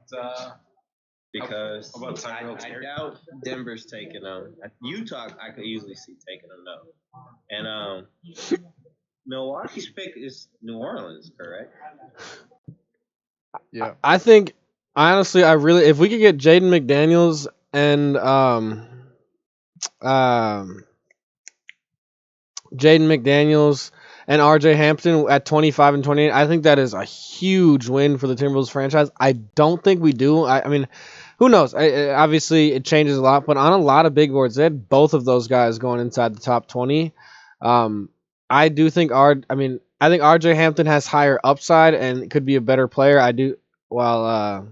Because How about I doubt Denver's taking them. Utah, I could easily see taking them though. And Milwaukee's pick is New Orleans, correct? Yeah. I think honestly, if we could get Jaden McDaniels and Jaden McDaniels and RJ Hampton at 25 and 28, I think that is a huge win for the Timberwolves franchise. I don't think we do. I mean, who knows? Obviously, it changes a lot, but on a lot of big boards, they had both of those guys going inside the top 20. I do think I think RJ Hampton has higher upside and could be a better player. I do. While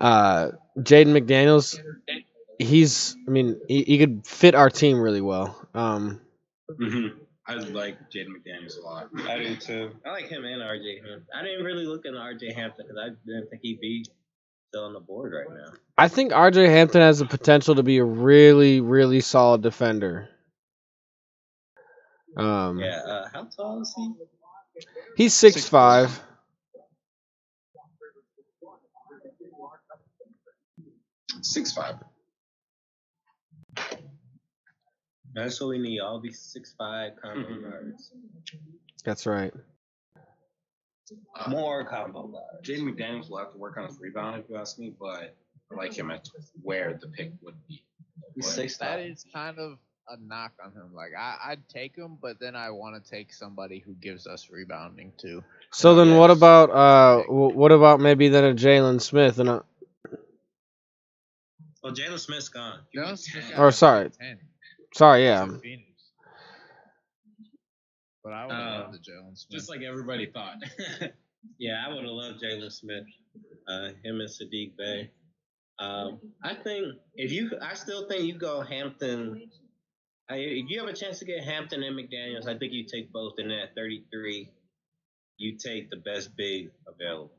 Jaden McDaniels, he could fit our team really well. I like Jaden McDaniels a lot. I do too. I like him and RJ Hampton. I didn't really look into RJ Hampton because I didn't think he'd be still on the board right now. I think RJ Hampton has the potential to be a really, really solid defender. How tall is he? He's 6'5". 6'5". That's what we need. All these 6'5" combo guards. That's right. More combo guards. Jaden McDaniels will have to work on his rebound if you ask me, but I like him at where the pick would be. That is kind of a knock on him. Like I'd take him, but then I want to take somebody who gives us rebounding too. So then, what about maybe then a Jalen Smith and a? Well, Jalen Smith's gone. Sorry, yeah. But I would have loved the Jalen Smith. Just like everybody thought. Yeah, I would have loved Jalen Smith. Him and Sadiq Bey. I still think you go Hampton. If you have a chance to get Hampton and McDaniels, I think you take both. And at 33, you take the best big available.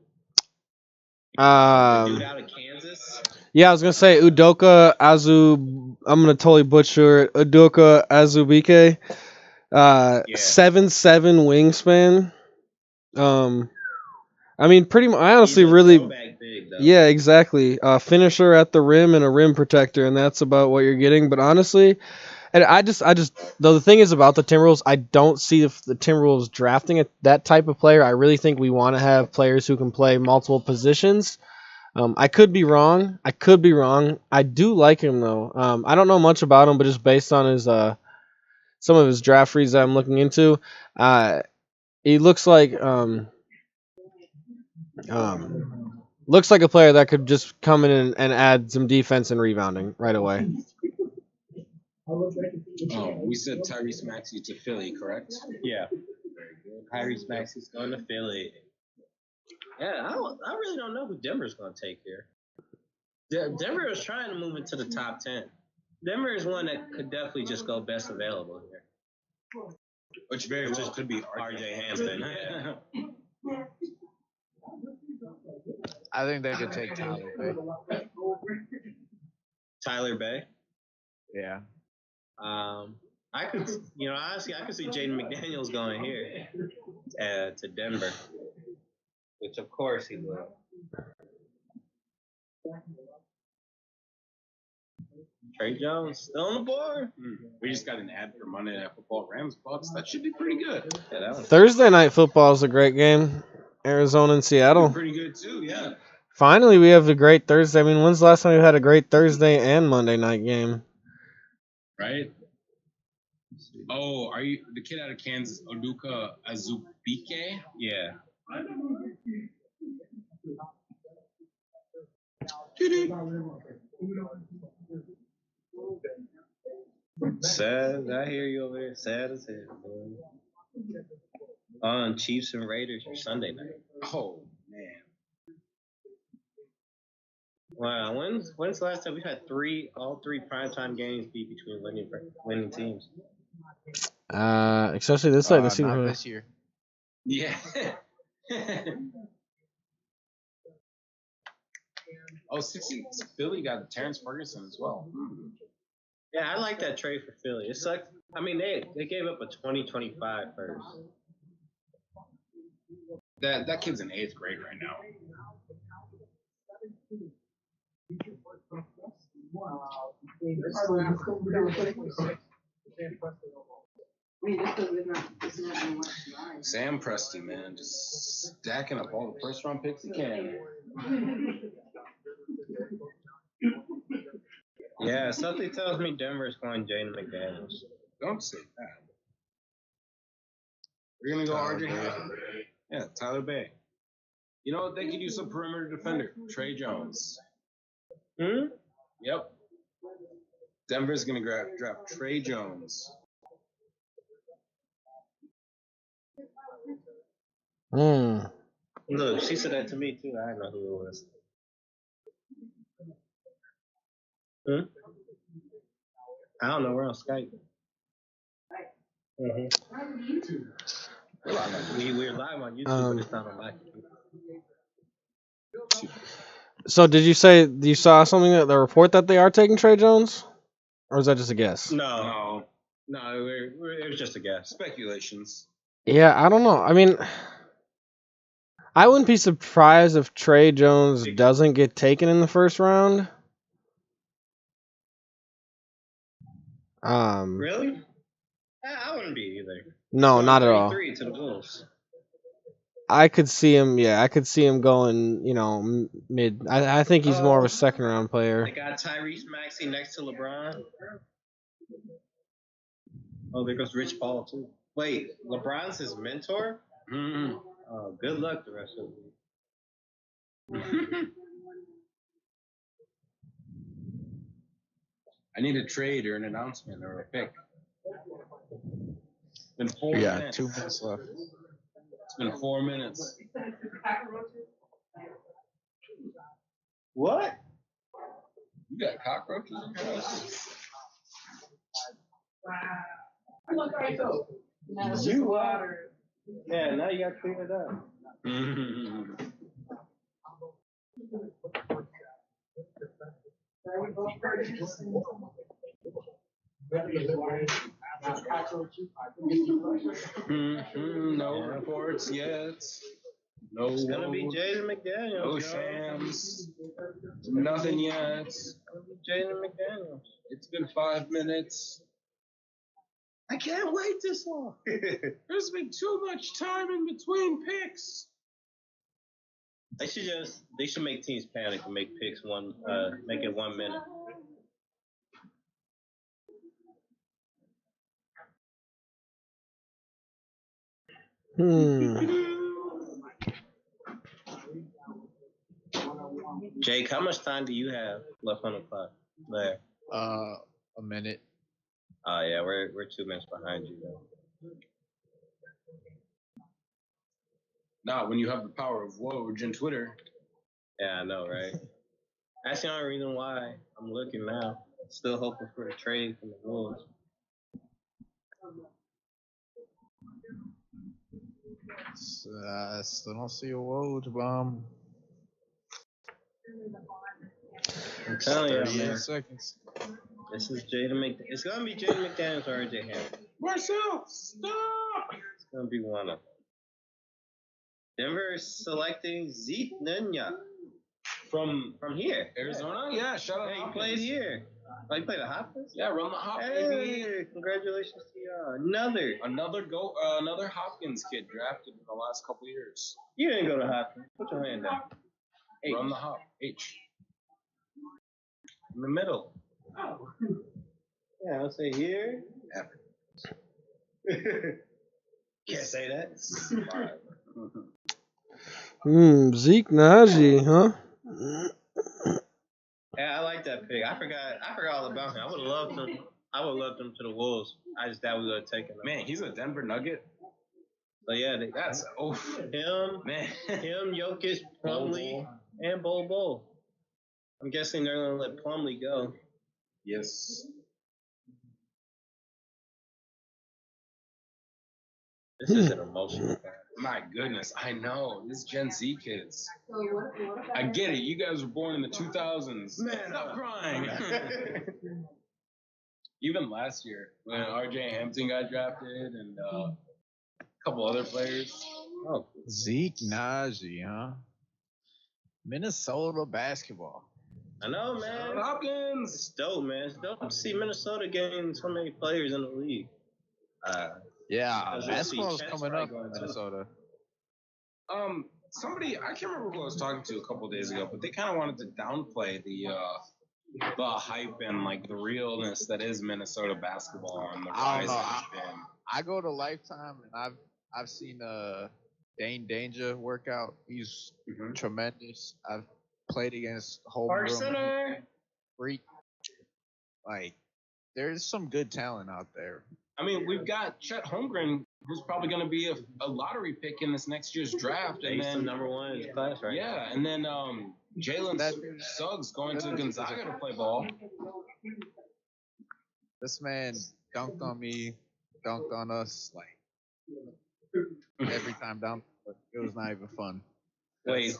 Dude out of Kansas. Yeah, I was gonna say Udoka Azu. I'm gonna totally butcher it. Udoka Azubike. 7'7" wingspan. Pretty much. I honestly really. Big, yeah, exactly. Finisher at the rim and a rim protector, and that's about what you're getting. But honestly, and I just though the thing is about the Timberwolves, I don't see the Timberwolves drafting that type of player. I really think we want to have players who can play multiple positions. I could be wrong. I do like him though. I don't know much about him, but just based on his some of his draft reads that I'm looking into, he looks like a player that could just come in and add some defense and rebounding right away. We said Tyrese Maxey to Philly, correct? Yeah. Tyrese Maxey's going to Philly. Yeah, I really don't know who Denver's going to take here. Denver is trying to move into the top 10. Denver is one that could definitely just go best available here. Which very well could be RJ Hampton. Yeah. I think they could take Tyler Bey. Tyler Bey? Yeah. I could see Jaden McDaniels going here to Denver, which of course he will. Trey Jones still on the board. We just got an ad for Monday Night Football, Rams Bucks. That should be pretty good. Yeah, Thursday Night Football is a great game. Arizona and Seattle. Pretty good too, yeah. Finally, we have a great Thursday. When's the last time we had a great Thursday and Monday night game? Right. Oh, are you the kid out of Kansas, Udoka Azubike? Yeah. Sad. I hear you over there. Sad as hell. On Chiefs and Raiders for Sunday night. Oh man. Wow. When's the last time we had all three primetime games be between winning teams? Especially this side. Not this year. Yeah. Oh, 60. Philly got Terrence Ferguson as well. Yeah, I like that trade for Philly. It sucks. They gave up a 2025 first. That kid's in 8th grade right now. Sam Presti, man, just stacking up all the first-round picks he can. Yeah, something tells me Denver's going Jaden McDaniels. Don't say that. We're gonna go RJ. Yeah, Tyler Bey. You know what? They could use a perimeter defender. Trey Jones. Hmm? Yep. Denver's going to draft Trey Jones. Look, she said that to me too. I didn't know who it was. I don't know. We're on Skype. We're live on YouTube, but it's not on live. So did you say you saw something that the report that they are taking Trey Jones, or is that just a guess? No. It was just a guess. Speculations. Yeah, I don't know. I mean, I wouldn't be surprised if Trey Jones doesn't get taken in the first round. Really? I wouldn't be either. No, not at all. 3 to the Bulls. I could see him. Yeah, I could see him going. Mid. I think he's more of a second round player. They got Tyrese Maxey next to LeBron. Oh, there goes Rich Paul too. Wait, LeBron's his mentor? Mm-hmm. Oh, good luck the rest of the week. I need a trade or an announcement or a pick. It's been 4 minutes. Yeah, 2 minutes left. It's been 4 minutes. What? You got cockroaches in your house? You are. Yeah, now you got to clean it up. No reports yet. No. It's gonna be Jaden McDaniels. No shams. Nothing yet. It's gonna be Jaden McDaniels. It's been 5 minutes. I can't wait this long. There's been too much time in between picks. They should make teams panic and make picks make it 1 minute. Jake, how much time do you have left on the clock? There. A minute. Oh yeah, we're 2 minutes behind you though. Not when you have the power of Woj and Twitter. Yeah, I know, right? That's the only reason why I'm looking now. Still hoping for a trade from the Wolves. Still don't see a Woj bomb. I'm telling you, 38 man. seconds. This is Jaden McDaniels. It's gonna be Jaden McDaniels or RJ Hampton. Marcel, stop! It's gonna be one of them. Denver is selecting Zeke Nunya from here. Arizona? Yeah, shout out. Hey, he played here. Oh, he played at Hopkins? Yeah, run the Hop, Hey, baby. congratulations to y'all. Another Hopkins kid drafted in the last couple years. You didn't go to Hopkins. Put your hand down. H. Run the Hop. H. In the middle. Oh. Yeah, I'll say here. F. Can't say that. Zeke Najee, huh? Yeah, I like that pick. I forgot all about him. I would have loved him to the Wolves. I just doubt we would have taken him. Man, he's a Denver Nugget. So yeah, That's him, man. him, Jokic, Plumlee, and Bol. I'm guessing they're gonna let Plumlee go. Yes. This is an emotional part. My goodness, I know. This Gen Z kids. I get it. You guys were born in the 2000s. Man, stop crying. Even last year when RJ Hampton got drafted and a couple other players. Oh, Zeke Najee, huh? Minnesota basketball. I know, man. Hopkins. It's dope, man. It's dope to see Minnesota getting so many players in the league. Yeah, basketball is coming up in Minnesota. Somebody, I can't remember who I was talking to a couple days ago, but they kind of wanted to downplay the hype and like the realness that is Minnesota basketball and the rise that it's been. I go to Lifetime and I've seen Dane Danger workout. He's tremendous. I've played against Park homegrown Center. freak. Like, there's some good talent out there. I mean, we've got Chet Holmgren, who's probably going to be a lottery pick in this next year's draft. And He's then the #1 in his class right now. yeah, and then Jalen Suggs going to Gonzaga to play ball. This man dunked on me, dunked on us, like every time down. But it was not even fun. Wait,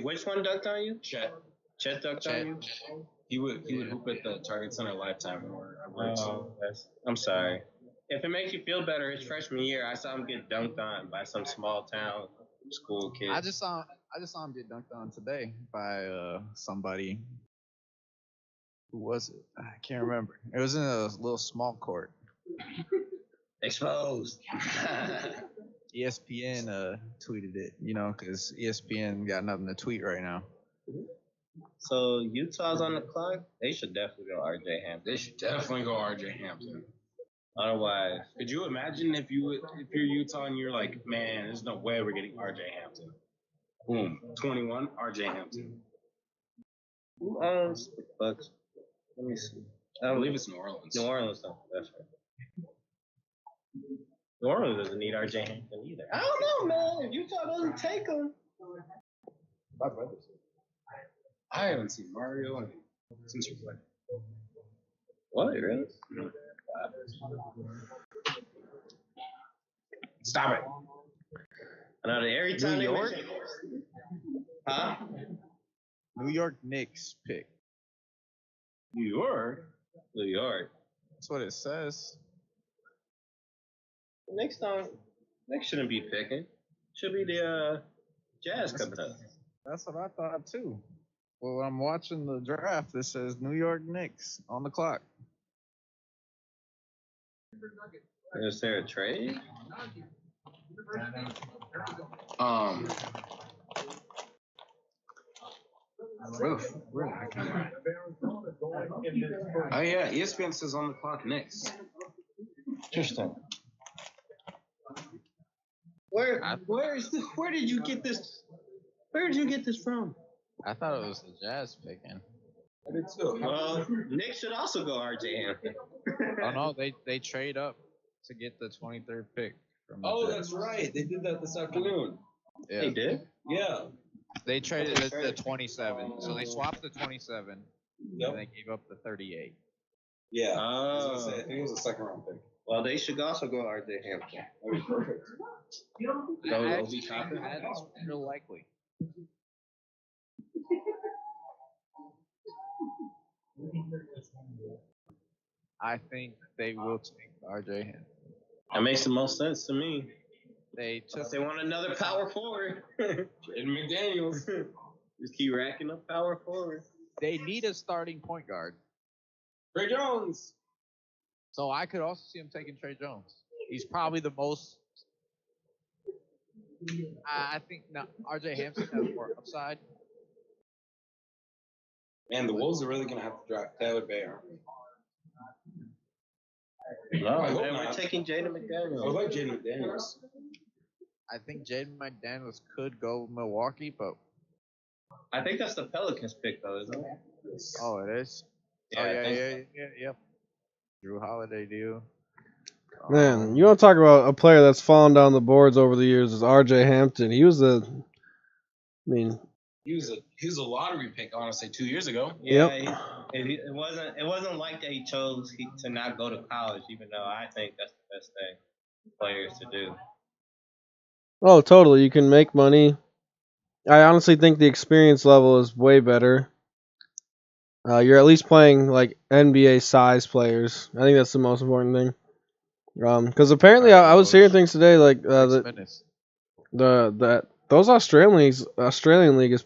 which one dunked on you? Chet. Chet dunked on you? He would hoop at the Target Center Lifetime or I'm sorry. If it makes you feel better, his freshman year, I saw him get dunked on by some small town school kid. I just saw him get dunked on today by somebody. Who was it? I can't remember. It was in a little small court. Exposed. ESPN tweeted it, because ESPN got nothing to tweet right now. So Utah's on the clock. They should definitely go RJ Hampton. They should definitely go RJ Hampton. Otherwise, could you imagine if you're Utah and you're like, man, there's no way we're getting RJ Hampton. Boom, 21, RJ Hampton. Who owns the Bucks? Let me see. I believe it's New Orleans. New Orleans, though. That's right. New Orleans doesn't need RJ Hampton either. I don't know, man. If Utah doesn't take him. I haven't seen Mario since you played. What, really? No. Stop it. Another every time New York? Huh? New York Knicks pick. New York? New York. That's what it says. Next shouldn't be picking. Should be the Jazz coming up. That's what I thought too. Well, when I'm watching the draft, it says New York Knicks on the clock. Is there a trade? Oh yeah, ESPN says on the clock Knicks. Interesting. Where did you get this? Where did you get this from? I thought it was the Jazz picking. I did too. Well, Knicks should also go RJ Hampton. Oh no, they trade up to get the 23rd pick. From the Oh, Jazz. that's right. They did that this afternoon. Yeah. They did? Yeah. They traded the 27, so they swapped the 27, and they gave up the 38. Yeah. Oh. I think it was a second round pick. Well, they should also go RJ Hampton. That'd be perfect. That's real likely. I think they will take RJ Hampton. That makes the most sense to me. They want another power forward. Jaden McDaniels. Just keep racking up power forward. They need a starting point guard. Trey Jones. So I could also see him taking Trey Jones. He's probably the most. I think RJ Hampton has more upside. Man, the Wolves are really gonna have to draft Taylor Bay, aren't they? No, man, we're taking Jaden McDaniels. I like Jaden McDaniels. I think Jaden McDaniels could go Milwaukee, but I think that's the Pelicans pick, though, isn't it? oh, it is. Yeah, Yep. Drew Holiday deal. Man, you want to talk about a player that's fallen down the boards over the years is RJ Hampton. He was he was a lottery pick, honestly, 2 years ago. Yeah, it wasn't like that he chose to not go to college, even though I think that's the best thing for players to do. Oh, totally. You can make money. I honestly think the experience level is way better. You're at least playing like NBA size players. I think that's the most important thing. Because apparently I was hearing things today like those Australian league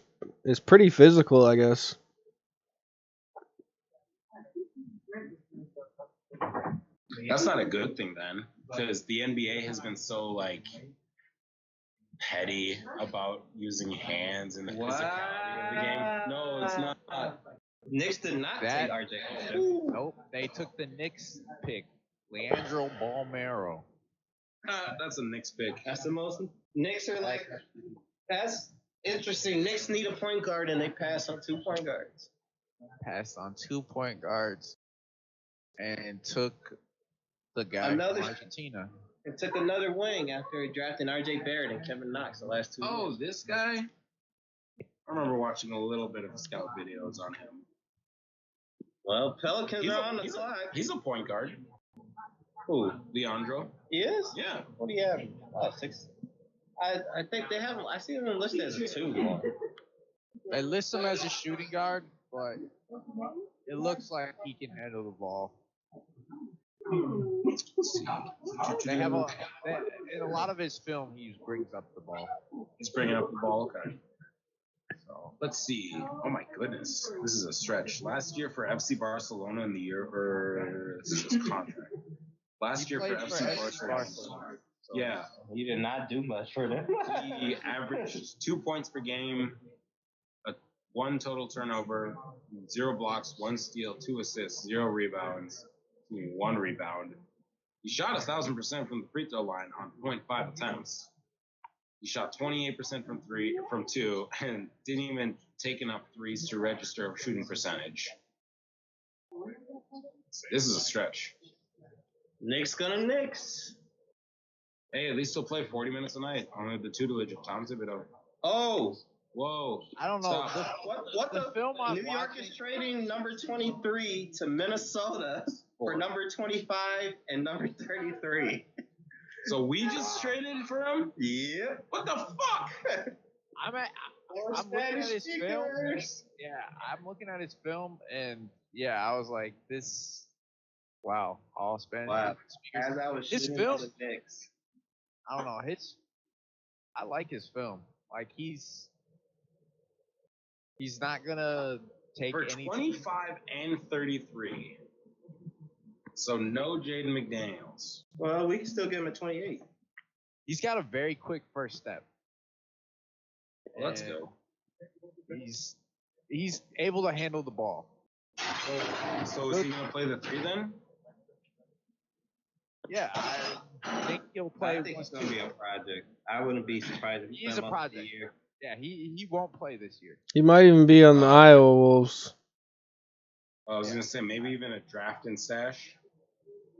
is pretty physical, I guess. That's not a good thing then, because the NBA has been so like petty about using hands and the physicality of the game. No, it's not. Knicks did not take RJ. Nope, they took the Knicks pick, Leandro Balmero. That's a Knicks pick. That's the most Knicks are like, that's interesting. Knicks need a point guard, and they pass on 2 point guards. Passed on 2 point guards and took the guy from Argentina. It took another wing after drafting R.J. Barrett and Kevin Knox the last 2 years. Oh, this guy? I remember watching a little bit of scout videos on him. Well, Pelicans are on the clock. He's a point guard. Who? Leandro. He is? Yeah. What do you have? Oh, 6. I think they have. I see him listed as a 2. They list him as a shooting guard, but it looks like he can handle the ball. They have in a lot of his film, he brings up the ball. He's bringing up the ball. Okay. So let's see. Oh my goodness, this is a stretch. Last year for FC Barcelona in the year, or this is just contract. Last year for FC Barcelona. Yeah, he did not do much for them. He averaged 2 points per game, 1 total turnover, 0 blocks, 1 steal, 2 assists, 0 rebounds, 1 rebound. He shot 1,000% from the free throw line on 0.5 attempts. He shot 28% from 2, and didn't even take enough threes to register a shooting percentage. This is a stretch. Knicks gonna Knicks. Hey, at least he'll play 40 minutes a night on the tutelage of Tom Thibodeau. Oh. Whoa. I don't know. What the film on New York is trading number 23 to Minnesota for number 25 and number 33. So we just traded for him? Yeah. What the fuck? I'm looking at his film. Yeah, I'm looking at his film, and yeah, I was like, this. Wow, all Spanish. Wow. As I was his shooting film. the Knicks. I don't know. I like his film. Like he's not gonna take for any 25 and 33. So no Jaden McDaniels. Well, we can still get him at 28. He's got a very quick first step. Well, let's go. He's able to handle the ball. So is he gonna play the 3 then? Yeah, I think he'll play. I think it's gonna be a project. I wouldn't be surprised if he's a project. Yeah, he won't play this year. He might even be on the Iowa Wolves. I was gonna say maybe even a draft and stash.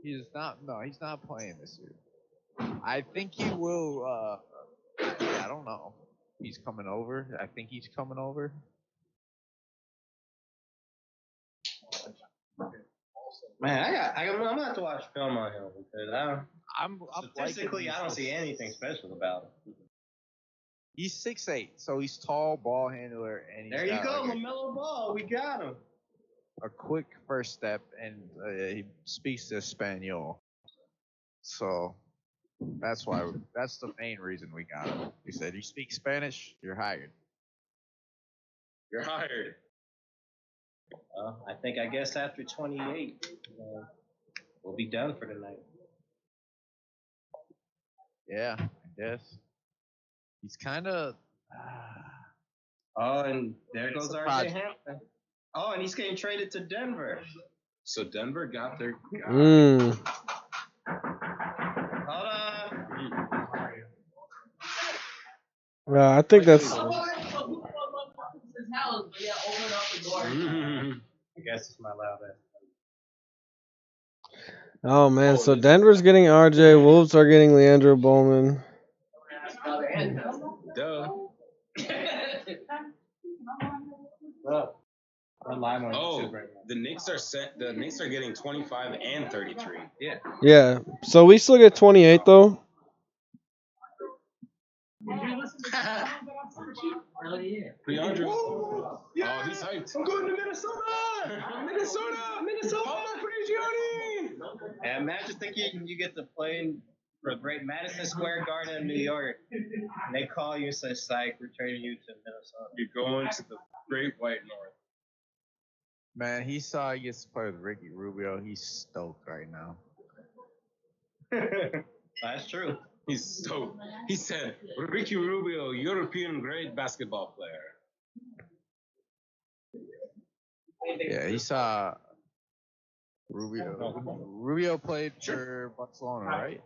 He's not. No, he's not playing this year. I think he will. I don't know. He's coming over. I think he's coming over. Man, I'm gonna have to watch film on him because I'm statistically I don't see anything special about him. He's 6'8", so he's tall, ball handler, and he's there you go, LaMelo Ball. We got him. A quick first step, and he speaks Espanol. So that's the main reason we got him. He said, "You speak Spanish, you're hired." You're hired. I guess after 28, we'll be done for the night. Yeah, I guess. He's kind of. Oh, and there goes R.J. Hampton. Oh, and he's getting traded to Denver. So Denver got their guy. Hold on. I think that's. I guess it's my loud ass. Oh man, so Denver's getting RJ, Wolves are getting Leandro Bowman. Duh. The Knicks are set. The Knicks are getting 25 and 33. Yeah. Yeah. So we still get 28 though. Leandro. Oh, he's hyped. I'm going to Minnesota. Minnesota. And imagine thinking you get to play for Great Madison Square Garden in New York, and they call you and say, "Psych, we're trading you to Minnesota." You're going to the Great White North. Man, he saw he gets to play with Ricky Rubio. He's stoked right now. That's true. He's stoked. He said, Ricky Rubio, European great basketball player. Yeah, he saw Rubio. Rubio played for Barcelona, right?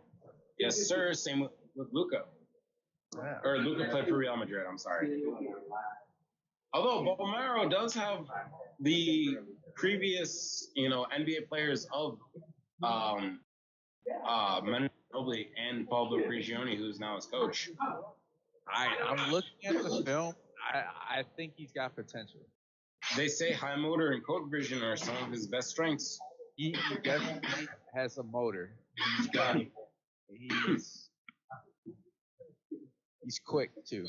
Yes, sir. Same with Luka. Or Luka played for Real Madrid. I'm sorry. Although Bomero does have the previous, NBA players of Manu Ginobili and Pablo Prigioni, who's now his coach. I'm looking at the film. I think he's got potential. They say high motor and code vision are some of his best strengths. He definitely has a motor. He's quick too,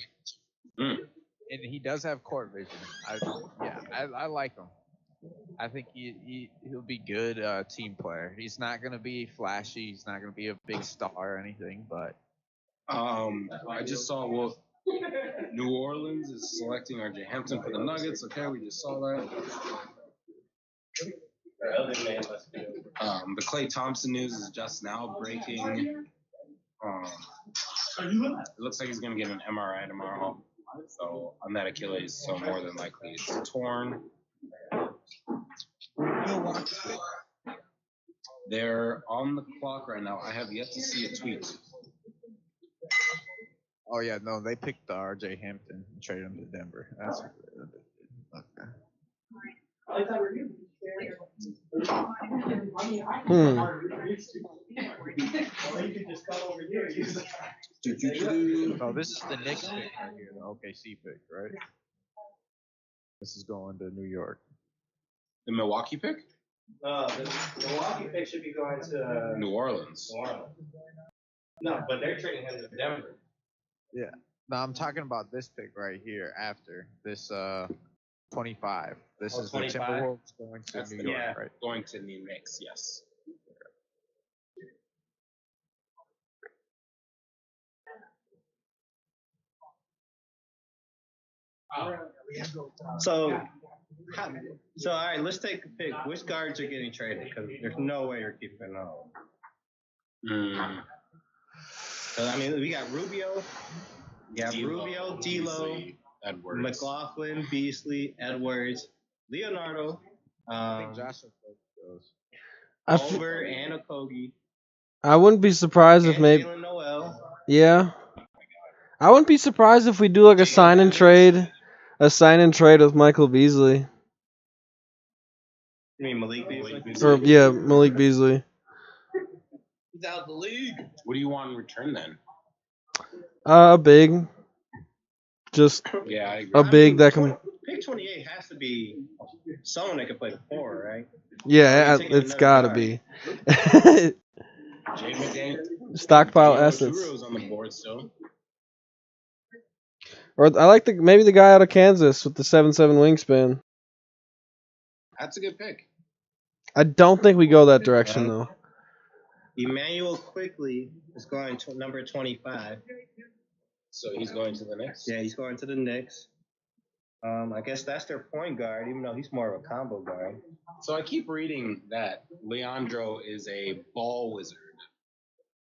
and he does have court vision. I like him. I think he'll be good team player. He's not gonna be flashy. He's not gonna be a big star or anything, but I just saw New Orleans is selecting R.J. Hampton for the Nuggets. Okay, we just saw that. The Klay Thompson news is just now breaking. It looks like he's going to get an MRI tomorrow. So on that Achilles, so more than likely it's torn. They're on the clock right now. I have yet to see a tweet. Oh yeah, no, they picked R.J. Hampton and traded him to Denver. That's okay. Oh, this is the Knicks pick right here, the OKC pick, right? This is going to New York. The Milwaukee pick? The Milwaukee pick should be going to New Orleans. No, but they're trading him to Denver. Yeah. No, I'm talking about this pick right here after this 25. This is 25? The Timberwolves going to New York, right? Going to the Knicks, yes. So all right, let's take a pick. Which guards are getting traded? Because there's no way you're keeping them all. I mean, we got Rubio. Rubio, D'Lo, Edwards, McLaughlin, Beasley, Edwards, Leonardo. I think Joshua goes. Over and Okogie. I wouldn't be surprised if maybe. Noel. Yeah. I wouldn't be surprised if we do like a sign and trade. A sign and trade with Michael Beasley. You mean Malik Beasley? Malik Beasley. He's out of the league. What do you want in return then? Big. Just a big that can. Pick 28 has to be someone that can play the 4, right? Yeah, it's gotta be. Stockpile assets. On the board still. Or I like maybe the guy out of Kansas with the 7'7" wingspan. That's a good pick. I don't think we go that direction though. Emmanuel Quickly is going to number 25. So he's going to the Knicks? Yeah, he's going to the Knicks. I guess that's their point guard, even though he's more of a combo guard. So I keep reading that Leandro is a ball wizard,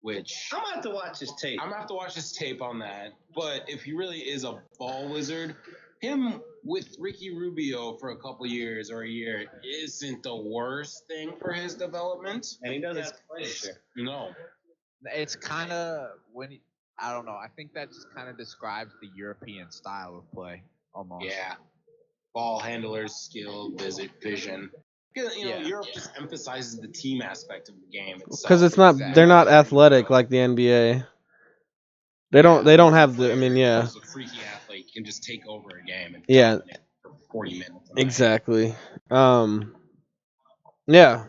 which I'm gonna have to watch his tape. I'm gonna have to watch his tape on that. But if he really is a ball wizard, him with Ricky Rubio for a couple years or a year isn't the worst thing for his development. And he doesn't have to play this year. No. It's kind of I don't know. I think that just kind of describes the European style of play almost. Yeah. Ball handlers, skill, vision. Europe just emphasizes the team aspect of the game itself. Because they're not athletic like the NBA. They don't have the. I mean, yeah. A freaky athlete can just take over a game and dominate for 40 minutes. Exactly. Yeah.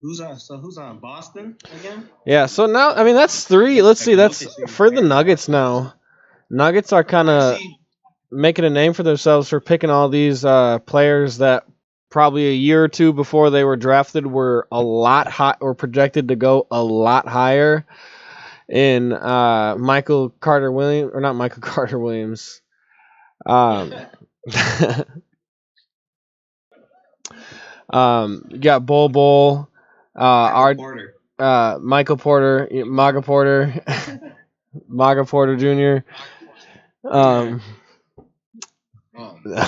Who's on Boston again? Yeah. So now, I mean, that's 3. Let's see. That's for the Nuggets now. Nuggets are kind of making a name for themselves for picking all these players that probably a year or two before they were drafted were a lot high or projected to go a lot higher. In Michael Carter Williams, or not Michael Carter Williams. You got Bol, Michael Porter, Maga Porter, Maga Porter Jr.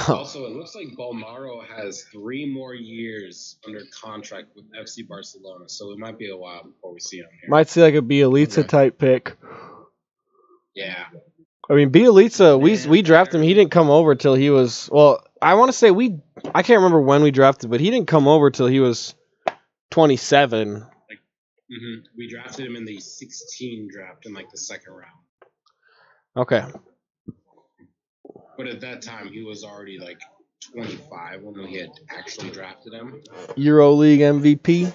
Also, it looks like Balmaro has 3 more years under contract with FC Barcelona, so it might be a while before we see him here. Might see like a Bielitsa type pick. Yeah. I mean, Bielitsa, we drafted him. He didn't come over till he was, well, I want to say I can't remember when we drafted, but he didn't come over till he was 27. We drafted him in the 16 draft in like the second round. Okay. But at that time, he was already like 25 when we had actually drafted him. EuroLeague MVP.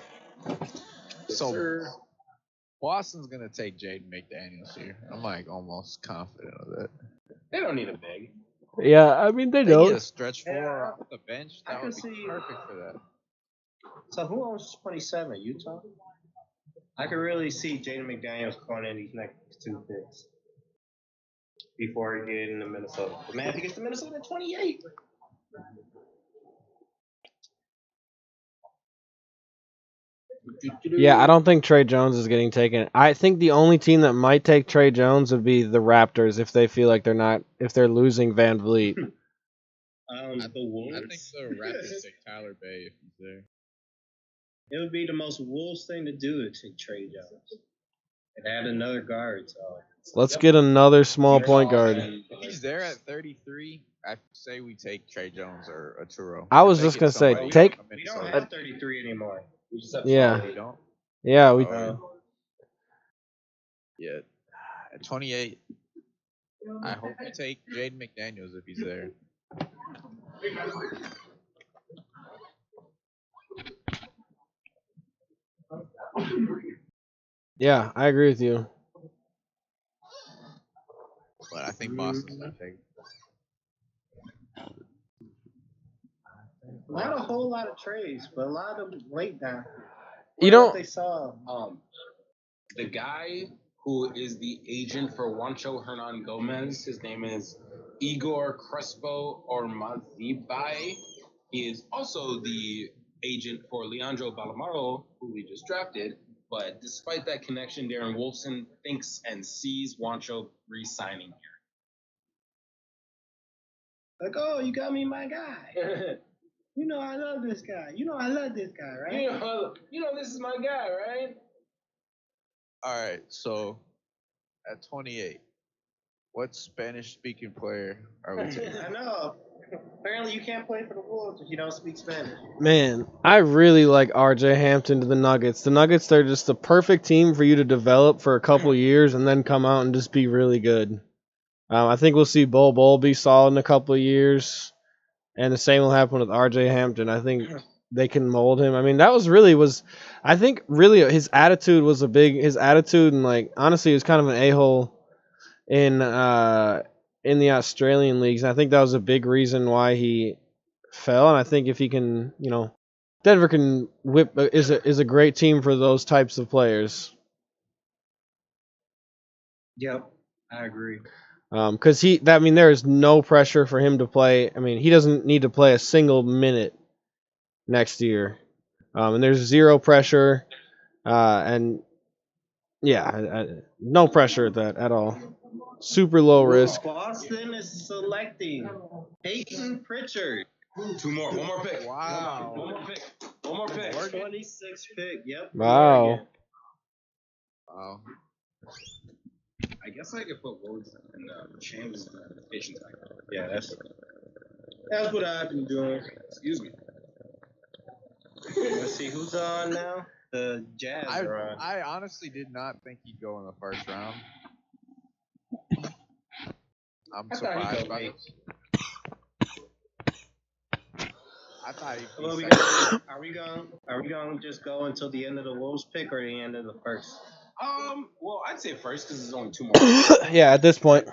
So Boston's gonna take Jaden McDaniels here. I'm like almost confident of that. They don't need a big. Yeah, I mean they They don't. need a stretch four off the bench. That would be perfect for that. So who owns 27? Utah? I could really see Jaden McDaniels going in these next 2 picks before he get into Minnesota. But man, if he gets to Minnesota at 28. Yeah, I don't think Trey Jones is getting taken. I think the only team that might take Trey Jones would be the Raptors if they feel like if they're losing Van Vliet. The Wolves. I think the Raptors take Tyler Bay if he's there. It would be the most Wolves thing to do to take Trey Jones and add another guard. So Let's get another small point guard. If he's there at 33, I say we take Trey Jones or Turo. I was just gonna say we don't have 33 anymore. We just have Yeah. Don't? Yeah, we. Yeah. At 28, I hope we take Jaden McDaniels if he's there. Yeah, I agree with you. But I think Boston's gonna take. Not a whole lot of trades, but a lot of late down. You know, They saw the guy who is the agent for Juancho Hernan Gomez, his name is Igor Crespo Ormazibai. He is also the agent for Leandro Balmaro, who we just drafted. But despite that connection, Darren Wolfson thinks and sees Juancho re-signing here. like, oh, you got me my guy. You know I love this guy. You know I love this guy, right? You know this is my guy, right? All right, so at 28, what Spanish-speaking player are we taking? I know. Apparently you can't play for the Wolves if you don't speak Spanish. man, I really like RJ Hampton to the Nuggets. The Nuggets, they're just the perfect team for you to develop for a couple years and then come out and just be really good. I think we'll see Bol be solid in a couple of years. And the same will happen with RJ Hampton. I think they can mold him. I mean, I think really his attitude was his attitude, and like honestly, he was kind of an a-hole in the Australian leagues. And I think that was a big reason why he fell. And I think if he can, Denver can is a great team for those types of players. Yep, I agree. Because there is no pressure for him to play. I mean, he doesn't need to play a single minute next year. And there's zero pressure. And yeah, no pressure at that at all. Super low risk. Boston is selecting Peyton Pritchard. 2 more. 1 more pick. Wow. One more pick. 26th pick. Yep. Wow. Wow. I guess I could put Woj and James in the patient tag. Yeah, that's what I've been doing. Excuse me. Let's see who's on now. The Jazz are on. I honestly did not think he'd go in the first round. I'm surprised by this. I thought he'd Are we going to just go until the end of the Wolves pick or the end of the first? Well, I'd say first because there's only 2 more. Yeah, at this point.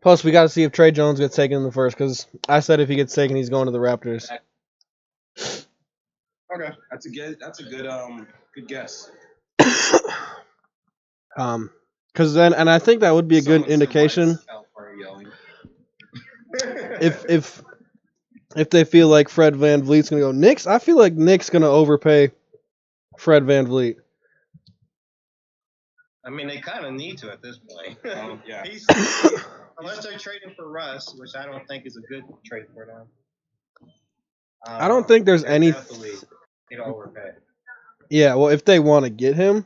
Plus, we got to see if Trey Jones gets taken in the first, because I said if he gets taken, he's going to the Raptors. Okay, that's a good guess. Because then, and I think that would be a good indication. if they feel like Fred VanVleet's gonna go Knicks, I feel like Knicks gonna overpay Fred VanVleet. I mean, they kind of need to at this point. Yeah. Unless they're trading for Russ, which I don't think is a good trade for them. I don't think there's any. Yeah, well, if they want to get him,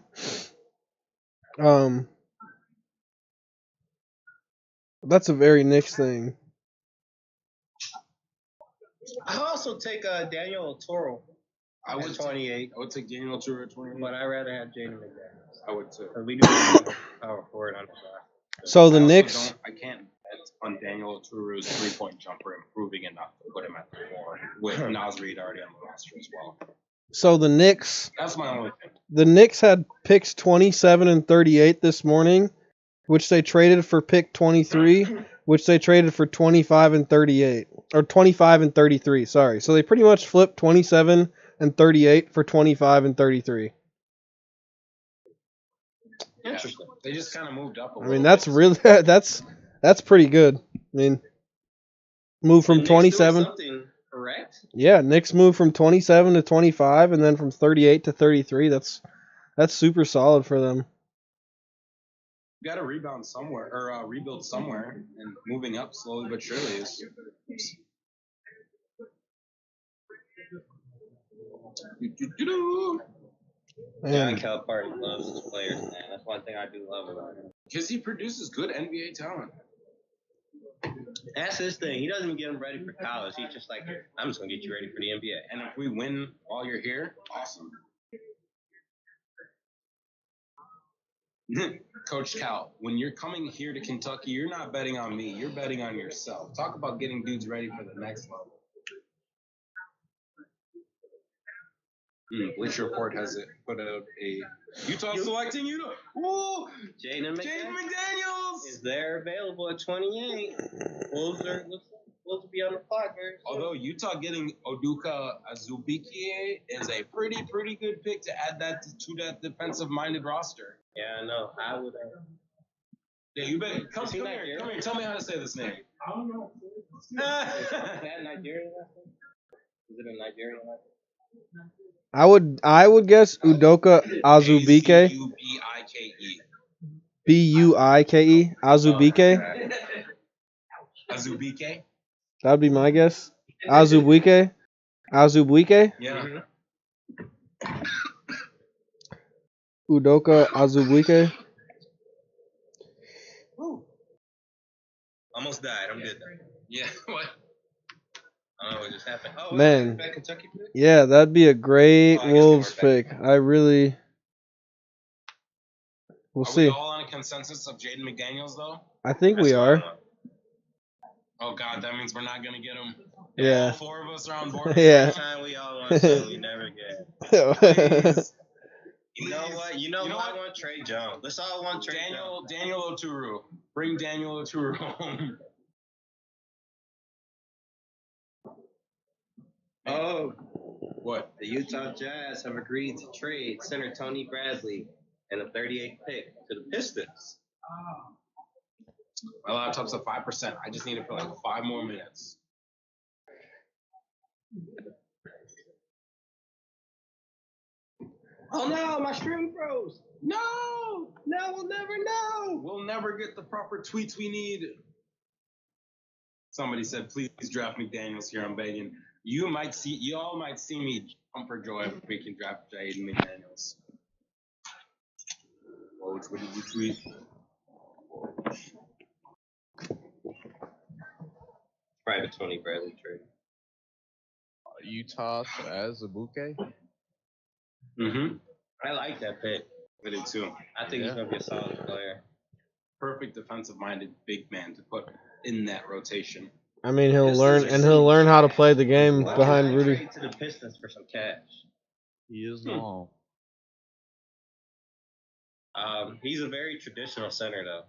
that's a very Knicks thing. I'll also take Daniel Toro. I would 28. I would take Daniel Toro at 28. But I'd rather have Jaden McDaniels. I would too. We do have a power forward on the side. So the Knicks. I can't bet on Daniel Turu's 3-point jumper improving enough to put him at the 4 with Naz Reid already on the roster as well. So the Knicks. That's my only thing. The Knicks had picks 27 and 38 this morning, which they traded for pick 23, which they traded for 25 and 38. Or 25 and 33, sorry. So they pretty much flipped 27 and 38 for 25 and 33. Interesting. They just kind of moved up a little. I mean, that's really that's pretty good. I mean, move from 27. Correct? Yeah, Knicks moved from 27 to 25 and then from 38 to 33. That's super solid for them. You got to rebound somewhere or rebuild somewhere, and moving up slowly but surely is. John Calipari loves his players, man. That's one thing I do love about him. Because he produces good NBA talent. That's his thing. He doesn't even get them ready for college. He's just like, I'm just going to get you ready for the NBA. And if we win while you're here, awesome. Coach Cal, when you're coming here to Kentucky, you're not betting on me. You're betting on yourself. Talk about getting dudes ready for the next level. Bleacher Report has put out a Utah selecting Utah. Whoa! Jaden McDaniels is there available at 28. Wolves will be on the clock. Although Utah getting Udoka Azubuike is a pretty good pick to add that to that defensive-minded roster. Yeah, I know. I would. Yeah, you better come here. Come here. Tell me how to say this name. I don't know. Is that Nigerian last name? Is it a Nigerian last name? I would guess Udoka Azubuike. Buike. Azubuike. Azubuike. That'd be my guess. Azubuike. Yeah. Udoka Azubuike. Almost died. I'm good. Yeah. What? I don't know what just happened. Oh, man. That Kentucky pick? Yeah, that'd be a great Wolves pick. We'll see. Are we all on a consensus of Jaden McDaniels, though? I think we are. Oh, God, that means we're not going to get him. Yeah. All 4 of us are on board. Yeah. Every time we all want to, we never get. You know what? I want Trey Jones. Let's all want Trey Jones. Daniel Oturu. Bring Daniel Oturu home. Oh, what? The Utah Jazz have agreed to trade center Tony Bradley and a 38th pick to the Pistons. My laptop's at 5%. I just need it for like 5 more minutes. Oh no, my stream froze. No, we'll never know. We'll never get the proper tweets we need. Somebody said, please draft McDaniels here. I'm begging. You all might see me jump for joy if we can draft Jaden McDaniels. What did you tweet? Private Tony Bradley trade. Utah to Azubuike. Mm-hmm. I like that pick. I did too. I think he's going to be a solid player. Perfect defensive-minded big man to put in that rotation. I mean, he'll learn how to play the game behind Rudy. Trade to the Pistons for some cash. He is long. He's a very traditional center, though.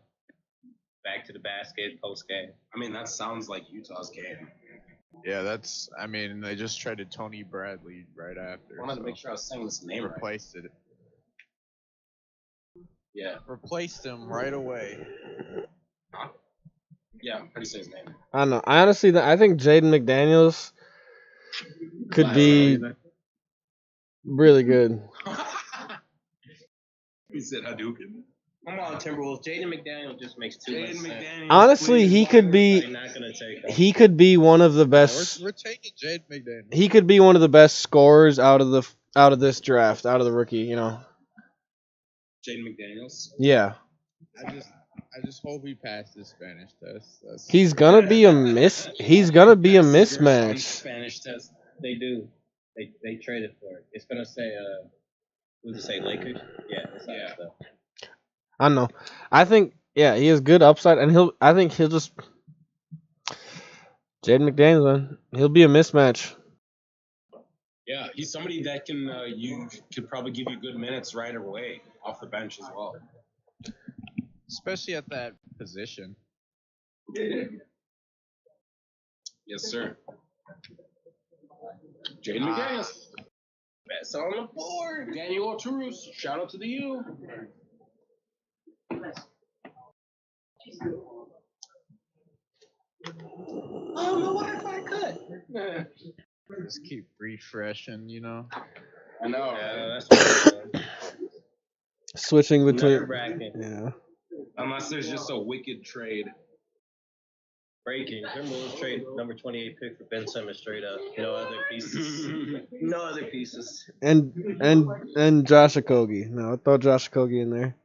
Back to the basket, post game. I mean, that sounds like Utah's game. Yeah, they just traded Tony Bradley right after. I wanted to make sure I was saying this name replaced right. it. Yeah. Replaced him right away. Huh? Yeah, how do you say his name? I don't know. I think Jaden McDaniels could be really good. He said Hadouken. Come on, Timberwolves. Jaden McDaniel just makes too much sense. Honestly, he could be. They're not gonna take him. He could be one of the best. We're taking Jade McDaniel. He could be one of the best scorers out of this draft, out of the rookie. You know. Jaden McDaniels. Yeah. I just hope he passed his Spanish test. He's gonna be a He's gonna be a mismatch. Spanish test. They do. They traded for it. It's gonna say what does it say, Lakers? Yeah. Stuff. I don't know. I think he has good upside, and I think he'll just Jaden McDaniels, man. He'll be a mismatch. Yeah, he's somebody that can you could probably give you good minutes right away off the bench as well. Especially at that position. Yes, sir. Jaden McDaniels. Best on the board. Daniel Arturus. Shout out to the U. Oh, no Wi-Fi cut. Just keep refreshing, you know. I know. Yeah, that's Switching between. nerve-wracking. Yeah. Unless there's just a wicked trade. Breaking. Timberwolves trade number 28 pick for Ben Simmons straight up. No other pieces. No other pieces. And Josh Okogie. No, I thought Josh Okogie in there.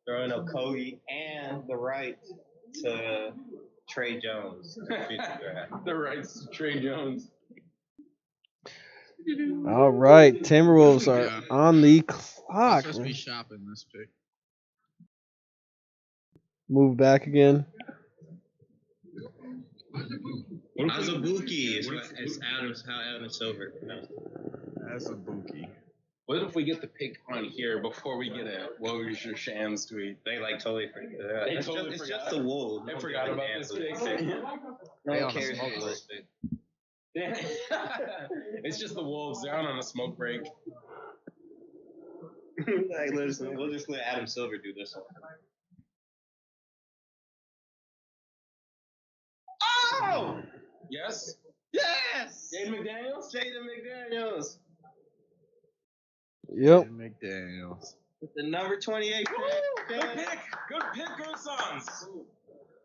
Throwing Okogie and the right to Trey Jones. The rights to Trey Jones. All right, Timberwolves are on the clock. Supposed to be shopping this pick. Move back again. Azubuike is how Adam Silver pronounced it. That's a bookie. What if we get the pick on here before we get a what was your Shams tweet? They totally forgot. It's just the Wolves. They forgot about this pick. No one cares about this pick. It's just the Wolves. They're on a smoke break. Like, listen, we'll just let Adam Silver do this one. Oh! Yes? Yes! Jaden McDaniels? Jaden McDaniels. Yep. McDaniels. With the number 28 pick. Good pick. Good pick, Gersons.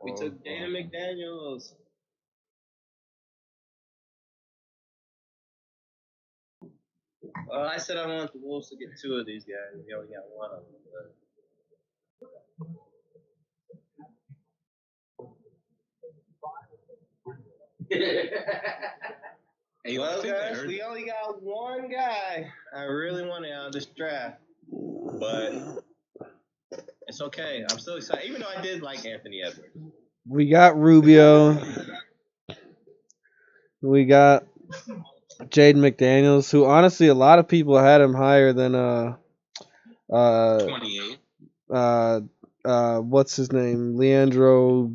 We took Jaden McDaniels. Well, I said I wanted the Wolves to get two of these guys. We only got one of them. Hey, well, guys, we only got one guy I really wanted out of this draft. But it's okay. I'm still excited. Even though I did like Anthony Edwards. We got Rubio. We got Jaden McDaniels, who honestly a lot of people had him higher than 28. What's his name? Leandro.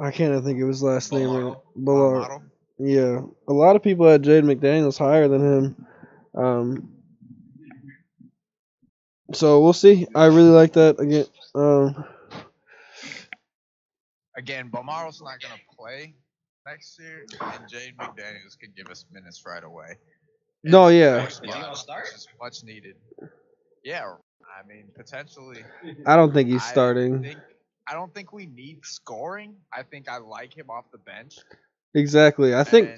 I can't think of his last name. Ballard. Yeah, a lot of people had Jaden McDaniels higher than him. So we'll see. I really like that again. Again, Bomaro's not going to play next year, and Jaden McDaniels can give us minutes right away. No, yeah. Is he gonna start? Which is much needed. Yeah, I mean, potentially. I don't think he's starting. I don't think we need scoring. I think I like him off the bench. Exactly. I think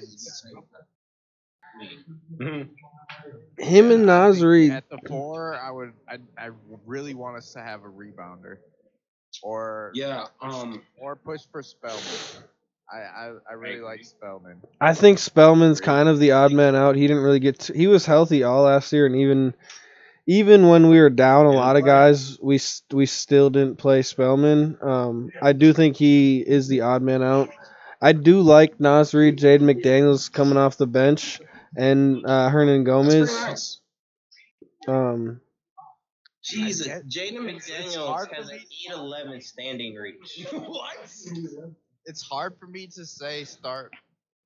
him and Nasri at the 4. I really want us to have a rebounder, or push for Spellman. I really like Spellman. I think Spellman's kind of the odd man out. He didn't really he was healthy all last year, and even when we were down a lot of guys, we still didn't play Spellman. I do think he is the odd man out. I do like Nasri, Jaden McDaniels coming off the bench, and Hernan Gomez. Nice. Jesus, Jaden McDaniels has an 8'11" standing reach. What? It's hard for me to say start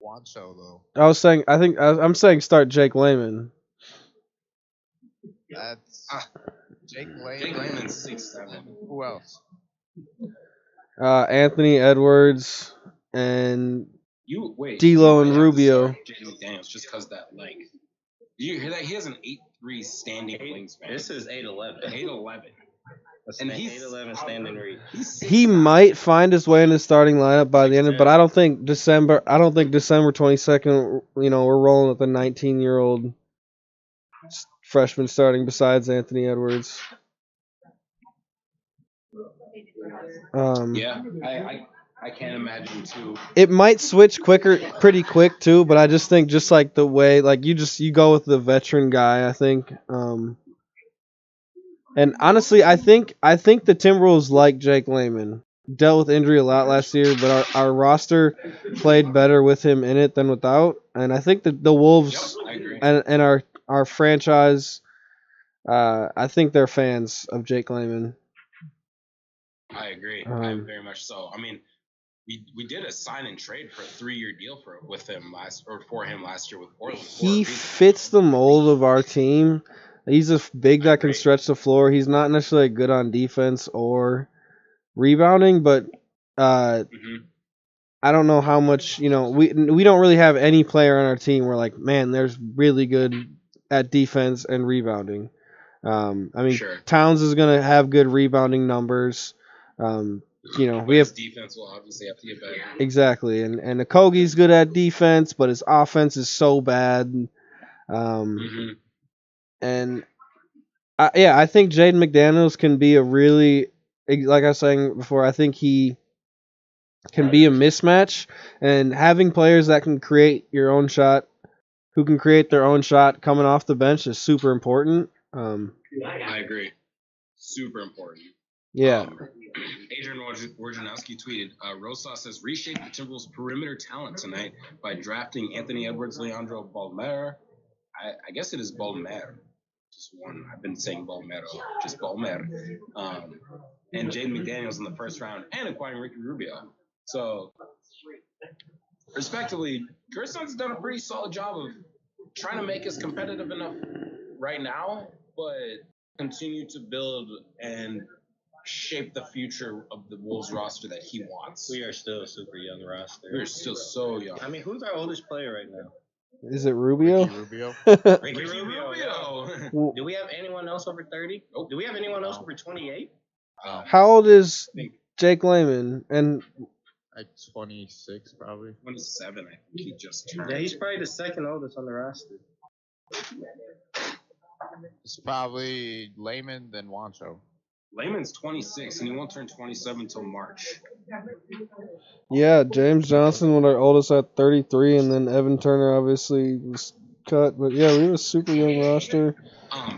Wancho though. I'm saying start Jake Layman. That's Jake Layman. Jake Layman's 6'7". Who else? Anthony Edwards and D'Lo and Rubio. Jaden McDaniels just because that length. Did you hear that? He has an 8'3" standing wingspan. This is 8'11". 8'11". And he's 8'11" standing reach. He might find his way in the starting lineup by the end of, but I don't think December 22nd, we're rolling with a 19-year-old freshman starting besides Anthony Edwards. Yeah, I can't imagine too. It might switch pretty quick too, but I just think just like the way, like you go with the veteran guy, I think. And honestly, I think the Timberwolves like Jake Layman. Dealt with injury a lot last year, but our roster played better with him in it than without. And I think that the Wolves and our franchise, I think they're fans of Jake Layman. I agree. I very much so. I mean, we did a sign and trade for a 3-year deal for him last year with Portland. He fits the mold of our team. He's a big that can stretch the floor. He's not necessarily good on defense or rebounding, but I don't know how much, we don't really have any player on our team where like, man, there's really good at defense and rebounding. Towns is going to have good rebounding numbers. We have defense will obviously have to get better. Exactly, and Okogie's good at defense, but his offense is so bad. And I think Jaden McDaniels can be a really, like I was saying before, I think he can be a mismatch, and having players that can create your own shot, who can create their own shot coming off the bench is super important. I agree. Super important. Yeah. Adrian Wojnarowski tweeted, Rosas says, reshape the Timberwolves' perimeter talent tonight by drafting Anthony Edwards, Leandro Balmer. I guess it is Balmer. Just one. I've been saying Balmero. Just Balmer. And Jaden McDaniels in the first round and acquiring Ricky Rubio. So, respectively, Gerson's done a pretty solid job of trying to make us competitive enough right now, but continue to build and shape the future of the Wolves roster that he wants. We are still a super young roster. We're still so young. I mean, who's our oldest player right now? Is it Rubio? Ricky Rubio. Do we have anyone else over 30? Nope. Do we have anyone else over 28? How old is Jake Layman? And like 26, probably. 27, I think he just turned. Yeah, he's probably the second oldest on the roster. It's probably Layman, then Wancho. Layman's 26, and he won't turn 27 until March. Yeah, James Johnson was our oldest at 33, and then Evan Turner obviously was cut. But yeah, we have a super young roster.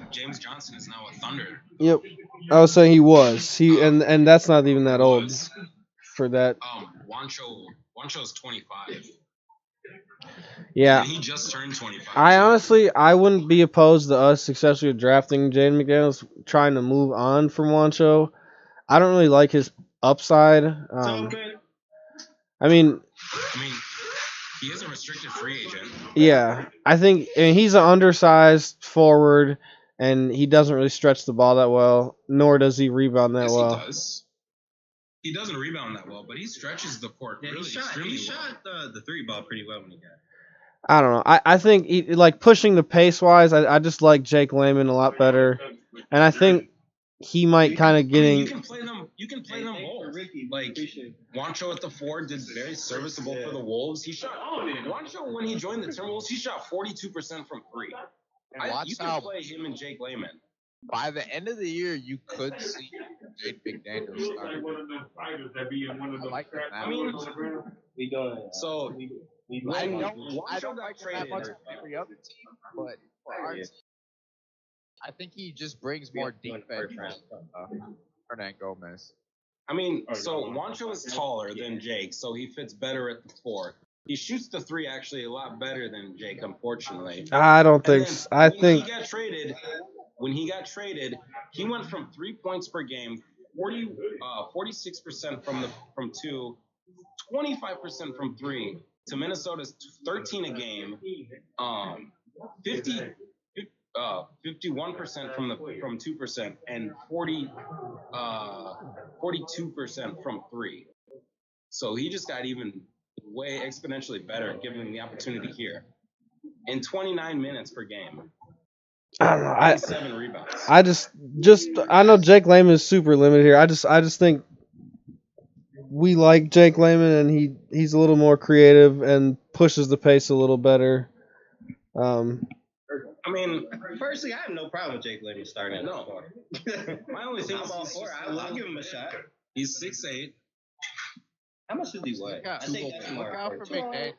James Johnson is now a Thunder. Yep, I was saying he was. And that's not even that old for that. Wancho's 25. Yeah. And he just turned 25. I wouldn't be opposed to us successfully drafting Jaden McDaniels, trying to move on from Wancho. I don't really like his upside. I mean, he is a restricted free agent. Yeah, I think he's an undersized forward, and he doesn't really stretch the ball that well, nor does he rebound that well. He does. He doesn't rebound that well, but he stretches the court really extremely well. He shot the three ball pretty well when he got it. I don't know. I think like pushing the pace wise, I just like Jake Layman a lot better, and I think he might kind of getting. You can play them both. Like Wancho at the 4 did very serviceable for the Wolves. He shot. Wancho when he joined the Timberwolves, he shot 42% from 3. You can play him and Jake Layman. By the end of the year, you could see Jake McDaniels starting. I like that. I mean, so. I don't like that much for every other team, but for our team, I think he just brings more defense than Hernan Gomez. I mean, so Wancho is taller than Jake, so he fits better at the 4. He shoots the 3 actually a lot better than Jake, unfortunately. I don't think so. When he got traded, he went from 3 points per game, 46% from 2, 25% from 3. To Minnesota's 13 a game, 51% from 2%, and 42% from 3. So he just got even way exponentially better given the opportunity here. In 29 minutes per game. I don't know. 7 rebounds. I know Jake Layman is super limited here. I just think we like Jake Layman, and he's a little more creative and pushes the pace a little better. I mean, personally, I have no problem with Jake Layman starting at the floor. My only thing I'm all for it. I'll give him a shot. He's 6'8". How much does he weigh? I think that's more Look out for McDaniels.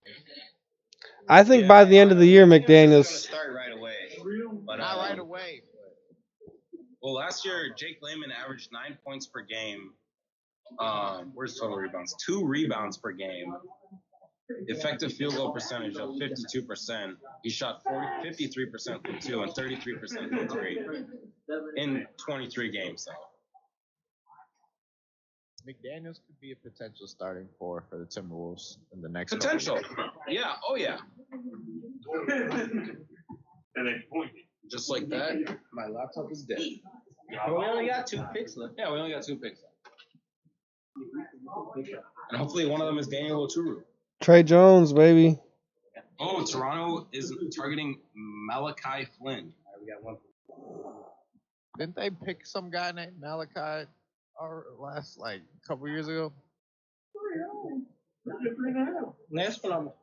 I think by the end of the year, McDaniels McDaniels. start right away. But, Not right away. Well, last year, Jake Layman averaged 9 points per game. Where's total rebounds? 2 rebounds per game. Effective field goal percentage of 52%. He shot 53% from 2 and 33% from 3 in 23 games, though. McDaniels could be a potential starting four for the Timberwolves in the next potential. Yeah. Oh, yeah. Just like that, my laptop is dead. But we only got 2 picks left. Yeah, we only got 2 picks. And hopefully one of them is Daniel Oturu. Trey Jones, baby. Oh, Toronto is targeting Malachi Flynn. We got one. Didn't they pick some guy named Malachi last couple years ago? That's phenomenal.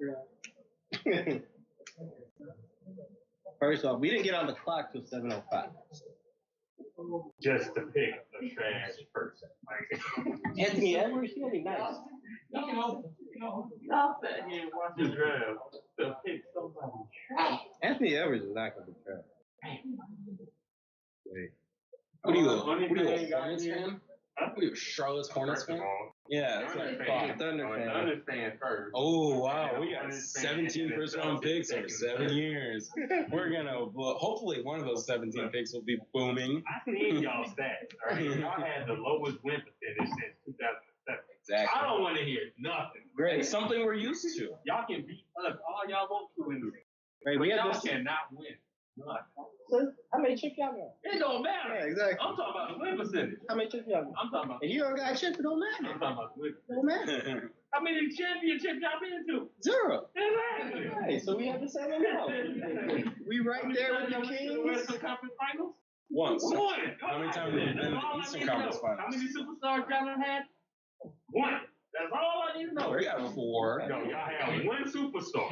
First off, we didn't get on the clock till 7:05. Just to pick a trash person. Anthony Edwards, he'll be nice. Y'all sat here and watched the draft to pick somebody trash. Anthony Edwards is not going to be trash. Wait. What are you, a Hornets fan? What are you, a Charlotte Hornets fan? Yeah, that's what I thought. Thunder fan first. Oh, wow. We got 17 first-round picks over 7 years. We're going to, hopefully one of those 17 picks will be booming. I seen y'all stats, all right? Y'all had the lowest win percentage since 2007. Exactly. I don't want to hear nothing. Great. It's something we're used to. Y'all can beat us all y'all want to in the league. Right, But y'all cannot win. How many chips y'all got? It don't matter. Yeah, exactly. I'm talking about the win percentage. How many chips y'all got? I'm talking about. If you don't got a chip, it don't matter. I'm talking about the win It don't matter. How many championships y'all been to? 0. Exactly. Right, so we have the same amount. We right there with the Kings. Western Conference Finals? Once. One. How many times have you been to the Eastern Conference Finals? How many superstars y'all done had? One. That's all I need to know. We got 4. No, y'all have one superstar.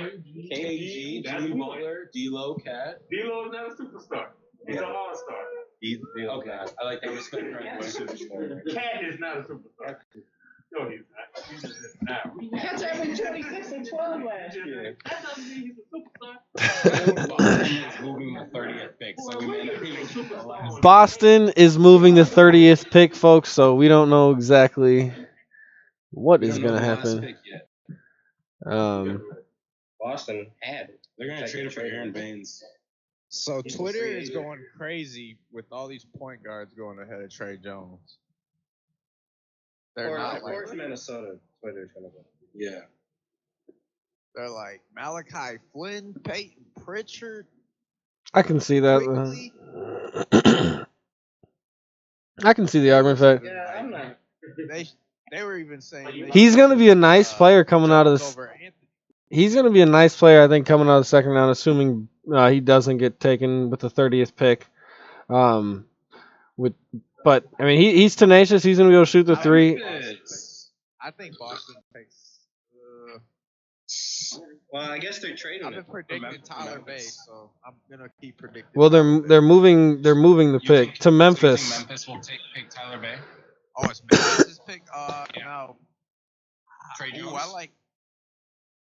KG, That's Jimmy one. Butler, D'Lo, Cat. D'Lo is not a superstar. He's an all-star. Okay, I like that respect for him. Cat is not a superstar. No, he's not. He's just not. Cat's averaged 26 and 12 last year. That doesn't mean he's a superstar. Boston is moving the 30th pick, so we may not even the last. Boston is moving the 30th pick, folks, so we don't know exactly what is going to happen. Boston had it. They're going to trade it for Aaron Baines. So Twitter is going crazy with all these point guards going ahead of Trey Jones. They're not Of course, Minnesota Twitter's going to go. Yeah. They're like Malachi Flynn, Peyton Pritchard. I can see that. Quickly. I can see the argument for that. Yeah, I'm not. They were even saying He's going to be a nice player coming out of this. He's going to be a nice player, I think, coming out of the second round, assuming he doesn't get taken with the 30th pick. But I mean, he's tenacious. He's going to be able to shoot the 3. I think Boston takes. Well, I guess they're trading. I've been predicting Tyler Bay, so I'm gonna keep predicting. Well, they're moving the pick to Memphis. So you think Memphis will pick Tyler Bay? Oh, it's Memphis' pick. No. Trey Jones. Ooh,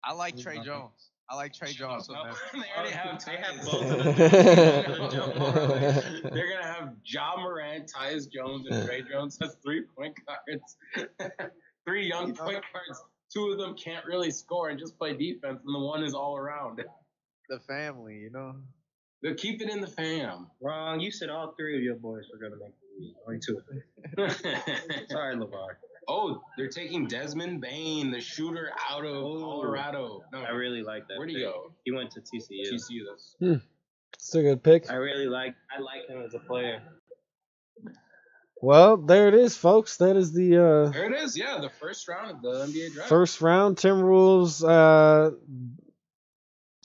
I like Trey Jones. I like Trey Jones. So They already have. They have both both of them. They're gonna have Ja Morant, Tyus Jones, and Trey Jones as 3 point guards. 3 young point guards. 2 of them can't really score and just play defense, and the one is all around. The family, you know. They'll keep it in the fam. Wrong. You said all 3 of your boys were going to make the league. Only 2. Sorry, LeVar. Oh, they're taking Desmond Bain, the shooter out of Colorado. No, I really like that. Where'd he go? He went to TCU. TCU. It's a good pick. I like him as a player. Well, there it is, folks. That is the There it is. Yeah, the first round of the NBA draft. first round. Timberwolves,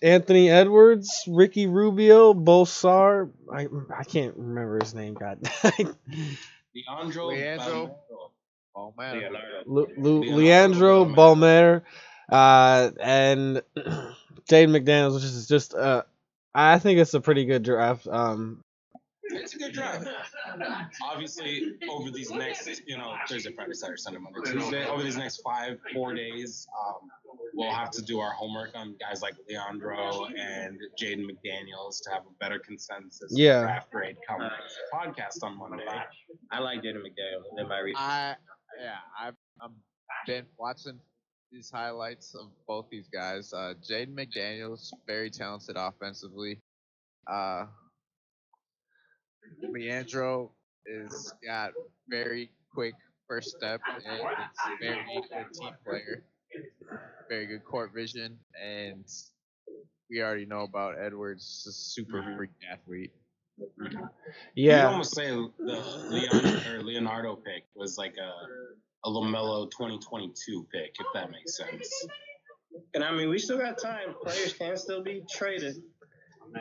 Anthony Edwards, Ricky Rubio, Bolsar. I can't remember his name. God. Leandro Leandro Balmer, and Jaden McDaniels, which is just I think it's a pretty good draft. It's a good draft. Obviously, over these next, Thursday, Friday, Saturday, Sunday, Monday, Tuesday, over these next 4 days, we'll have to do our homework on guys like Leandro and Jaden McDaniels to have a better consensus draft grade coming podcast on Monday. I like Jaden McDaniels in my research. I've been watching these highlights of both these guys. Jaden McDaniels, very talented offensively. Leandro is got very quick first step and it's a very good team player, very good court vision, and we already know about Edwards, a super freak athlete. Yeah, you almost say the Leonardo pick was like a LaMelo 2022 pick, if that makes sense. And I mean, we still got time. Players can still be traded.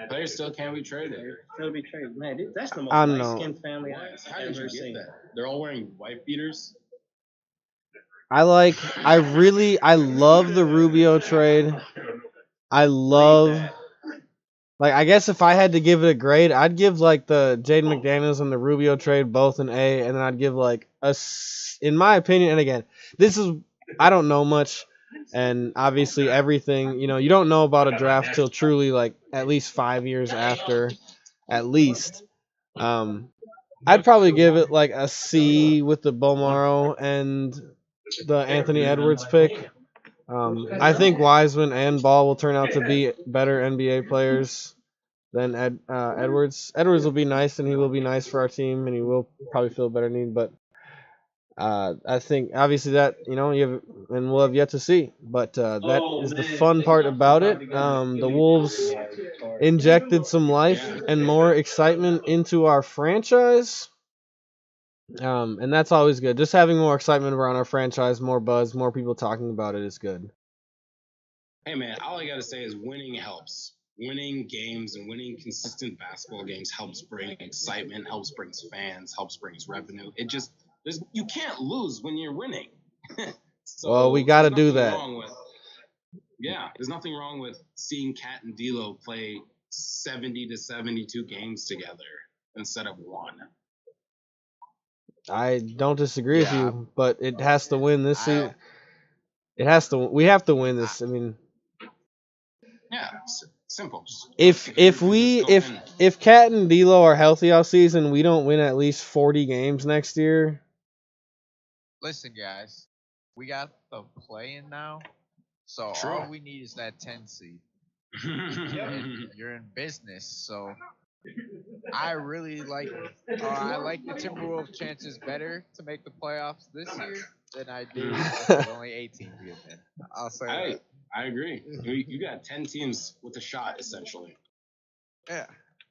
Players still can't be traded. Still be traded. Man, that's the most light-skinned family I've ever seen. That? They're all wearing white beaters. I love the Rubio trade. I guess if I had to give it a grade, I'd give like the Jaden McDaniels and the Rubio trade both an A, and then I'd give like in my opinion, and again, I don't know much. And obviously everything, you don't know about a draft till truly like at least 5 years after, at least. I'd probably give it like a C with the Bolmaro and the Anthony Edwards pick. I think Wiseman and Ball will turn out to be better NBA players than Edwards. Edwards will be nice, and he will be nice for our team, and he will probably feel a better need, but I think obviously that we'll have yet to see, but that is the fun part about it. The Wolves injected some life and more excitement into our franchise, and that's always good. Just having more excitement around our franchise, more buzz, more people talking about it is good. Hey man, all I gotta say is winning helps. Winning games and winning consistent basketball games helps bring excitement, helps brings fans, helps brings revenue. You can't lose when you're winning. So well, we got to do that. There's nothing wrong with seeing Cat and D'Lo play 70 to 72 games together instead of one. I don't disagree with you, but it has to win this season. We have to win this. I mean, simple. If Cat and D'Lo are healthy all season, we don't win at least 40 games next year. Listen, guys, we got the play-in now, so all we need is that 10 seed. And you're in business, so I really like the Timberwolves' chances better to make the playoffs this year than I do with only 8 teams getting in. I'll say that. I agree. You got 10 teams with a shot, essentially. Yeah,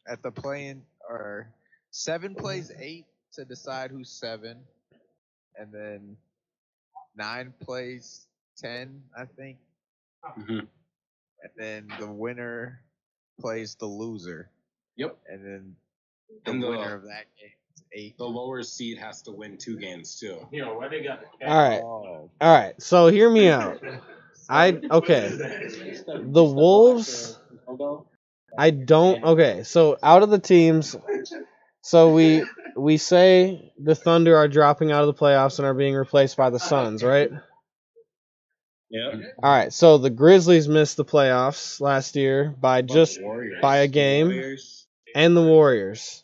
at the play-in, or 7 plays 8 to decide who's 7. And then 9 plays 10, I think. Mm-hmm. And then the winner plays the loser. Yep. And then the winner of that game is 8. The lower seed has to win 2 games too. All right. So hear me out. The Wolves. So out of the teams. So we say the Thunder are dropping out of the playoffs and are being replaced by the Suns, right? Yeah. All right. So the Grizzlies missed the playoffs last year by a game, and the Warriors.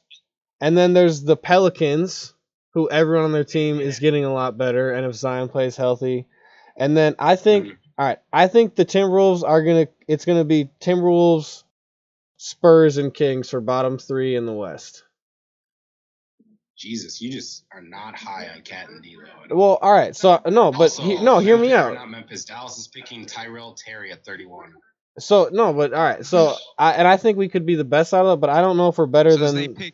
And then there's the Pelicans, who everyone on their team is getting a lot better, and if Zion plays healthy. And then I think the Timberwolves it's gonna be Timberwolves, Spurs, and Kings for bottom 3 in the West. Jesus, you just are not high on Cat and D'Lo. Well, all right. So hear me out. Not Memphis. Dallas is picking Tyrell Terry at 31. So no, but all right. So I think we could be the best out of it, but I don't know if we're better than. They pick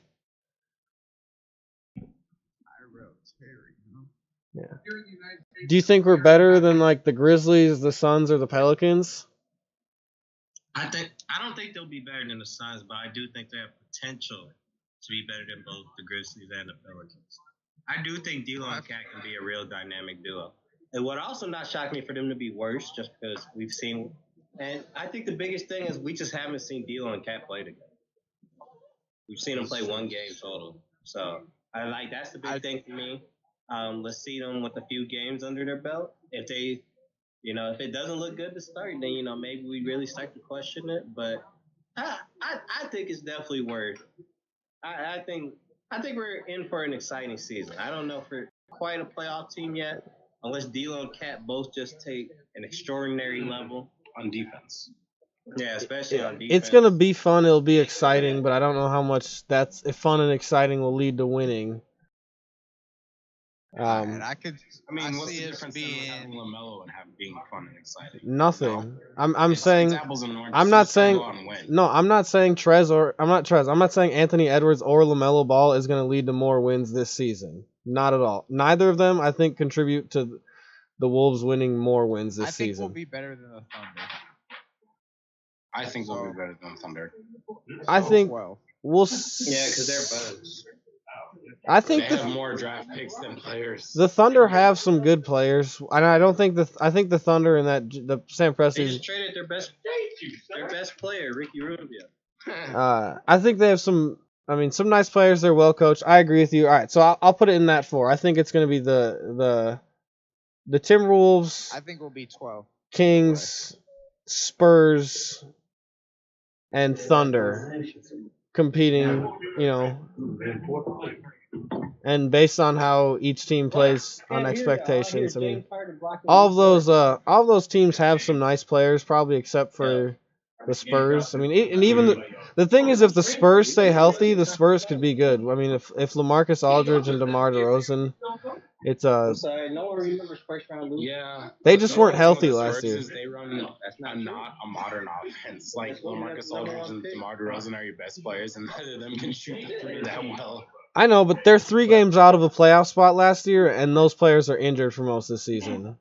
Do you think we're better than like the Grizzlies, the Suns, or the Pelicans? I don't think they'll be better than the Suns, but I do think they have potential to be better than both the Grizzlies and the Pelicans. I do think D'Lo and Cat can be a real dynamic duo. It would also not shock me for them to be worse, just because we've seen. And I think the biggest thing is we just haven't seen D'Lo and Cat play together. We've seen them play one game total, so that's the big thing for me. Let's see them with a few games under their belt. If they, if it doesn't look good to start, then maybe we really start to question it. But I think it's definitely worth. I think we're in for an exciting season. I don't know if we're quite a playoff team yet, unless D'Lo and Cat both just take an extraordinary level on defense. Yeah, especially on defense. It's gonna be fun. It'll be exciting, but I don't know how much if fun and exciting will lead to winning. I what's see the it difference being in having LaMelo and being fun and exciting? Nothing. No. I'm saying. It's apples and oranges. I'm not Just saying. go out and win. No, I'm not saying Trez. I'm not saying Anthony Edwards or LaMelo Ball is going to lead to more wins this season. Not at all. Neither of them, I think, contribute to the Wolves winning more wins this season. I think we'll be better than the Thunder. I think we'll be better than the Thunder. I think we'll. Yeah, because they're buds. I think they have more draft picks than players. The Thunder have some good players, and I don't think I think the Thunder and the Sam Presti. They just traded their best player, Ricky Rubio. I think they have some nice players. They're well coached. I agree with you. All right, so I'll put it in that 4. I think it's going to be the Timberwolves. I think we'll be 12. Kings, Spurs, and Thunder competing. And based on how each team plays on expectations, all of those teams have some nice players, probably except for the Spurs. And even the thing is, if the Spurs stay healthy, the Spurs could be good. If LaMarcus Aldridge and DeMar DeRozan, it's I'm sorry, no one remembers first round losing. Yeah, they just weren't healthy last year. They run not a modern offense. Like LaMarcus Aldridge and DeMar DeRozan are your best players, and neither of them can shoot the three that well. I know, but they're 3 games out of a playoff spot last year, and those players are injured for most of the season.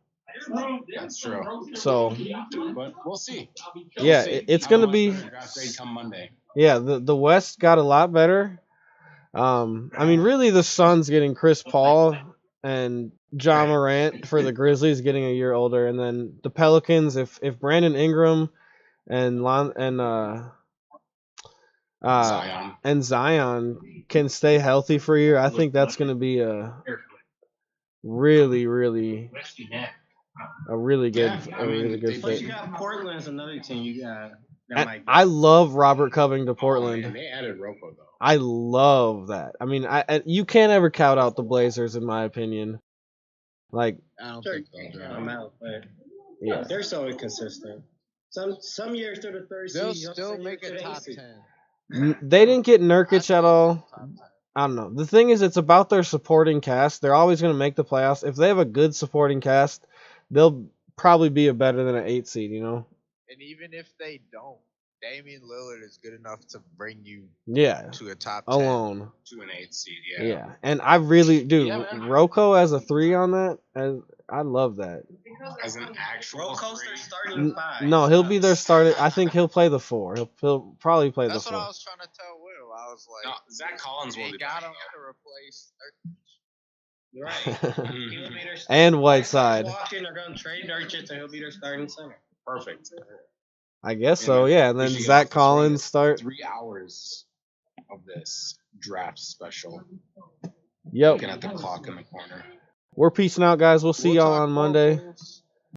That's true. So, but we'll see. Yeah, it's going to be. Draft grade come Monday. Yeah, the West got a lot better. Really, the Suns getting Chris Paul and Ja Morant for the Grizzlies getting a year older, and then the Pelicans, if Brandon Ingram and Zion can stay healthy for a year, I think that's going to be a really, really good fit. But you got Portland as another team. You got. I love Robert Coving to Portland. And they added Rocco though. I love that. You can't ever count out the Blazers, in my opinion. Like, I don't think so. I'm out, but yeah, they're so inconsistent. Some years they're the third seed. They'll still make it top 10. They didn't get Nurkic at all. I don't know. The thing is, it's about their supporting cast. They're always going to make the playoffs. If they have a good supporting cast, they'll probably be better than an 8 seed, And even if they don't, Damian Lillard is good enough to bring you to a top 10. Alone. To an 8 seed, yeah. And I really do. Rocco as a 3 on that, I love that. As an actual Rocco's their starting 5. No, he'll be their starter. I think he'll play the 4. He'll probably play the 4. That's what I was trying to tell Will. I was like, no, Zach Collins will be got back. him to replace Right. And Whiteside. They're going to trade Nurkic, and he'll be their starting center. Perfect. I guess so, yeah. And then Zach Collins start. 3 hours of this draft special. Yep. Looking at the clock in the corner. We're peacing out, guys. We'll see y'all on Monday. Bulls.